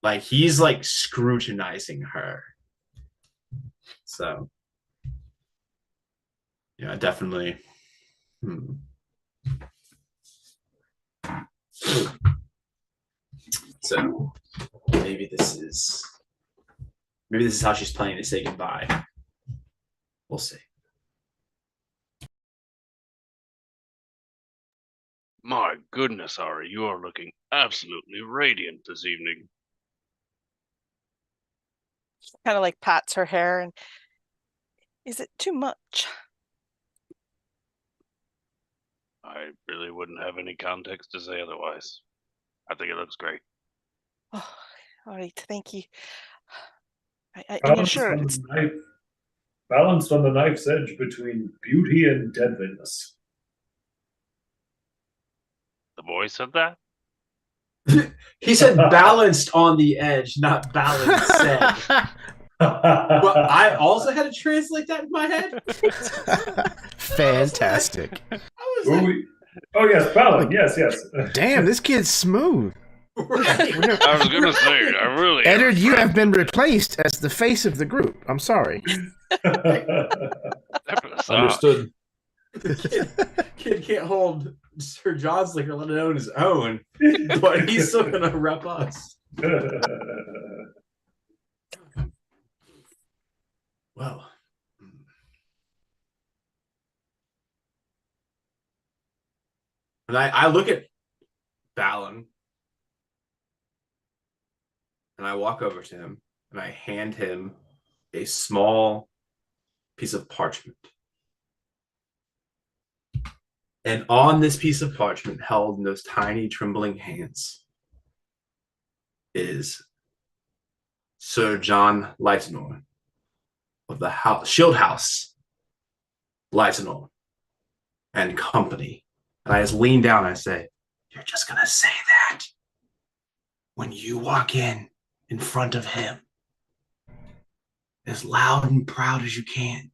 Like, he's like scrutinizing her. So yeah, definitely. So maybe this is how she's planning to say goodbye. We'll see. My goodness, Ari, you are looking absolutely radiant this evening. Kind of like pats her hair and, is it too much? I really wouldn't have any context to say otherwise. I think it looks great. Oh, all right, thank you. And sure, Balanced on the knife's edge between beauty and deadliness. The boy said that? He said balanced on the edge, not balanced said. But I also had to translate that in my head. Fantastic. Oh yes, balance. Yes. Damn, this kid's smooth. Right. I was gonna say, I really. Eddard, you have been replaced as the face of the group. I'm sorry. Understood. Kid can't hold Sir John's liquor, let alone his own, but he's still gonna rep us. Well, and I look at Balin and I walk over to him and I hand him a small piece of parchment. And on this piece of parchment, held in those tiny trembling hands, is Sir John Lightenor of the Shieldhouse Lightenor and Company. And I just lean down and I say, "You're just going to say that when you walk in front of him, as loud and proud as you can,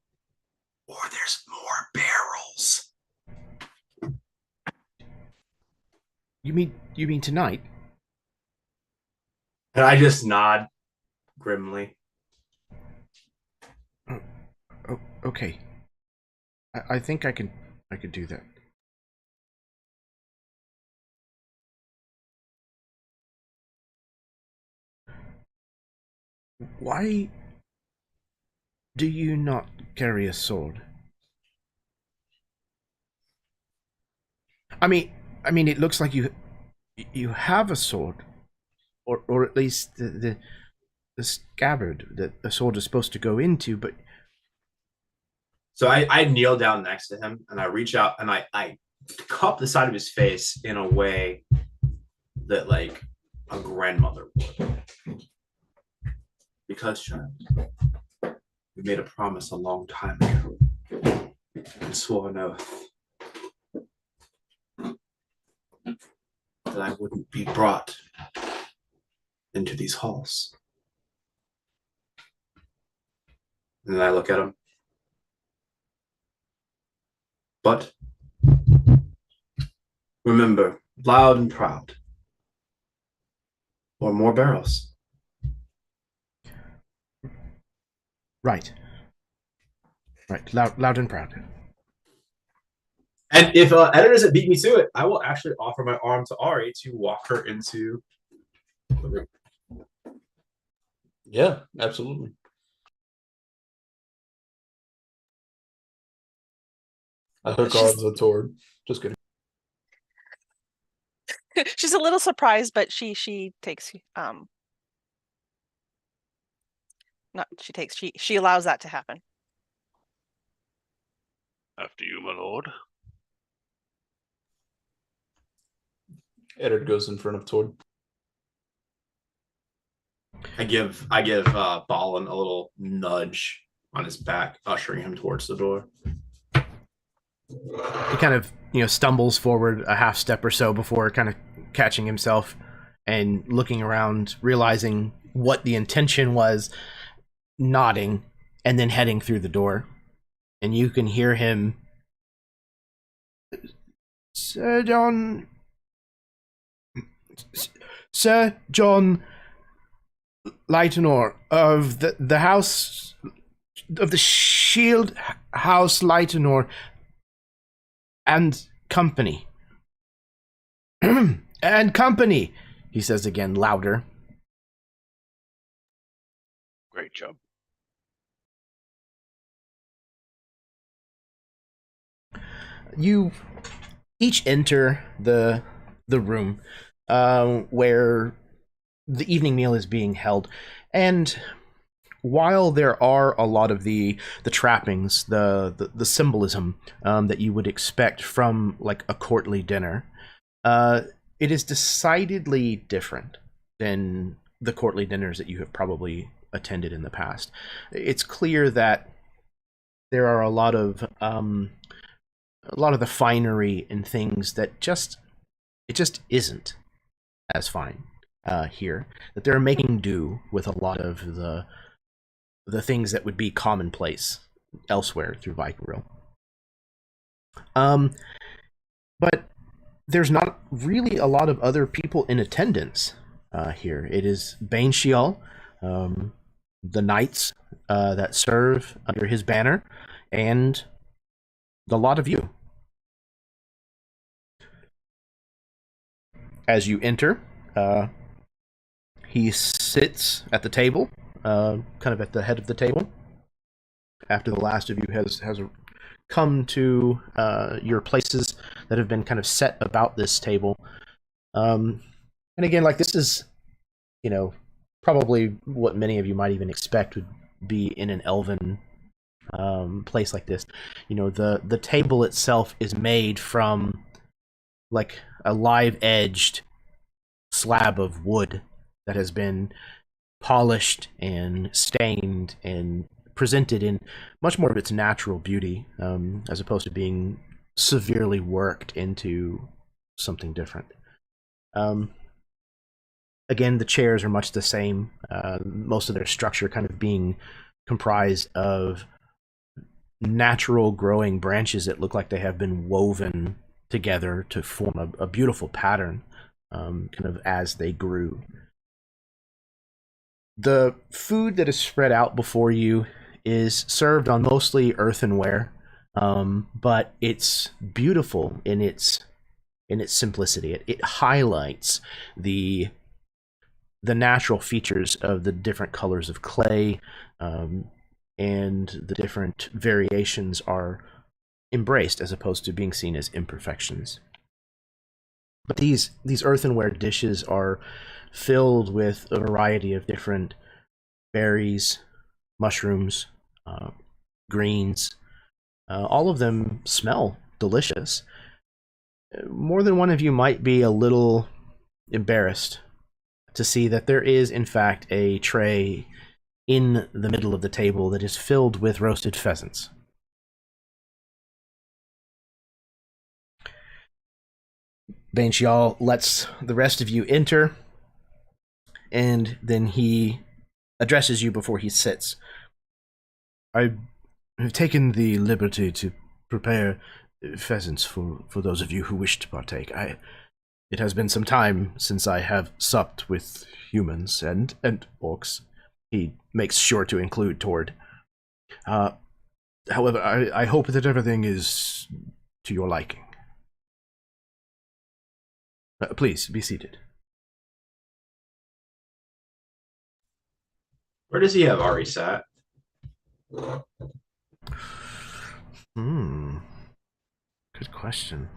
or there's more barrels." You mean tonight? And I just nod grimly. Oh, okay. I think I could do that. Why do you not carry a sword? I mean, it looks like you have a sword, or at least the scabbard that the sword is supposed to go into. But So I kneel down next to him and I reach out and I cup the side of his face in a way that like a grandmother would. Because, child, we made a promise a long time ago and swore an oath that I wouldn't be brought into these halls. And then I look at him. But remember, loud and proud, or more barrels. right, loud and proud. And if Eder doesn't beat me to it, I will actually offer my arm to Ari to walk her into the room. Yeah, absolutely. I hook arms with Tord. Just kidding. She's a little surprised, but she takes she allows that to happen. After you, my lord. Eddard goes in front of Tord. I give Balin a little nudge on his back, ushering him towards the door. He kind of, stumbles forward a half step or so before kind of catching himself and looking around, realizing what the intention was, nodding, and then heading through the door. And you can hear him, Sir John Lightenor of the house of the Shield House Lightenor and company. And company, he says again, louder. Great job. You each enter the room where the evening meal is being held, and while there are a lot of the trappings, the symbolism that you would expect from like a courtly dinner, it is decidedly different than the courtly dinners that you have probably attended in the past. It's clear that there are a lot of the finery and things that it just isn't as fine here. That they're making do with a lot of the things that would be commonplace elsewhere through Vykaril. But there's not really a lot of other people in attendance here. It is Baneshiel, the knights that serve under his banner, and the lot of you. As you enter, he sits at the table, kind of at the head of the table, after the last of you has come to your places that have been kind of set about this table. And again, like, this is, probably what many of you might even expect would be in an elven place like this. The table itself is made from like a live edged slab of wood that has been polished and stained and presented in much more of its natural beauty, as opposed to being severely worked into something different. Again, the chairs are much the same, most of their structure kind of being comprised of natural growing branches that look like they have been woven together to form a beautiful pattern, kind of as they grew. The food that is spread out before you is served on mostly earthenware, but it's beautiful in its simplicity. It highlights the natural features of the different colors of clay, and the different variations are embraced as opposed to being seen as imperfections. But these earthenware dishes are filled with a variety of different berries, mushrooms, greens. All of them smell delicious. More than one of you might be a little embarrassed to see that there is, in fact, a tray in the middle of the table that is filled with roasted pheasants. Banshial lets the rest of you enter, and then he addresses you before he sits. I have taken the liberty to prepare pheasants for those of you who wish to partake. It has been some time since I have supped with humans and orcs. He makes sure to include Tord. However, I hope that everything is to your liking. Please, be seated. Where does he have Ari sat? Good question.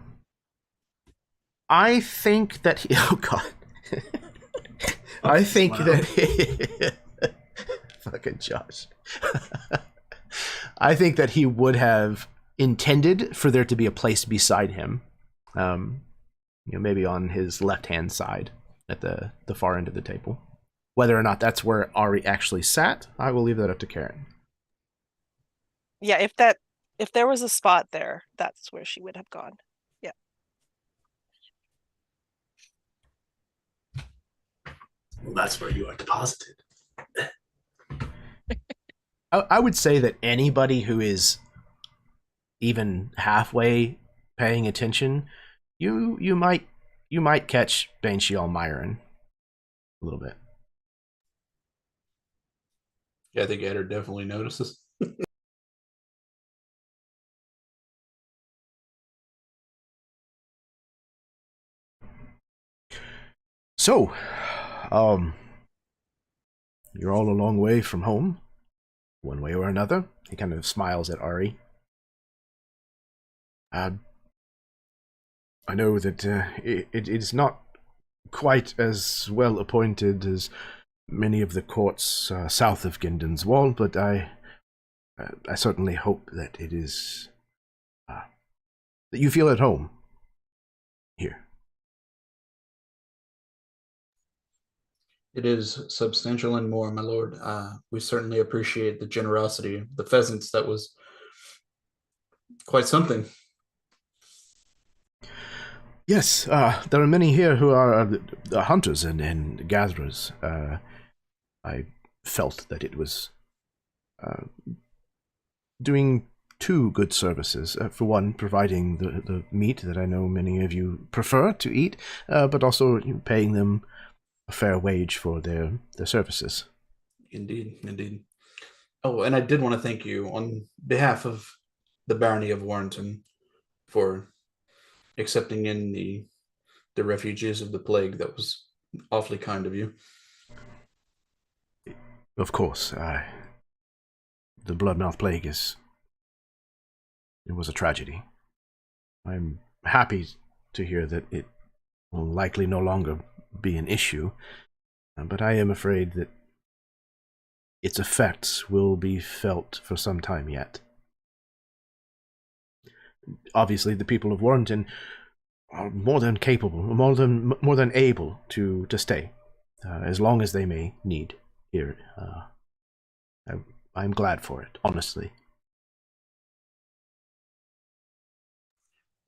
I think that he... Oh, God. I think that... Fucking Josh. I think that he would have intended for there to be a place beside him. Maybe on his left-hand side at the far end of the table. Whether or not that's where Ari actually sat, I will leave that up to Karen. Yeah, if there was a spot there, that's where she would have gone. Yeah. Well, that's where you are deposited. I would say that anybody who is even halfway paying attention, you might catch Banshial Myron a little bit. Yeah, I think Eder definitely notices. So, you're all a long way from home, one way or another. He kind of smiles at Ari. I know that it is not quite as well appointed as many of the courts south of Ginden's Wall, but I certainly hope that it is that you feel at home here. It is substantial and more, my lord. We certainly appreciate the generosity of the pheasants. That was quite something. Yes, there are many here who are hunters and gatherers. I felt that it was doing two good services. For one, providing the meat that I know many of you prefer to eat, but also paying them a fair wage for their services. Indeed, indeed. Oh, and I did want to thank you on behalf of the Barony of Warrington for accepting in the refugees of the plague. That was awfully kind of you. Of course, the Bloodmouth Plague it was a tragedy. I'm happy to hear that it will likely no longer be an issue, but I am afraid that its effects will be felt for some time yet. Obviously, the people of Warrington are more than capable, more than able to stay, as long as they may need here. I'm glad for it, honestly.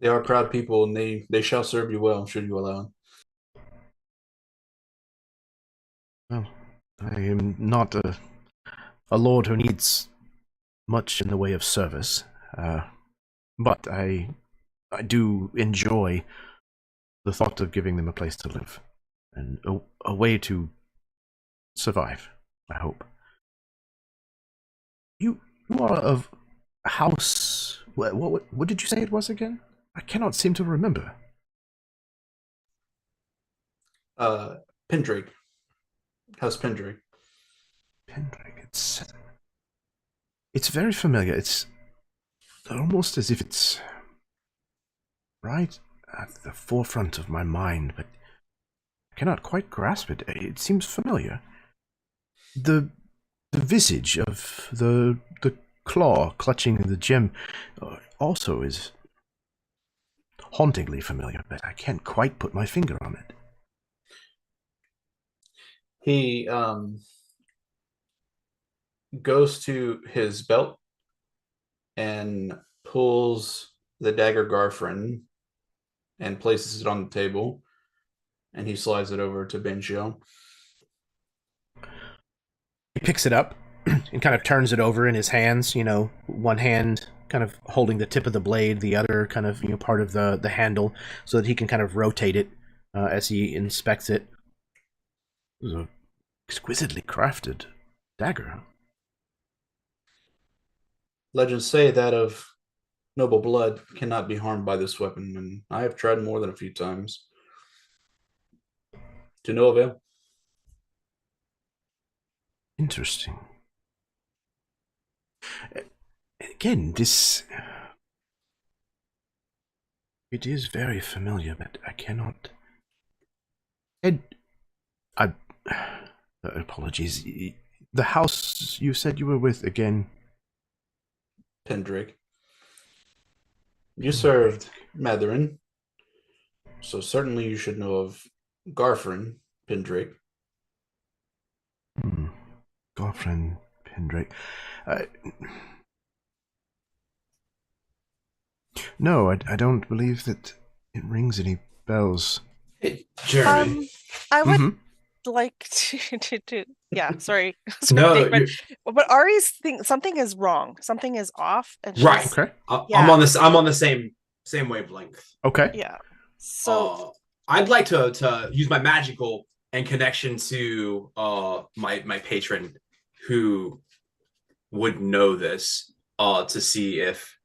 They are proud people, and they shall serve you well, should you allow them. Well, I am not a lord who needs much in the way of service, but I do enjoy the thought of giving them a place to live and a way to survive, I hope. You are of House What did you say it was again? I cannot seem to remember. Pendrake. House Pendrake. Pendrake. It's very familiar. It's almost as if it's right at the forefront of my mind, but I cannot quite grasp it. It seems familiar. The visage of the claw clutching the gem also is hauntingly familiar, but I can't quite put my finger on it. He goes to his belt and pulls the dagger Garfrin and places it on the table, and he slides it over to Benchio. He picks it up and kind of turns it over in his hands, one hand kind of holding the tip of the blade, the other kind of, part of the handle, so that he can kind of rotate it as he inspects it. It was an exquisitely crafted dagger. Legends say that of noble blood cannot be harmed by this weapon, and I have tried more than a few times. To no avail. Interesting. Again, it is very familiar, but I cannot. And apologies. The house you said you were with again. Pendrake. You served Mathuran, so certainly you should know of Garfrin Pendrake. Garfrin Pendrake. No, I don't believe that it rings any bells. Hey, Jeremy. I would like to yeah, sorry, No, Dave, but Ari's something is wrong. Something is off. And right. Okay. Yeah. I'm on the same wavelength. Okay. Yeah. So I'd like to use my magical and connection to my patron who would know this to see if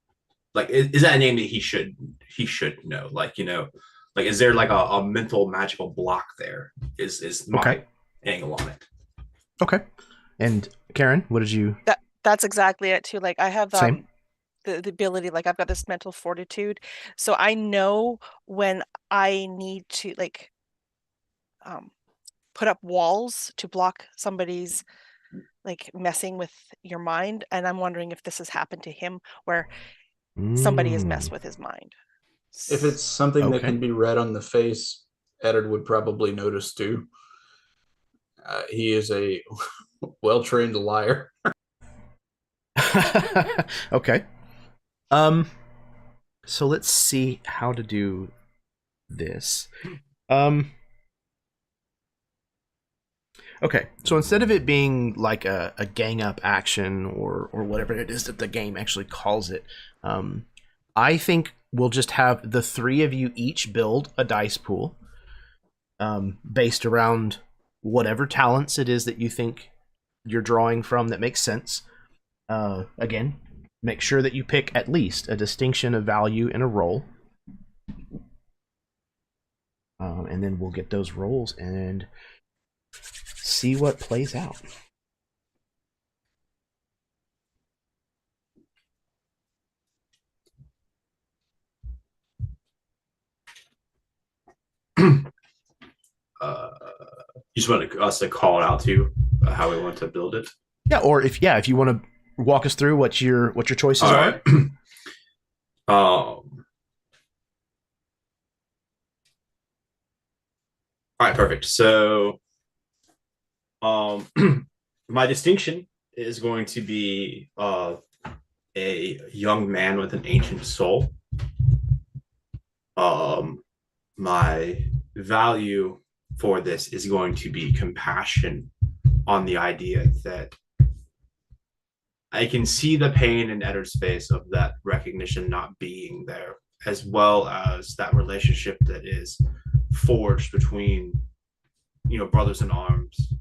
is that a name that he should know, is there like a mental magical block there is my angle on it. Okay. And Karen, what did you? That's exactly it too. Like I have Same. the ability, like I've got this mental fortitude, so I know when I need to put up walls to block somebody's messing with your mind, and I'm wondering if this has happened to him where somebody has messed with his mind. If it's something that can be read on the face, Eddard would probably notice too. He is a well-trained liar. Okay. So let's see how to do this. Okay, so instead of it being like a gang up action or whatever it is that the game actually calls it, I think we'll just have the three of you each build a dice pool based around whatever talents it is that you think you're drawing from that makes sense. Again, make sure that you pick at least a distinction of value in a roll. And then we'll get those rolls and see what plays out. You just want us to call it out to how we want to build it. Yeah, or if you want to walk us through what your choices are. All right, perfect. So, my distinction is going to be a young man with an ancient soul. My value for this is going to be compassion, on the idea that I can see the pain in Eddard's face of that recognition not being there, as well as that relationship that is forged between, brothers in arms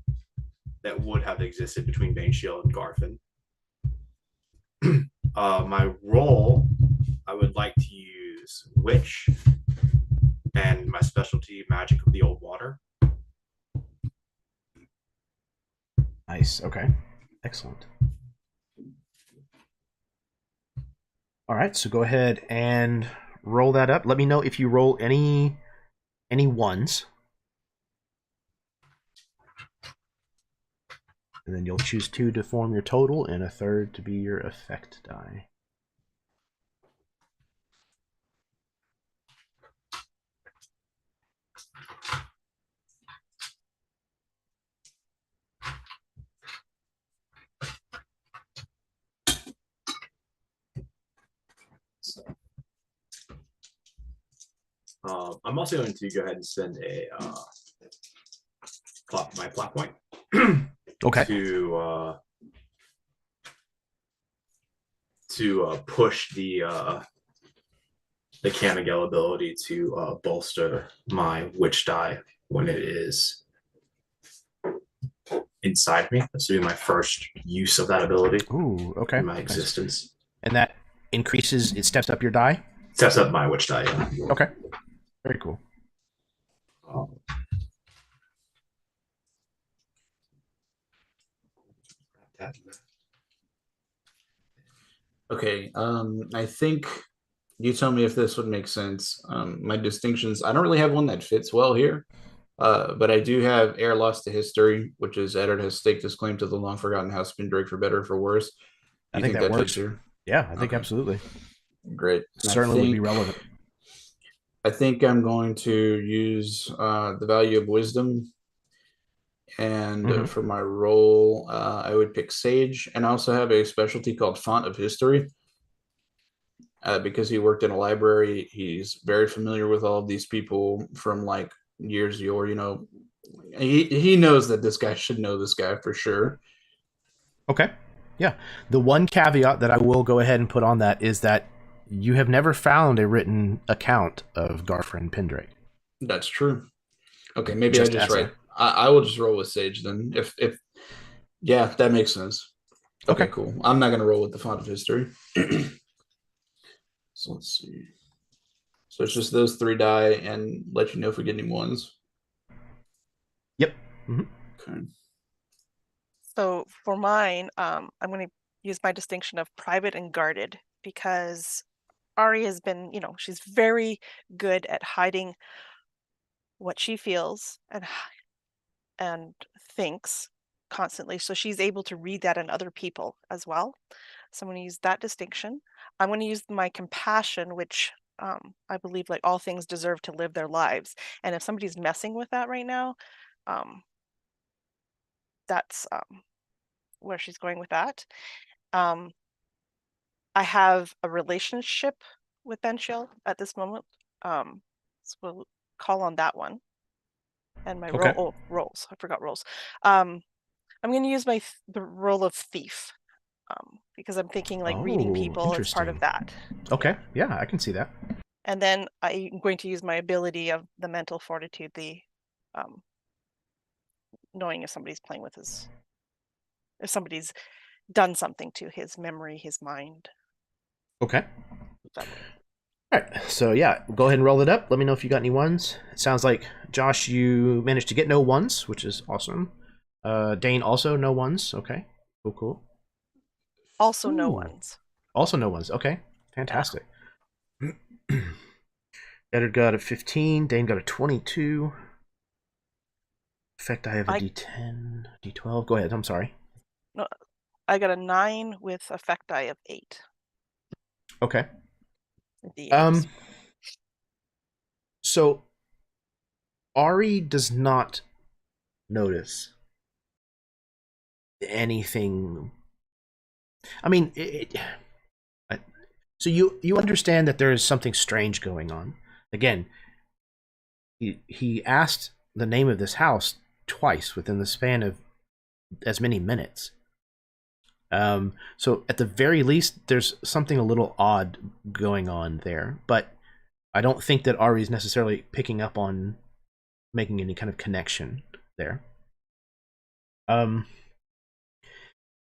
that would have existed between Baneshield and Garfin. My role would like to use Witch and my specialty Magic of the Old Water. Nice. Okay. Excellent. All right. So go ahead and roll that up. Let me know if you roll any ones. And then you'll choose 2 to form your total and a 3rd to be your effect die. I'm also going to go ahead and spend a my plot point Okay. to push the Camagel ability to bolster my witch die when it is inside me. This will be my first use of that ability. Ooh, okay. In my existence. And that increases, it steps up your die? Steps up my witch die, yeah. Okay. Very cool. Okay, I think you tell me if this would make sense. My distinctions, I don't really have one that fits well here, but I do have heir lost to history, which is Eddard has staked his claim to the long forgotten house Spindrick for better or for worse. I think that works. Fits here? Yeah, I think absolutely. Great. Certainly would be relevant. I think I'm going to use the value of wisdom. And for my role, I would pick Sage. And I also have a specialty called Font of History. Because he worked in a library, he's very familiar with all of these people from like years yore. You know, he knows that this guy should know this guy for sure. Okay. Yeah. The one caveat that I will go ahead and put on that is that you have never found a written account of Garfrin Pendrake. That's true. Okay, maybe I just write. I will just roll with Sage then. If yeah, that makes sense. Okay, cool. I'm not gonna roll with the Font of History. So let's see. So it's just those 3 die, and let you know if we get any ones. Yep. Okay. So for mine, I'm going to use my distinction of private and guarded because Ari has been, she's very good at hiding what she feels and thinks constantly. So she's able to read that in other people as well. So I'm going to use that distinction. I'm going to use my compassion, which I believe like all things deserve to live their lives. And if somebody's messing with that right now, that's where she's going with that. I have a relationship with Benchiel at this moment. So we'll call on that one. And my roles. I forgot roles. I'm going to use the role of thief because I'm thinking like reading people as part of that. Okay, yeah, I can see that. And then I'm going to use my ability of the mental fortitude, the knowing if somebody's playing with if somebody's done something to his memory, his mind. Okay. All right, so yeah, go ahead and roll it up. Let me know if you got any ones. It sounds like, Josh, you managed to get no ones, which is awesome. Dane also no ones. Okay, cool. Also no ones. Also no ones. Okay, fantastic. Eddard got a 15. Dane got a 22. Effect, I have a D10, D12. Go ahead, I'm sorry. No, I got a 9 with effect die of 8. Okay. So Ari does not notice anything. I mean, so you understand that there is something strange going on. Again, he asked the name of this house twice within the span of as many minutes. So at the very least, there's something a little odd going on there, but I don't think that Ari is necessarily picking up on making any kind of connection there.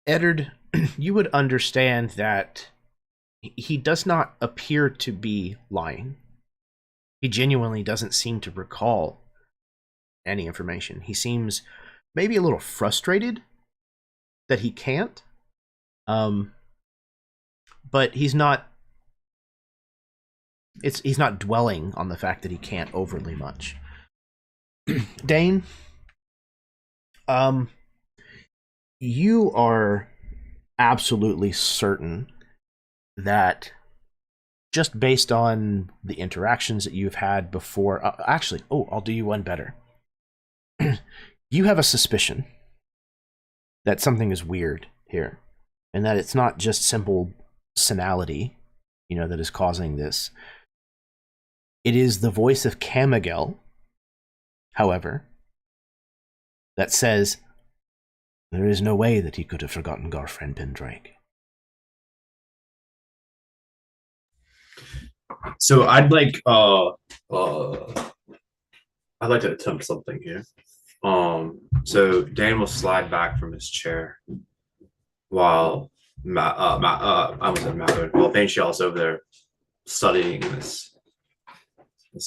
Eddard, you would understand that he does not appear to be lying. He genuinely doesn't seem to recall any information. He seems maybe a little frustrated that he can't. But he's not dwelling on the fact that he can't overly much. Dane, you are absolutely certain that just based on the interactions that you've had before, actually, I'll do you one better. You have a suspicion that something is weird here, and that it's not just simple senility, that is causing this. It is the voice of Camagel, however, that says there is no way that he could have forgotten our friend Pendrake. So I'd like to attempt something here. So Dan will slide back from his chair while while Banshell's over there studying this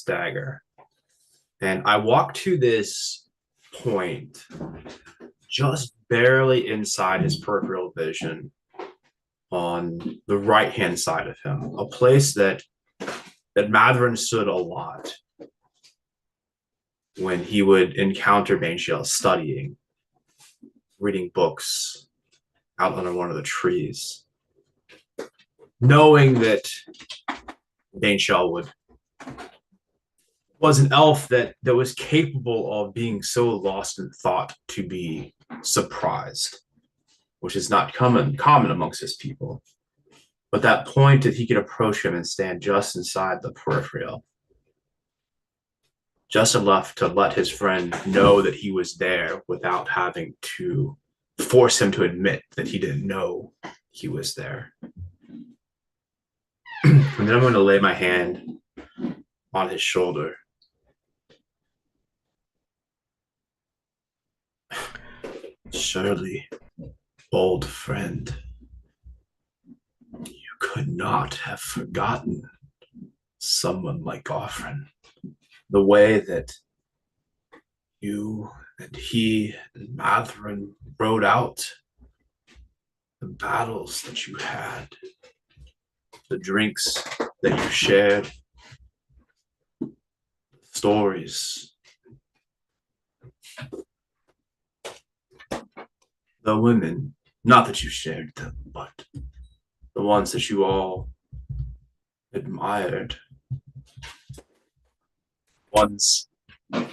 dagger. And I walk to this point just barely inside his peripheral vision on the right-hand side of him, a place that Mathuran stood a lot when he would encounter Banshell studying, reading books out under one of the trees, knowing that Banshell was an elf that was capable of being so lost in thought to be surprised, which is not common amongst his people. But that point that he could approach him and stand just inside the peripheral, just enough to let his friend know that he was there without having to force him to admit that he didn't know he was there. And then I'm going to lay my hand on his shoulder. Surely, old friend, you could not have forgotten someone like Offrin. The way that you and he and Mathuran rode out the battles that you had, the drinks that you shared, stories, the women, not that you shared them, but the ones that you all admired, ones that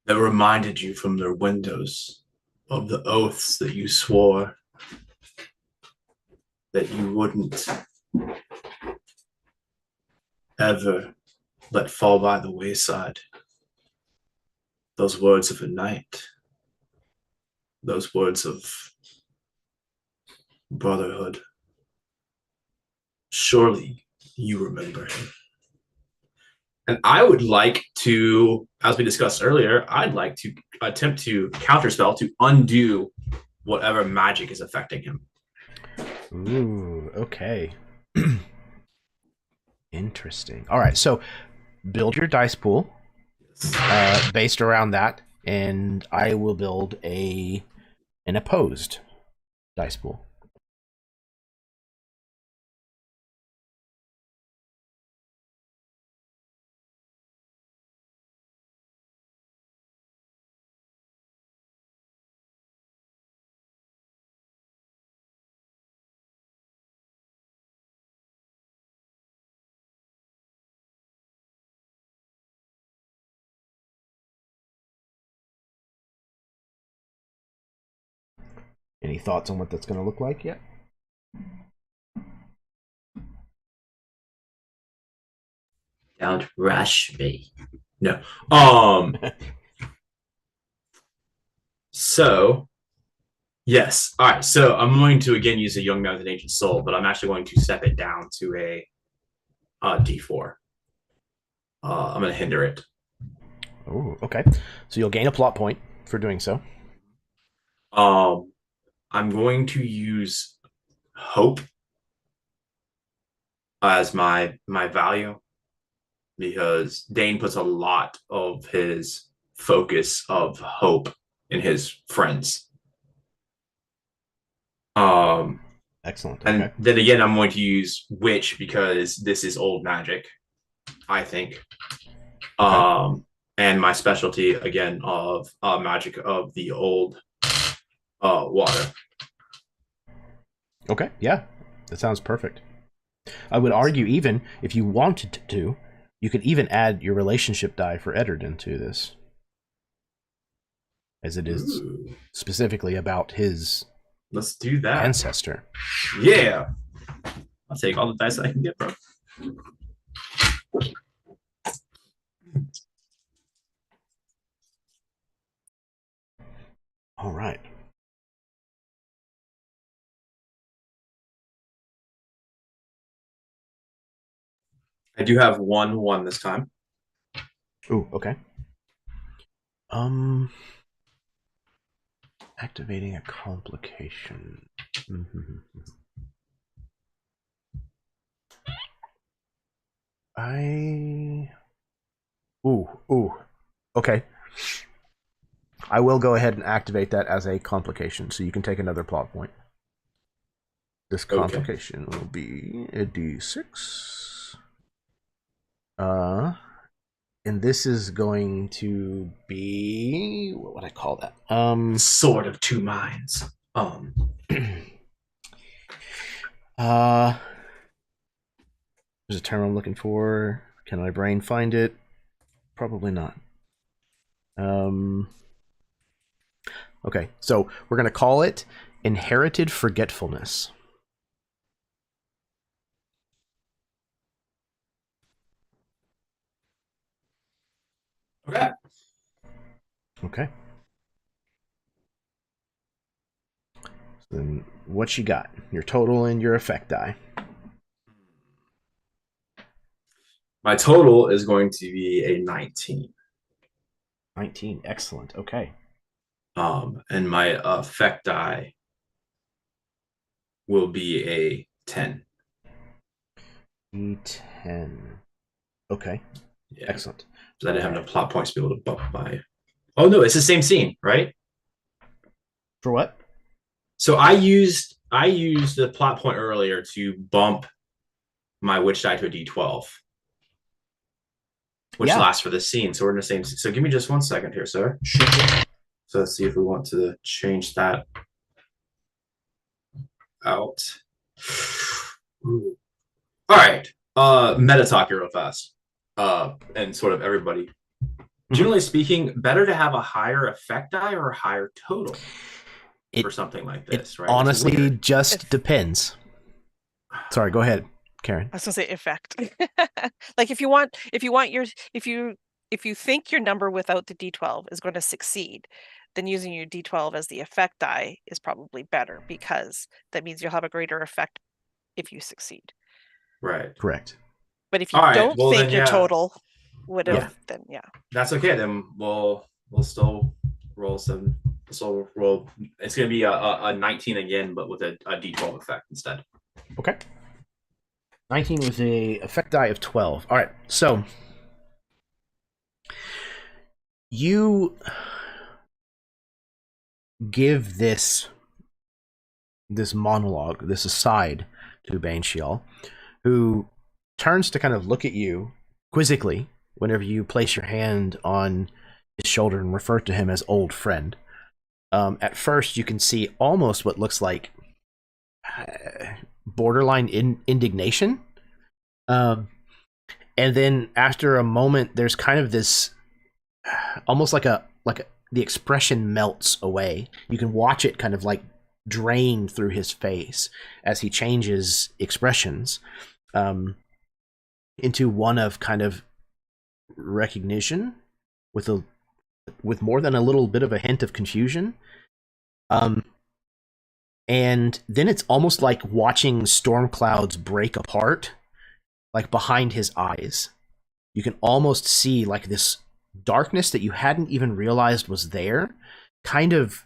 reminded you from their windows of the oaths that you swore that you wouldn't ever let fall by the wayside. Those words of a knight, those words of brotherhood. Surely you remember him. And I would like to, as we discussed earlier, I'd like to attempt to counterspell to undo whatever magic is affecting him. Ooh, okay. Interesting. All right, so build your dice pool based around that, and I will build an opposed dice pool. Any thoughts on what that's going to look like yet? Don't rush me. No. So, yes. All right. So I'm going to again use a young man with an ancient soul, but I'm actually going to step it down to a D4. I'm going to hinder it. Oh, okay. So you'll gain a plot point for doing so. I'm going to use hope as my value, because Dane puts a lot of his focus of hope in his friends. Excellent. And Okay. then again, I'm going to use witch because this is old magic, I think. And my specialty again of magic of the old water. Okay. Yeah, that sounds perfect. I would argue, even if you wanted to, you could even add your relationship die for Eddard into this, as it is specifically about his Let's do that. ancestor. Yeah. I'll take all the dice I can get, bro. All right. I do have 1/1 this time. Ooh, okay. Activating a complication. Ooh. Okay. I will go ahead and activate that as a complication, so you can take another plot point. This complication will be a d6. And this is going to be, what would I call that? Sword of Two Minds. There's a term I'm looking for. Can my brain find it? Probably not. Okay, so we're going to call it Inherited Forgetfulness. Okay. So then what you got? Your total and your effect die. My total is going to be a 19. 19, excellent. Okay. And my effect die will be a 10. E10. Okay. Yeah. Excellent. So I didn't have enough plot points to be able to bump my. Oh no, it's the same scene, right? For what? So I used the plot point earlier to bump my witch die to a D12, which lasts for this scene. So we're in the same. So give me just 1 second here, sir. So let's see if we want to change that out. Ooh. All right. Meta talk here real fast. And sort of everybody. Generally speaking, better to have a higher effect die or a higher total for something like this, right? Honestly, just depends. Sorry, go ahead, Karen. I was gonna say effect. Like if you think your number without the D12 is going to succeed, then using your D12 as the effect die is probably better, because that means you'll have a greater effect if you succeed. Right. Correct. But if you don't think your total would have, then yeah. That's okay. Then we'll still roll some. So roll. It's gonna be a 19 again, but with a D12 effect instead. Okay. 19 with a effect die of 12. All right. So you give this monologue, this aside to Banshiel, who turns to kind of look at you quizzically whenever you place your hand on his shoulder and refer to him as old friend. At first, you can see almost what looks like borderline indignation. And then after a moment, there's kind of this almost like the expression melts away. You can watch it kind of like drain through his face as he changes expressions into one of kind of recognition with more than a little bit of a hint of confusion. And then it's almost like watching storm clouds break apart, like behind his eyes. You can almost see like this darkness that you hadn't even realized was there kind of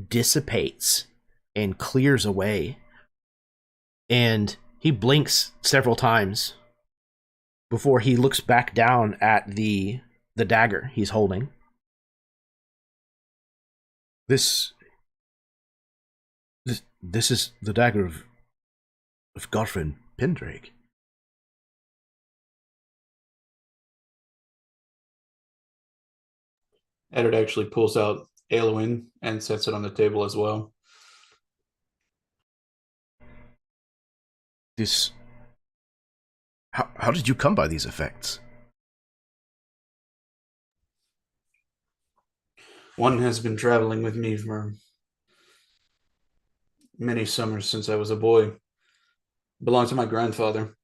dissipates and clears away and he blinks several times before he looks back down at the dagger he's holding. This is the dagger of Godfrey Pendrake. Eddard actually pulls out Aelwyn and sets it on the table as well. This... How did you come by these effects? One has been traveling with me for many summers since I was a boy. It belonged to my grandfather.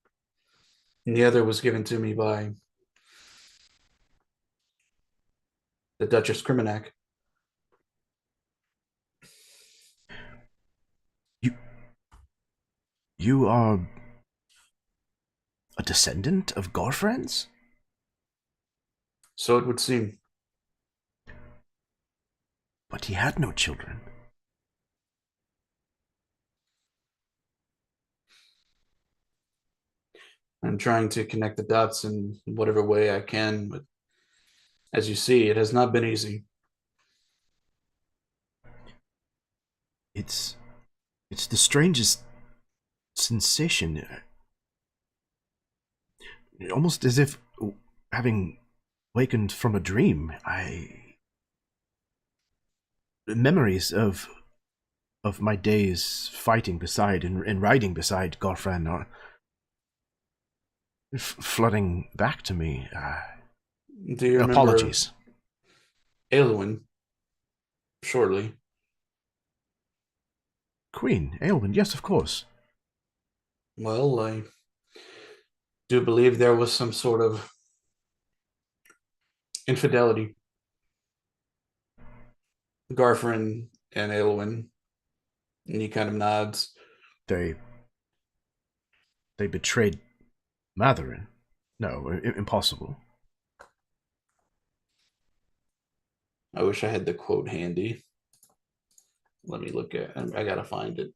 And the other was given to me by the Duchess Criminac. You are a descendant of Gorfrens? So it would seem. But he had no children. I'm trying to connect the dots in whatever way I can, but as you see, it has not been easy. It's the strangest sensation. Almost as if, having wakened from a dream, memories of my days fighting beside and riding beside Gorfran are flooding back to me. Do you remember Apologies. Aelwyn? Shortly. Queen, Aelwyn, yes, of course. Well, I do believe there was some sort of infidelity. Garfrin and Aelwyn, and he kind of nods. They betrayed Mathuran. No, impossible. I wish I had the quote handy. Let me look at it. I gotta find it.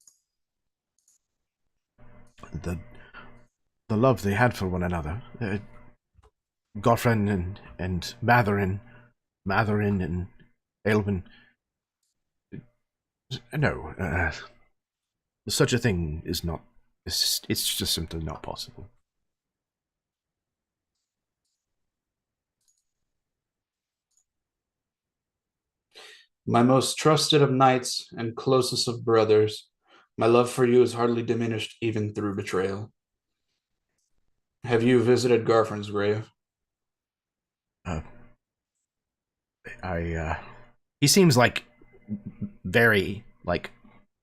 The love they had for one another. Godfrey and Mathuran and Aelwyn. No, such a thing is not. It's just simply not possible. My most trusted of knights and closest of brothers, my love for you is hardly diminished even through betrayal. Have you visited Garfrin's grave? He seems like very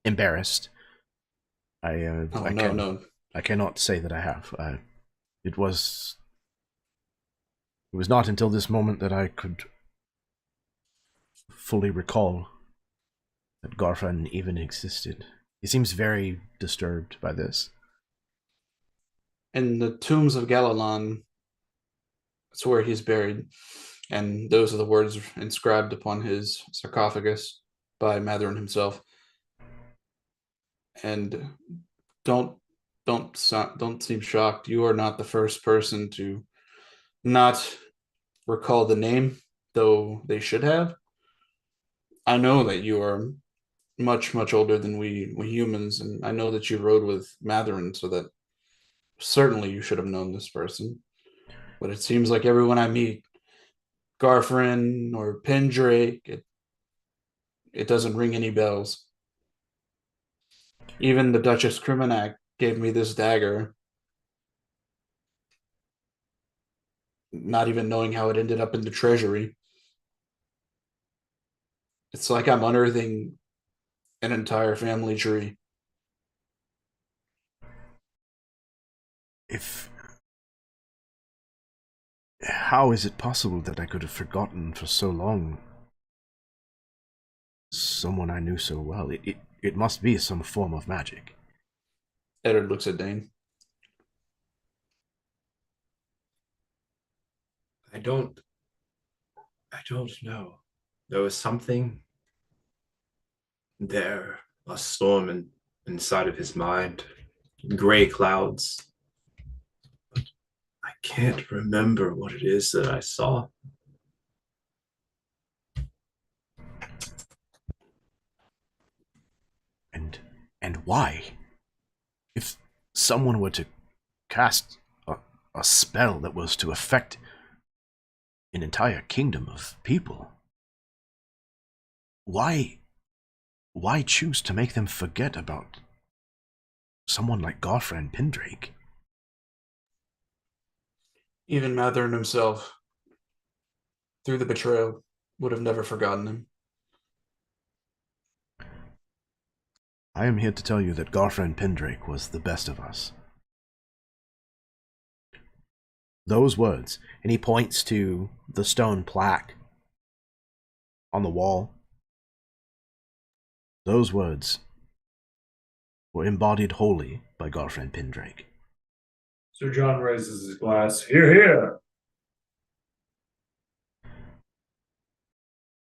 embarrassed. No. I cannot say that I have. It was not until this moment that I could fully recall that Garfran even existed. He seems very disturbed by this. In the tombs of Galalon, that's where he's buried, and those are the words inscribed upon his sarcophagus by Mathuran himself. And don't seem shocked. You are not the first person to not recall the name, though they should have. I know that you are much older than we humans, and I know that you rode with Mathuran, so that certainly you should have known this person. But it seems like everyone I meet, Garfrin or Pendrake, it doesn't ring any bells. Even the Duchess Criminac gave me this dagger, not even knowing how it ended up in the treasury. It's like I'm unearthing an entire family tree. How is it possible that I could have forgotten for so long someone I knew so well? It must be some form of magic. Eddard looks at Dane. I don't know. There was something there, a storm inside of his mind. gray clouds. But I can't remember what it is that I saw. And why? If someone were to cast a spell that was to affect an entire kingdom of people, why choose to make them forget about someone like Garfran Pendrake? Even Mathuran himself, through the betrayal, would have never forgotten him. I am here to tell you that Garfran Pendrake was the best of us. Those words, and he points to the stone plaque on the wall. Those words were embodied wholly by Garfran Pendrake. Sir John raises his glass. Hear, hear.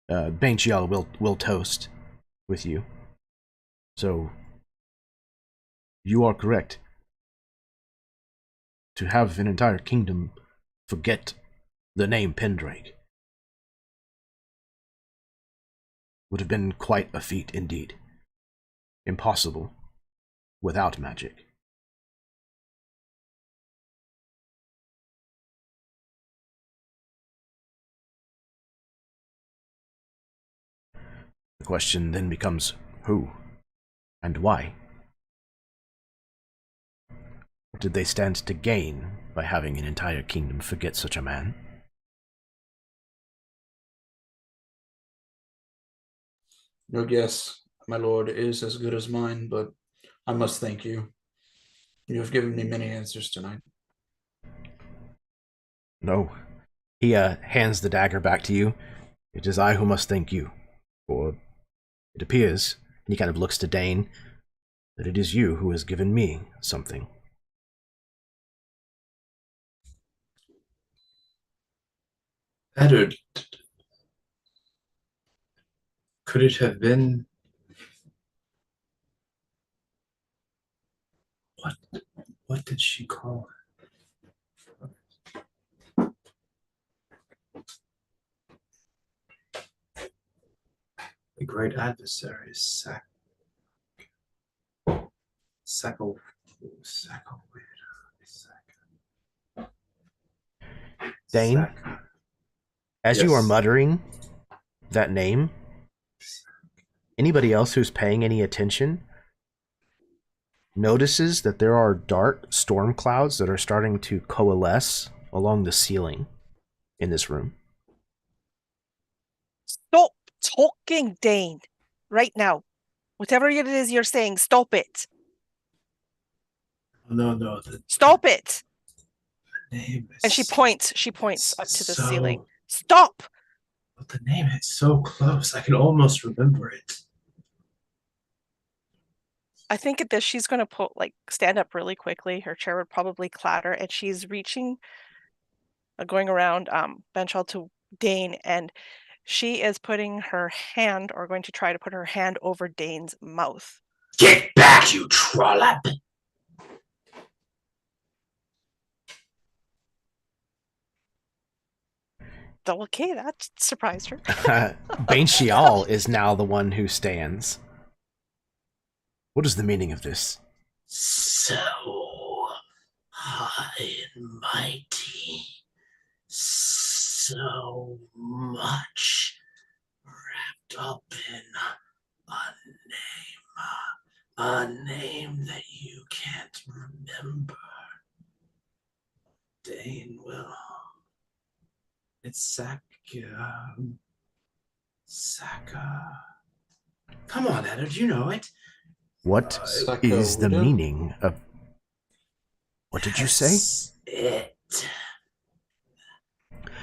Banchiel will toast with you. So, you are correct. To have an entire kingdom forget the name Pendrake would have been quite a feat indeed. Impossible without magic. The question then becomes who and why? What did they stand to gain by having an entire kingdom forget such a man? Your guess, my lord, is as good as mine, but I must thank you. You have given me many answers tonight. No. He hands the dagger back to you. It is I who must thank you, for it appears, and he kind of looks to Dane, that it is you who has given me something. Eddard, could it have been... What did she call it? The great adversary is Dane, as you are Yes. muttering that name, anybody else who's paying any attention notices that there are dark storm clouds that are starting to coalesce along the ceiling in this room. Stop talking, Dane. Right now. Whatever it is you're saying, stop it. No. Stop it. Name is And she points up to the so- ceiling. Stop. But the name is so close. I can almost remember it. I think at this she's going to stand up really quickly. Her chair would probably clatter, and she's reaching, going around Benchall to Dane, and she is putting her hand, or going to try to put her hand over Dane's mouth. Get back, you trollop! Okay, that surprised her. Banchial is now the one who stands. What is the meaning of this? So high and mighty. So much wrapped up in a name that you can't remember. Dane will. It's Saka. Come on, Eddard, you know it. What is the meaning of... What did you say? It.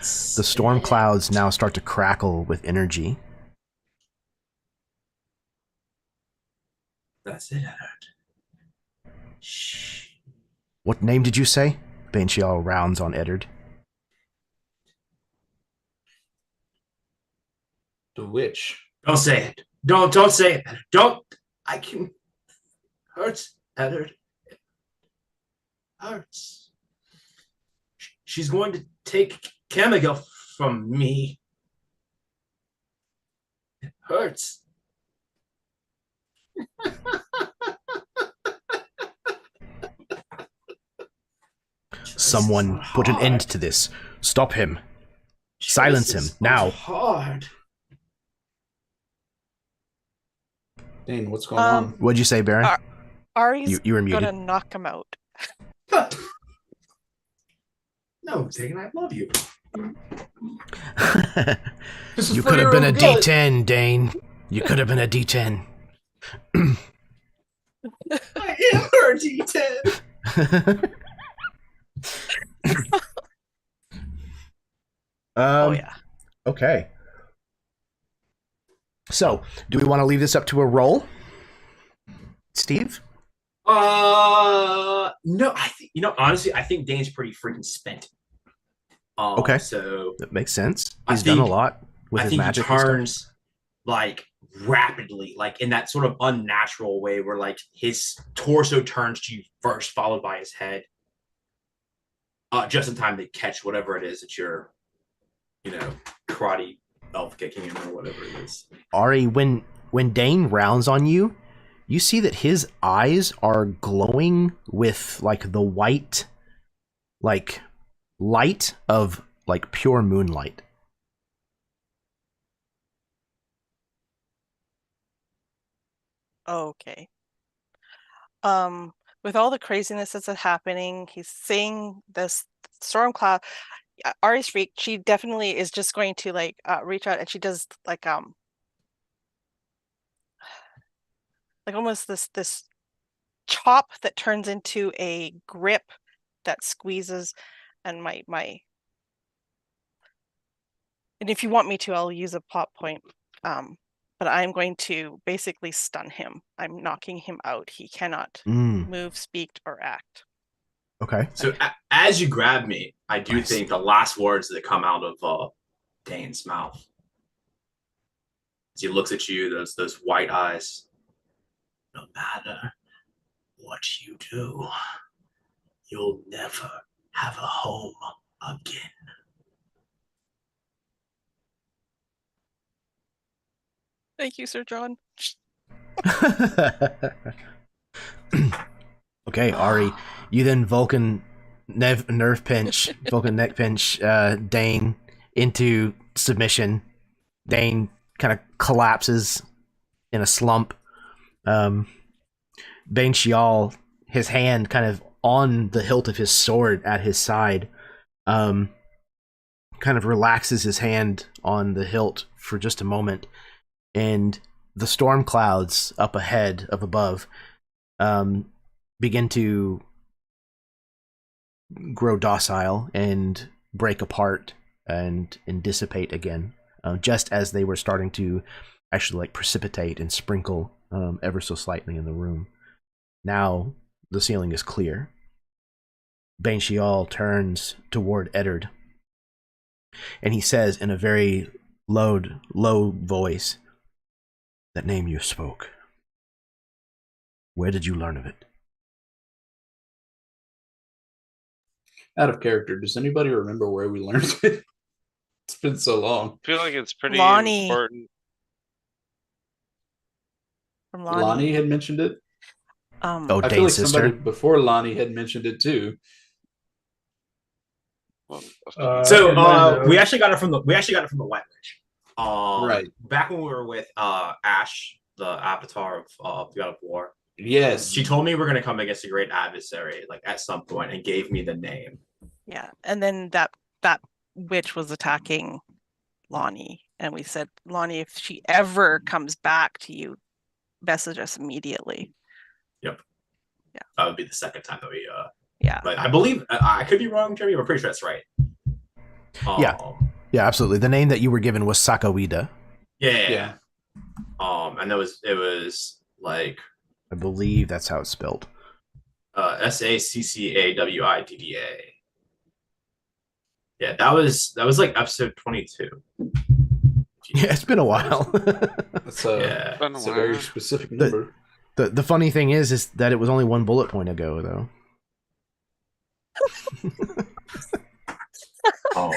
The storm clouds now start to crackle with energy. That's it, Eddard. Shh. What name did you say? Banchial rounds on Eddard. The witch. Don't say it. Don't say it. Don't. I can hurt Eddard. hurts. She's going to take Camagel from me. It hurts. Someone put an end to this. Stop him. Silence him, now. Hard. Dane, what's going on? What'd you say, Baron? Ari's You were muted. gonna knock him out. No, Dane, I love you. You could have been a D10, Dane. You could have been a D10. I am her D10. Oh yeah. Okay. So, do we want to leave this up to a roll? Steve? No, I think honestly, I think Dane's pretty freaking spent. Okay. So That makes sense. I He's done a think- lot with I his think he magic and stuff. turns like rapidly, like in that sort of unnatural way where like his torso turns to you first, followed by his head. Just in time to catch whatever it is that you're, karate elf kicking him or whatever it is. Ari, when Dane rounds on you, you see that his eyes are glowing with like the white, like light of like pure moonlight. Okay. With all the craziness that's happening, he's seeing this storm cloud. Ari's freaked. She definitely is just going to like reach out, and she does like almost this chop that turns into a grip that squeezes, and my and if you want me to, I'll use a plot point. But I'm going to basically stun him. I'm knocking him out. He cannot move, speak, or act. Okay. So as you grab me, I do think the last words that come out of Dane's mouth, as he looks at you, those white eyes. No matter what you do, you'll never have a home again. Thank you, Sir John. Okay, Ari, you then Vulcan nerve pinch, Vulcan neck pinch Dane into submission. Dane kind of collapses in a slump. Bane Shial, his hand kind of on the hilt of his sword at his side, kind of relaxes his hand on the hilt for just a moment, and the storm clouds up ahead of above begin to grow docile and break apart and dissipate again, just as they were starting to actually like precipitate and sprinkle ever so slightly in the room. Now the ceiling is clear. Bane Shial turns toward Eddard, and he says in a very low voice, "That name you spoke, where did you learn of it?" Out of character, does anybody remember where we learned it? It's been so long. I feel like it's pretty Lonnie. important. From Lonnie had mentioned it. Oh, I feel Dane's like sister. somebody before Lonnie had mentioned it too. Well, We actually got it from the White Witch. Right. Back when we were with Ash, the Avatar of the God of War. Yes. She told me we're gonna come against a great adversary, like at some point, and gave me the name. Yeah, and then that witch was attacking Lonnie, and we said, Lonnie, if she ever comes back to you, message us immediately. Yep. Yeah. That would be the second time that we Yeah. But I believe I could be wrong, Jeremy, but I'm pretty sure that's right. Yeah, absolutely. The name that you were given was Sakawida. Yeah. And it was like I believe that's how it's spelled. SACCAWIDDA. Yeah, that was like episode 22. Yeah, it's been a while. That's Yeah. it's a very specific number. The funny thing is that it was only one bullet point ago, though. Oh.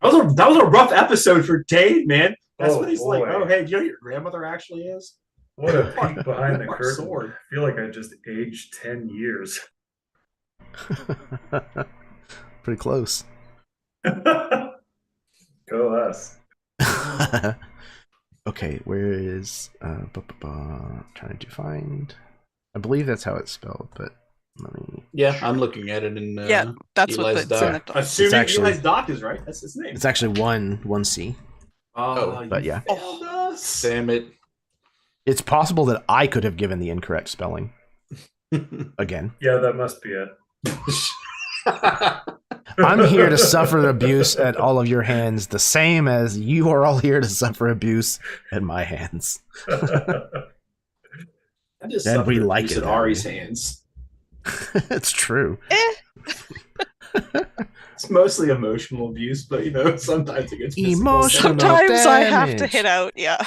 That was a rough episode for Dave, man. That's Oh, when he's boy. like, "Oh, hey, do you know who your grandmother actually is?" What a peek behind the Our curtain. sword. I feel like I just aged 10 years. Pretty close. Go us. Okay, where is trying to find? I believe that's how it's spelled, but let me. Yeah, I'm looking at it in Yeah, that's what Eli's that's in doc. the Assuming actually- Eli's doc is right, that's his name. It's actually one C. Oh, but you yeah. failed us. Damn it. It's possible that I could have given the incorrect spelling again. Yeah, that must be it. I'm here to suffer abuse at all of your hands, the same as you are all here to suffer abuse at my hands. I just And we suffered like abuse it at that Ari's way. hands. It's true. It's mostly emotional abuse, but sometimes it gets physical. Emotional. Sometimes I have to damage. hit out, yeah.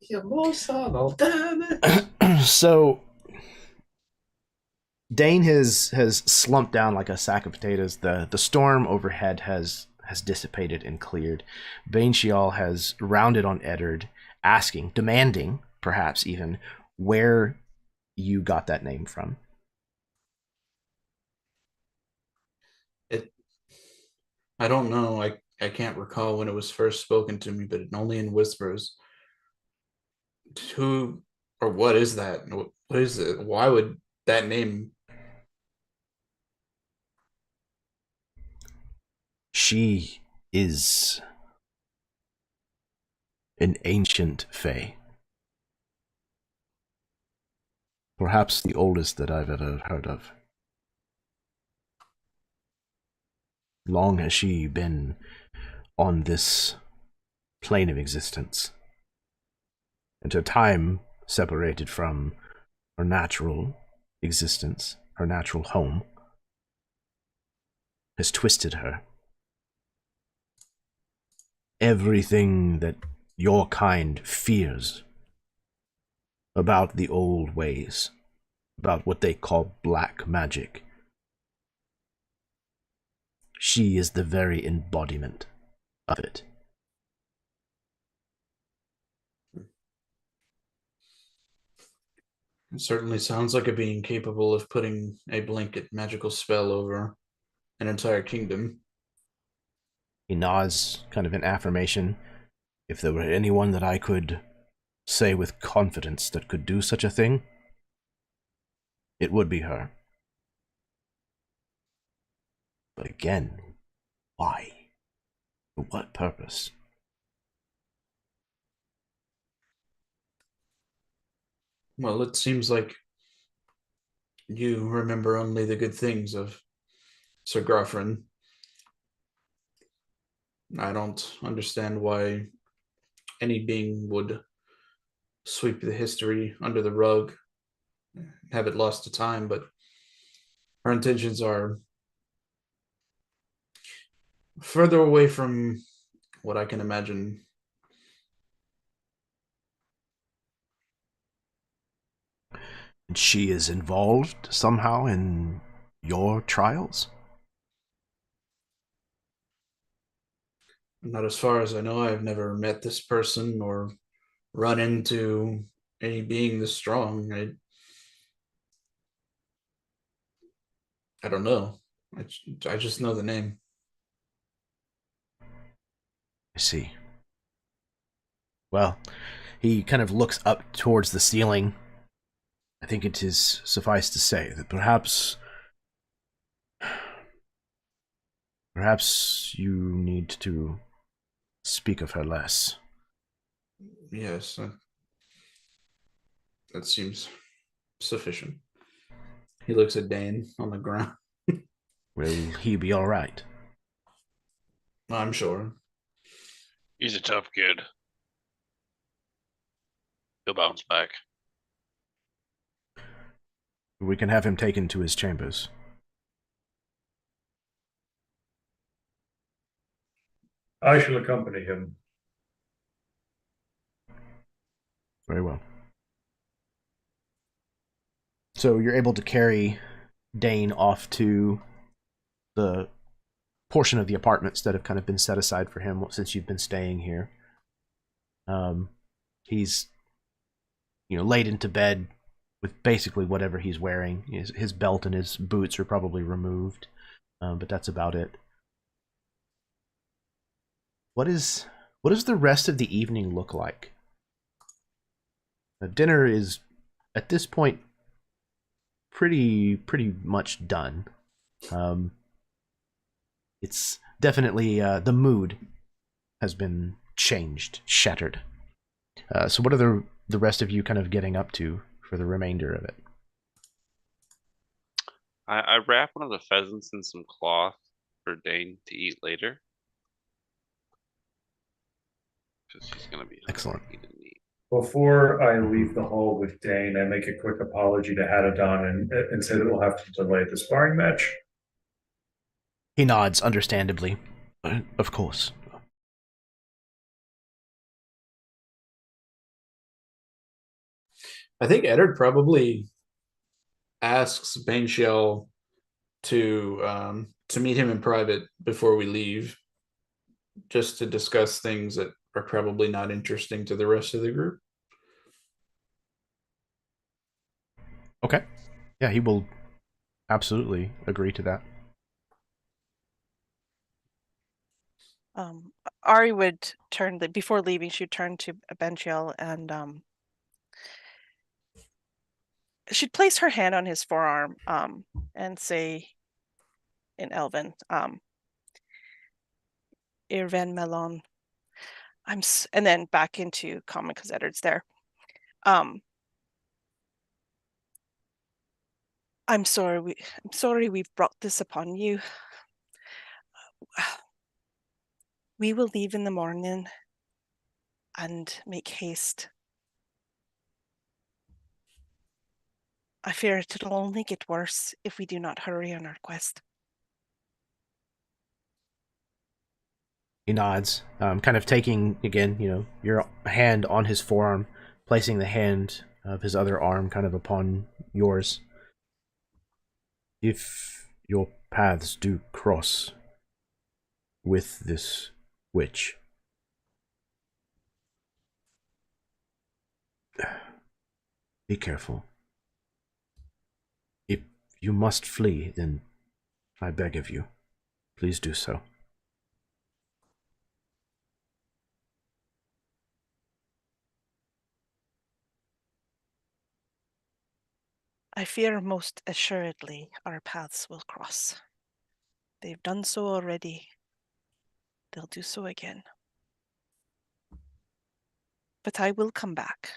Emotional damage. So Dane has slumped down like a sack of potatoes. The storm overhead has dissipated and cleared. Baneshial has rounded on Eddard, asking, demanding, perhaps even, where you got that name from. I don't know. I can't recall when it was first spoken to me, but only in whispers. Who or what is that? What is it? Why would that name? She is an ancient fae. Perhaps the oldest that I've ever heard of. Long has she been on this plane of existence, and her time separated from her natural existence, her natural home, has twisted her. Everything that your kind fears about the old ways, about what they call black magic, she is the very embodiment of it. It certainly sounds like a being capable of putting a blanket magical spell over an entire kingdom. He nods, kind of in affirmation. If there were anyone that I could say with confidence that could do such a thing, it would be her. But again, why? For what purpose? Well, it seems like you remember only the good things of Sir Graffrin. I don't understand why any being would sweep the history under the rug, have it lost to time, but her intentions are further away from what I can imagine. And she is involved somehow in your trials? Not as far as I know. I've never met this person or run into any being this strong. I don't know. I just know the name. I see. Well, he kind of looks up towards the ceiling. I think it is suffice to say that perhaps you need to speak of her less. Yes, that seems sufficient. He looks at Dane on the ground. Will he be all right? I'm sure. He's a tough kid. He'll bounce back. We can have him taken to his chambers. I shall accompany him. Very well. So you're able to carry Dane off to the portion of the apartments that have kind of been set aside for him since you've been staying here. He's, laid into bed with basically whatever he's wearing. His belt and his boots are probably removed, but that's about it. What does the rest of the evening look like? Dinner is, at this point, pretty much done. It's definitely the mood has been changed, shattered. So what are the rest of you kind of getting up to for the remainder of it? I wrap one of the pheasants in some cloth for Dane to eat later. Because she's going to be excellent. Before I leave the hall with Dane, I make a quick apology to Hadadon and say that we'll have to delay the sparring match. He nods, understandably. Of course. I think Eddard probably asks Baneshell to meet him in private before we leave, just to discuss things that are probably not interesting to the rest of the group. Okay. Yeah, he will absolutely agree to that. Ari would turn before leaving. She'd turn to Baneshell and she'd place her hand on his forearm and say in Elven, Irven Melon. And then back into common because Eddard's there. I'm sorry we've brought this upon you. We will leave in the morning and make haste. I fear it'll only get worse if we do not hurry on our quest. He nods, kind of taking, again, your hand on his forearm, placing the hand of his other arm kind of upon yours. If your paths do cross with this witch, be careful. If you must flee, then I beg of you, please do so. I fear most assuredly our paths will cross. They've done so already. They'll do so again. But I will come back.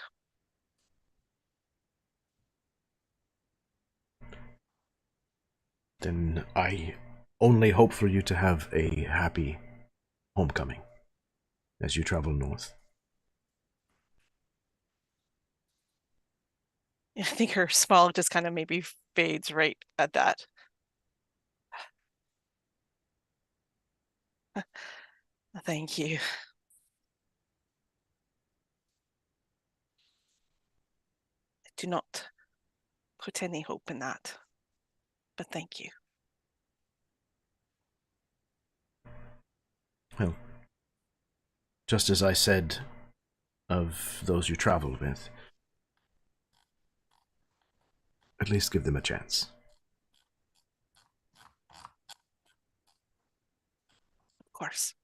Then I only hope for you to have a happy homecoming as you travel north. I think her smile just kind of maybe fades right at that. Thank you. I do not put any hope in that, but thank you. Well, just as I said of those you travel with, at least give them a chance. Of course.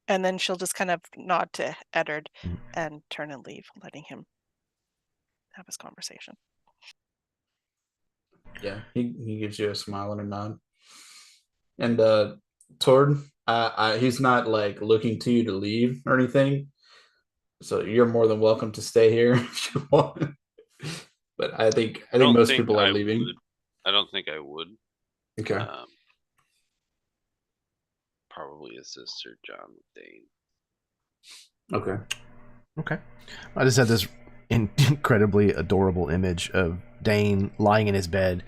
And then she'll just kind of nod to Eddard and turn and leave, letting him have his conversation. Yeah, he gives you a smile and a nod. And Tord, he's not like looking to you to leave or anything, so you're more than welcome to stay here if you want. But I think most people are leaving. I don't think I would. Okay. Probably assist Sir John with Dane. Okay. I just had this incredibly adorable image of Dane lying in his bed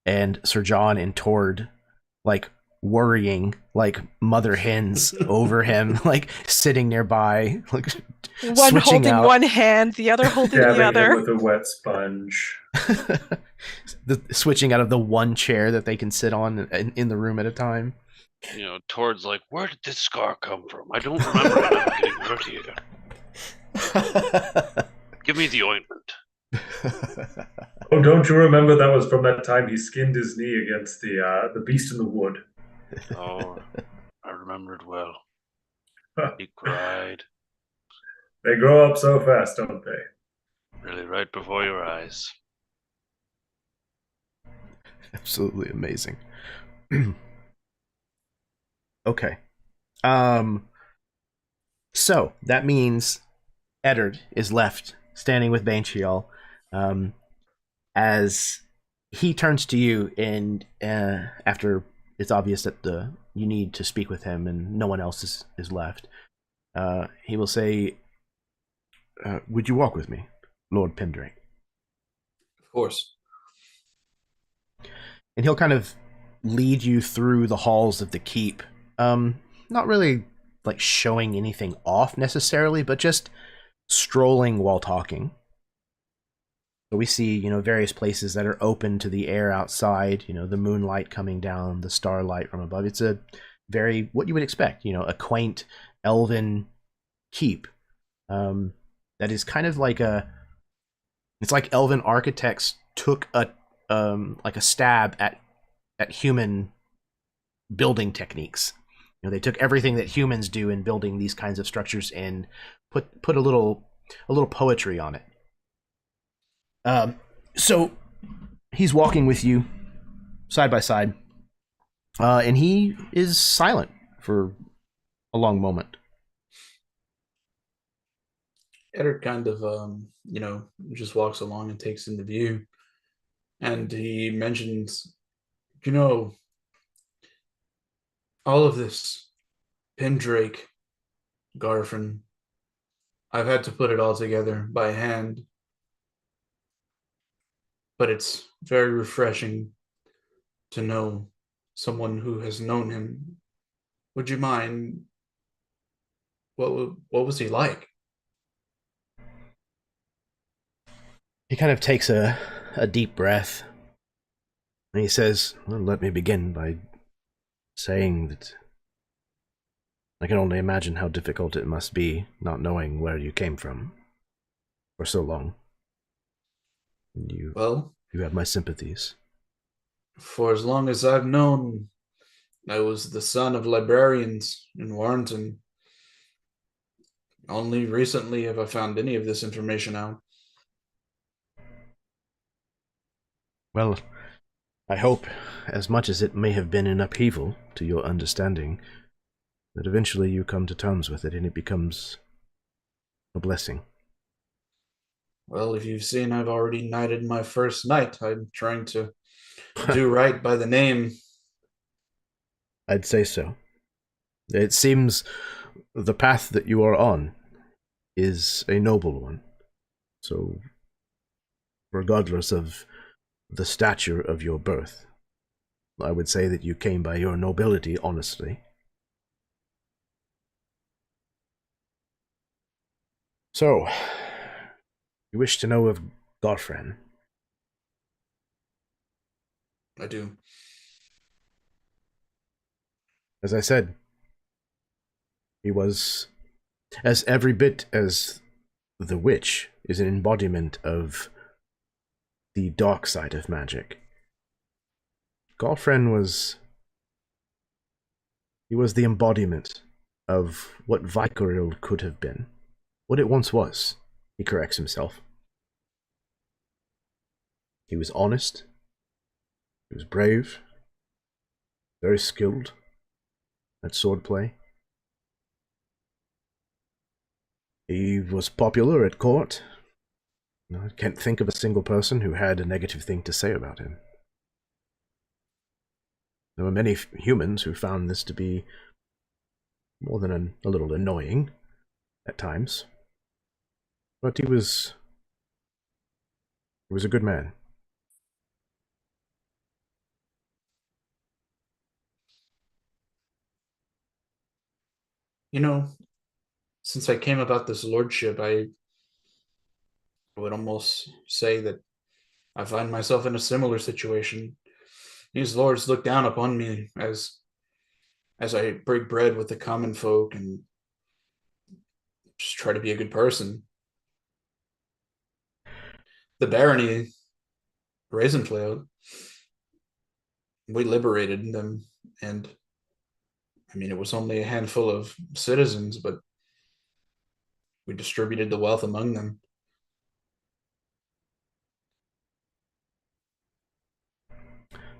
and Sir John and Tord like worrying like mother hens over him, like sitting nearby, like One switching holding out. one hand, the other holding the Dabbing him other. with a wet sponge. Switching out of the one chair that they can sit on in the room at a time. You know, Tord's like, where did this scar come from? I don't remember him ever getting hurt here. Give me the ointment. Oh, don't you remember that was from that time he skinned his knee against the beast in the wood? Oh, I remembered well. He cried. They grow up so fast, don't they? Really, right before your eyes. Absolutely amazing. Okay. So that means Eddard is left standing with Bainchial, as he turns to you, and after it's obvious that you need to speak with him and no one else is left, he will say, would you walk with me, Lord Pendrake? Of course. And he'll kind of lead you through the halls of the keep, not really like showing anything off necessarily, but just strolling while talking. So we see, various places that are open to the air outside, the moonlight coming down, the starlight from above. It's a very, what you would expect, a quaint elven keep, that is kind of like it's like elven architects took like a stab at human building techniques. They took everything that humans do in building these kinds of structures and put a little poetry on it. So he's walking with you side by side, and he is silent for a long moment. Eddard kind of, just walks along and takes in the view. And he mentions, all of this, Pendrake, Garfin, I've had to put it all together by hand. But it's very refreshing to know someone who has known him. Would you mind? What was he like? He kind of takes a deep breath, and he says, well, let me begin by saying that I can only imagine how difficult it must be not knowing where you came from for so long. And you have my sympathies. For as long as I've known, I was the son of librarians in Warrenton. Only recently have I found any of this information out. Well, I hope, as much as it may have been an upheaval to your understanding, that eventually you come to terms with it and it becomes a blessing. Well, if you've seen, I've already knighted my first knight. I'm trying to do right by the name. I'd say so. It seems the path that you are on is a noble one. So, regardless of the stature of your birth, I would say that you came by your nobility honestly. So, you wish to know of Garfin? I do. As I said, he was as every bit as the witch is an embodiment of the dark side of magic. Garfin was the embodiment of what Vykaril could have been. What it once was, he corrects himself. He was honest. He was brave. Very skilled at swordplay. He was popular at court. I can't think of a single person who had a negative thing to say about him. There were many humans who found this to be more than a little annoying at times. But he was a good man. Since I came about this lordship, I would almost say that I find myself in a similar situation. These lords look down upon me as I break bread with the common folk and just try to be a good person. The barony, Raisinflower, we liberated them, and I mean, it was only a handful of citizens, but we distributed the wealth among them.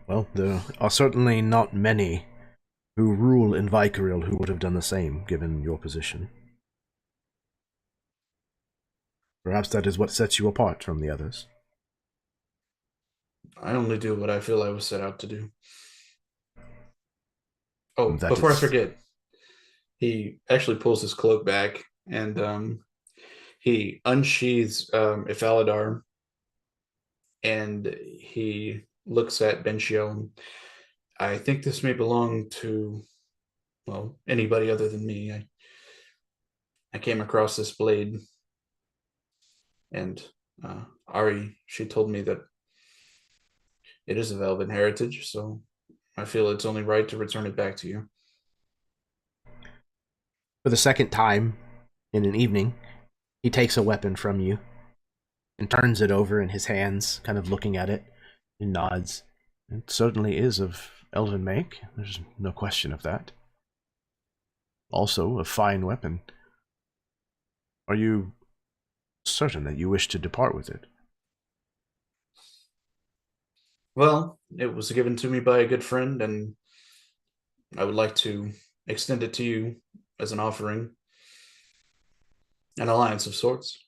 Well, there are certainly not many who rule in Vykaril who would have done the same, given your position. Perhaps that is what sets you apart from the others. I only do what I feel I was set out to do. Oh, That before I is- forget, he actually pulls his cloak back and he unsheathes Iphaladar, and he looks at Benchio. I think this may belong to, well, anybody other than me. I came across this blade, and Ari, she told me that it is of elven heritage, so I feel it's only right to return it back to you. For the second time in an evening, he takes a weapon from you and turns it over in his hands, kind of looking at it, and nods. It certainly is of elven make. There's no question of that. Also, a fine weapon. Are you certain that you wish to depart with it? Well, it was given to me by a good friend, and I would like to extend it to you as an offering, an alliance of sorts.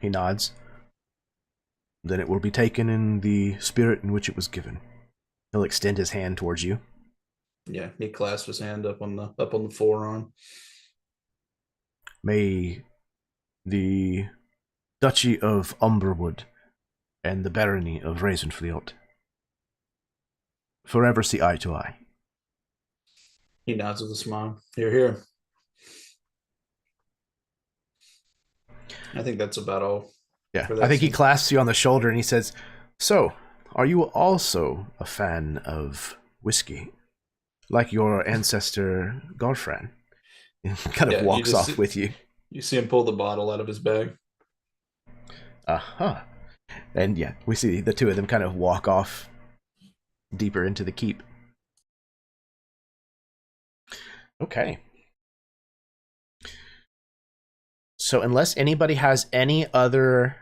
He nods. Then it will be taken in the spirit in which it was given. He'll extend his hand towards you. Yeah, he clasps his hand up on the forearm. May the Duchy of Umberwood and the Barony of Raisinfleet forever see eye to eye. He nods with a smile. Here, here. I think that's about all. Yeah, for that I think he scene. clasps you on the shoulder and he says, "So, are you also a fan of whiskey? Like your ancestor Garfran?" He kind of Yeah, you walks just off with you. You see him pull the bottle out of his bag. Uh-huh. And yeah, we see the two of them kind of walk off deeper into the keep. Okay. So unless anybody has any other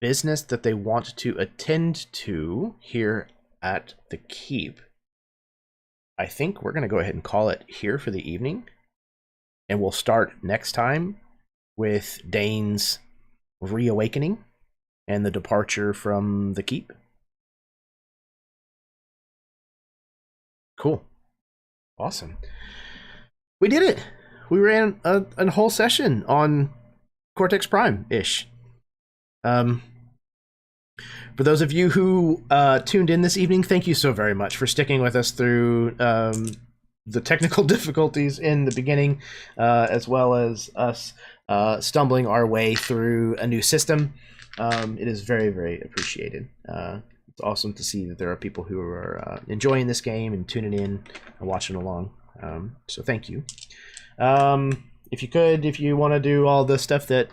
business that they want to attend to here at the keep, I think we're going to go ahead and call it here for the evening. And we'll start next time with Dane's reawakening and the departure from the keep. Cool. Awesome. We did it. We ran a whole session on Cortex Prime-ish. For those of you who tuned in this evening, thank you so very much for sticking with us through the technical difficulties in the beginning, as well as us stumbling our way through a new system. It is very, very appreciated. It's awesome to see that there are people who are enjoying this game and tuning in and watching along. So thank you. If you want to do all the stuff that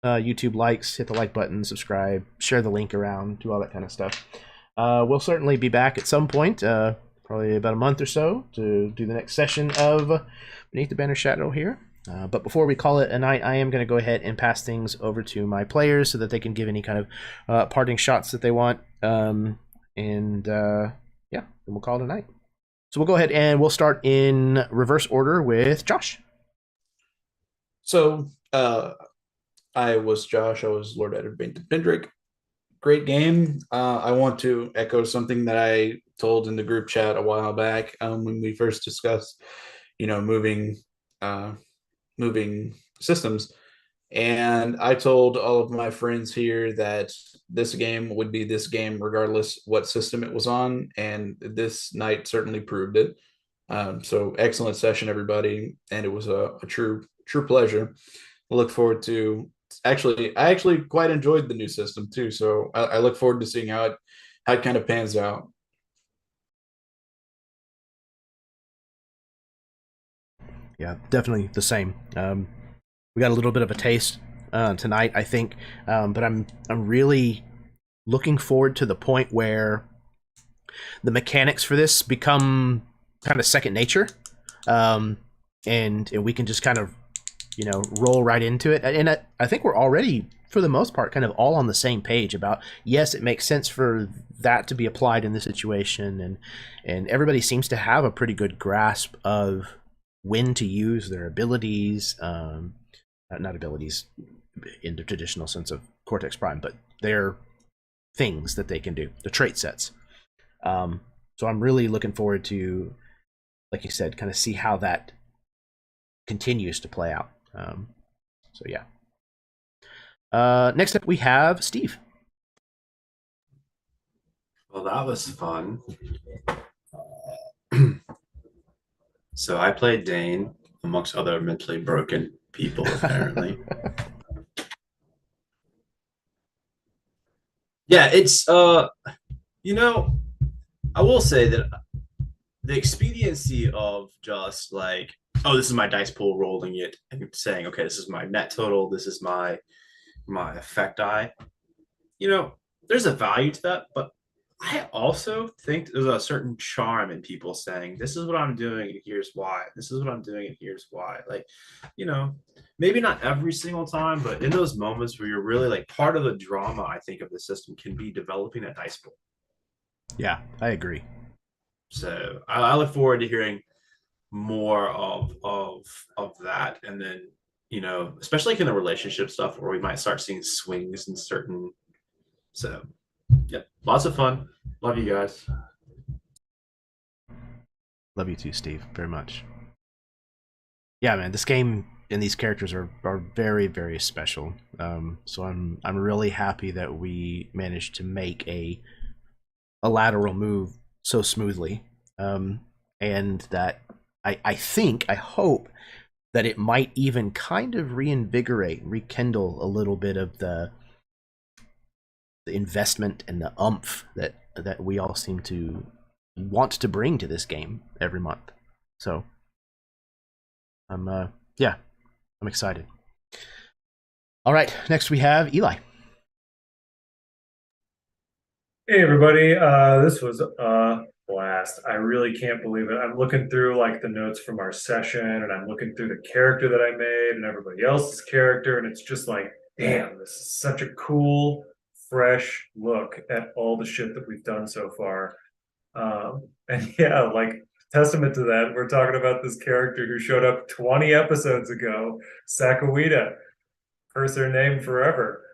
YouTube likes, hit the like button, subscribe, share the link around, do all that kind of stuff. We'll certainly be back at some point, probably about a month or so, to do the next session of Beneath the Banner Shadow here. But before we call it a night, I am going to go ahead and pass things over to my players so that they can give any kind of parting shots that they want. Yeah, then we'll call it a night. So we'll go ahead and we'll start in reverse order with Josh. So, I was Josh. I was Lord Edward Bendrick. Great game. I want to echo something that I told in the group chat a while back when we first discussed, moving systems. And I told all of my friends here that this game would be this game regardless what system it was on, and this night certainly proved it. So excellent session, everybody, and it was a true pleasure. I look forward to I actually quite enjoyed the new system too. So I look forward to seeing how it kind of pans out. Yeah, definitely the same. We got a little bit of a taste tonight, I think, but I'm really looking forward to the point where the mechanics for this become kind of second nature, and we can just kind of roll right into it. And I think we're already, for the most part, kind of all on the same page about, yes, it makes sense for that to be applied in this situation, and everybody seems to have a pretty good grasp of when to use their abilities, not abilities in the traditional sense of Cortex Prime, but their things that they can do, the trait sets. So I'm really looking forward to, like you said, kind of see how that continues to play out. So yeah. Next up we have Steve. Well, that was fun. So I played Dane amongst other mentally broken people, apparently. Yeah, it's I will say that the expediency of just like, oh, this is my dice pool, rolling it and saying, okay, this is my net total, this is my effect die. There's a value to that, but I also think there's a certain charm in people saying, this is what I'm doing and here's why. This is what I'm doing and here's why. Like, maybe not every single time, but in those moments where you're really like, part of the drama, I think, of the system can be developing a dice pool. Yeah, I agree. So I look forward to hearing more of that, and then especially like in the relationship stuff where we might start seeing swings in certain. So yeah, lots of fun. Love you guys. Love you too, Steve, very much. Yeah, man, this game and these characters are very, very special. So I'm really happy that we managed to make a lateral move so smoothly, and that I hope that it might even kind of rekindle a little bit of the investment and the oomph that we all seem to want to bring to this game every month. So I'm excited. All right, next we have Eli. Hey everybody, this was a blast. I really can't believe it. I'm looking through like the notes from our session, and I'm looking through the character that I made and everybody else's character, and it's just like, damn, this is such a cool, fresh look at all the shit that we've done so far. And yeah, like testament to that, we're talking about this character who showed up 20 episodes ago, Sakawita. Curse her name forever.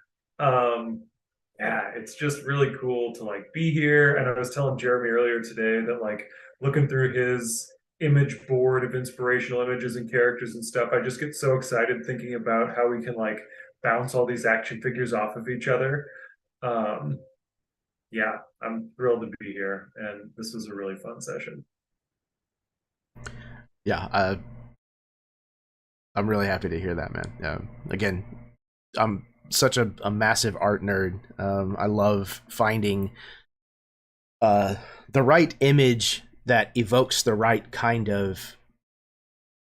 Yeah, it's just really cool to like be here. And I was telling Jeremy earlier today that like looking through his image board of inspirational images and characters and stuff, I just get so excited thinking about how we can like bounce all these action figures off of each other. Yeah, I'm thrilled to be here, and this was a really fun session. Yeah, I'm really happy to hear that, man. Again, I'm such a massive art nerd. I love finding the right image that evokes the right kind of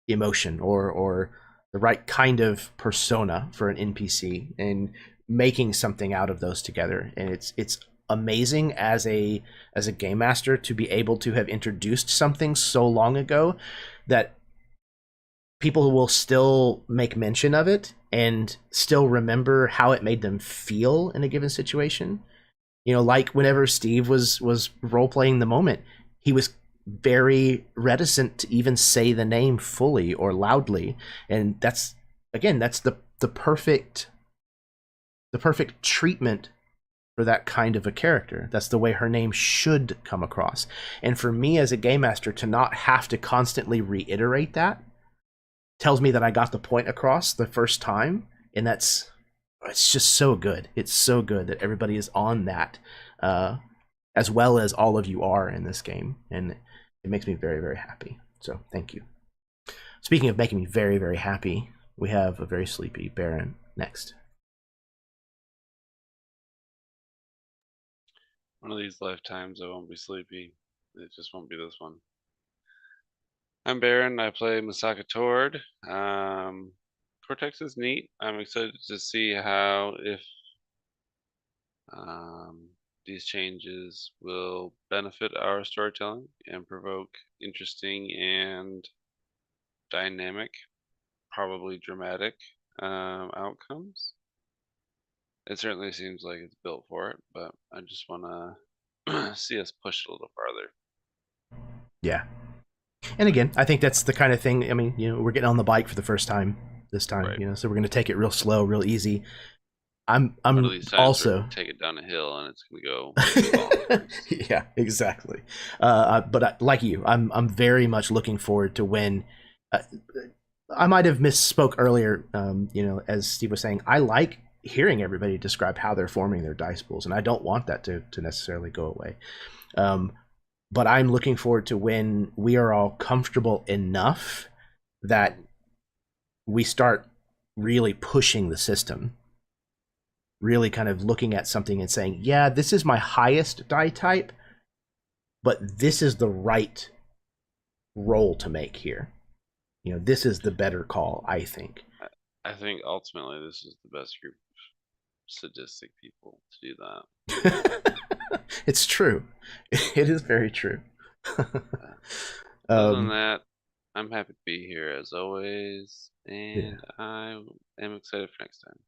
emotion or the right kind of persona for an NPC, and making something out of those together. And it's amazing as a game master to be able to have introduced something so long ago that people will still make mention of it and still remember how it made them feel in a given situation. Like whenever Steve was role-playing the moment, he was very reticent to even say the name fully or loudly. And that's the perfect treatment for that kind of a character. That's the way her name should come across. And for me as a game master to not have to constantly reiterate that tells me that I got the point across the first time, and it's just so good. It's so good that everybody is on that, as well as all of you are in this game, and it makes me very, very happy. So thank you. Speaking of making me very, very happy, we have a very sleepy Baron next. One of these lifetimes I won't be sleepy. It just won't be this one. I'm Baron. I play Masaka Tord. Cortex is neat. I'm excited to see how if these changes will benefit our storytelling and provoke interesting and dynamic, probably dramatic outcomes. It certainly seems like it's built for it, but I just want to see us push a little farther. Yeah. And again, I think that's the kind of thing, I mean, we're getting on the bike for the first time this time, Right. So we're going to take it real slow, real easy. I'm One of these times also take it down a hill and it's going to go. Yeah, exactly. But like you, I'm very much looking forward to when I might have misspoke earlier. As Steve was saying, I like hearing everybody describe how they're forming their dice pools, and I don't want that to necessarily go away. But I'm looking forward to when we are all comfortable enough that we start really pushing the system, really kind of looking at something and saying, yeah, this is my highest die type, but this is the right roll to make here. This is the better call, I think. I think ultimately this is the best group of sadistic people to do that. It's true. It is very true. Other than that, I'm happy to be here as always, and Yeah. I am excited for next time.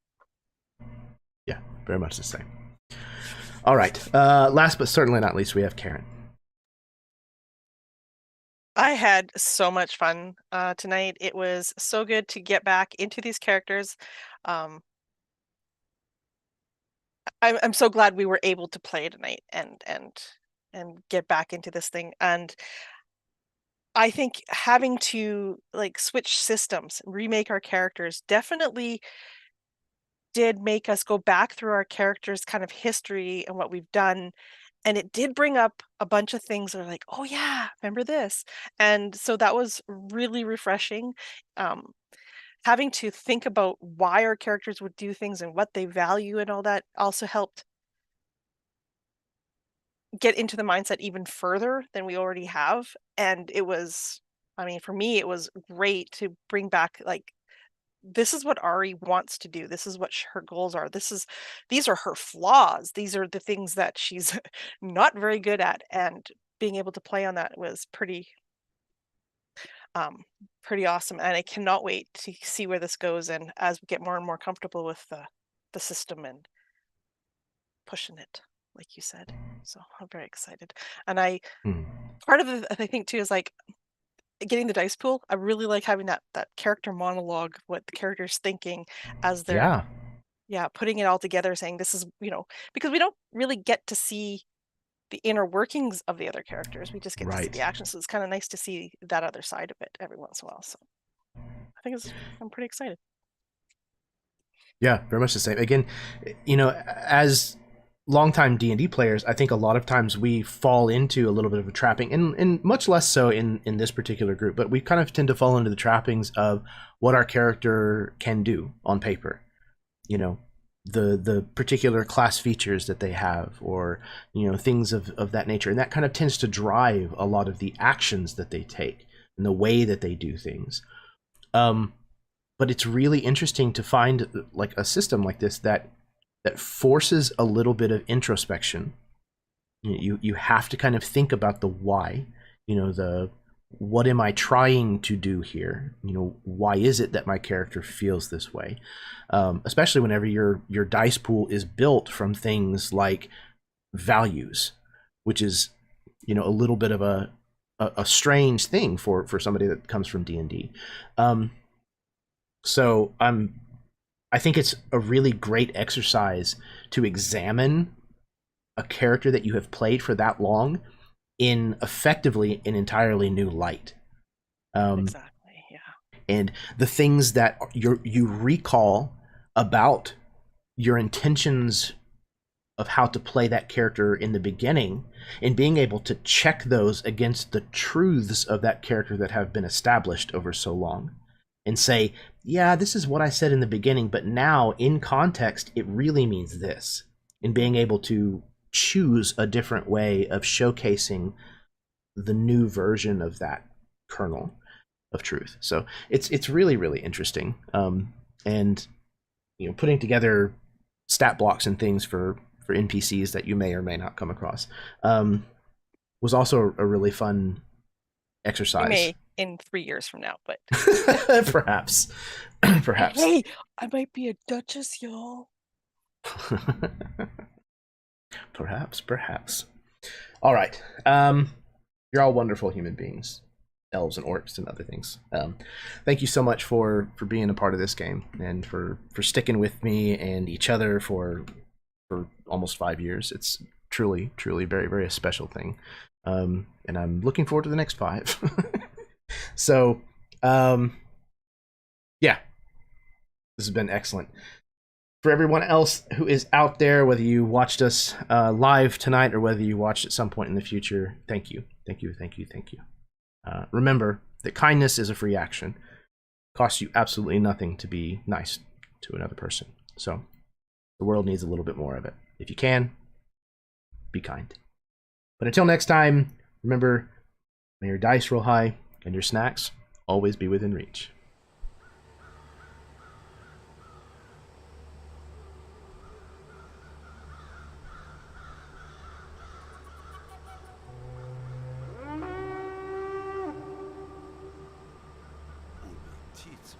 Yeah, very much the same. All right. Last but certainly not least, we have Karen. I had so much fun tonight. It was so good to get back into these characters. I'm so glad we were able to play tonight and get back into this thing. And I think having to switch systems, remake our characters, definitely did make us go back through our characters' kind of history and what we've done. And it did bring up a bunch of things that are like, oh yeah, remember this? And so that was really refreshing. Having to think about why our characters would do things and what they value and all that also helped get into the mindset even further than we already have. And it was, for me, it was great to bring back this is what Ari wants to do. This is what her goals are. These are her flaws. These are the things that she's not very good at. And being able to play on that was pretty awesome. And I cannot wait to see where this goes. And as we get more and more comfortable with the system and pushing it, like you said. So I'm very excited. And part of it, I think too, is getting the dice pool. I really like having that character monologue, what the character's thinking as they're putting it all together, saying this is, because we don't really get to see the inner workings of the other characters. We just get to see the action. So it's kind of nice to see that other side of it every once in a while. So I think I'm pretty excited. Yeah, very much the same. Again, as longtime D&D players, I think a lot of times we fall into a little bit of a trapping, and much less so in this particular group, but we kind of tend to fall into the trappings of what our character can do on paper. The particular class features that they have, or things of that nature, and that kind of tends to drive a lot of the actions that they take and the way that they do things. But it's really interesting to find a system like this that forces a little bit of introspection. You have to kind of think about the why, what am I trying to do here? Why is it that my character feels this way? Especially whenever your dice pool is built from things like values, which is, a little bit of a strange thing for somebody that comes from D&D. So I think it's a really great exercise to examine a character that you have played for that long in effectively an entirely new light. Exactly, yeah. And the things that you recall about your intentions of how to play that character in the beginning, and being able to check those against the truths of that character that have been established over so long, and say, yeah, this is what I said in the beginning, but now in context it really means this, and being able to choose a different way of showcasing the new version of that kernel of truth. So it's really, really interesting. And putting together stat blocks and things for NPCs that you may or may not come across was also a really fun exercise. You may in 3 years from now, but perhaps. Hey, I might be a duchess, y'all. Perhaps. All right. You're all wonderful human beings, elves and orcs and other things. Thank you so much for being a part of this game, and for sticking with me and each other for almost 5 years. It's truly very, very a special thing. And I'm looking forward to the next 5. So, yeah, this has been excellent. For everyone else who is out there, whether you watched us live tonight or whether you watched at some point in the future, thank you. Remember that kindness is a free action. It costs you absolutely nothing to be nice to another person. So the world needs a little bit more of it. If you can, be kind. But until next time, remember, may your dice roll high and your snacks always be within reach. Teeth.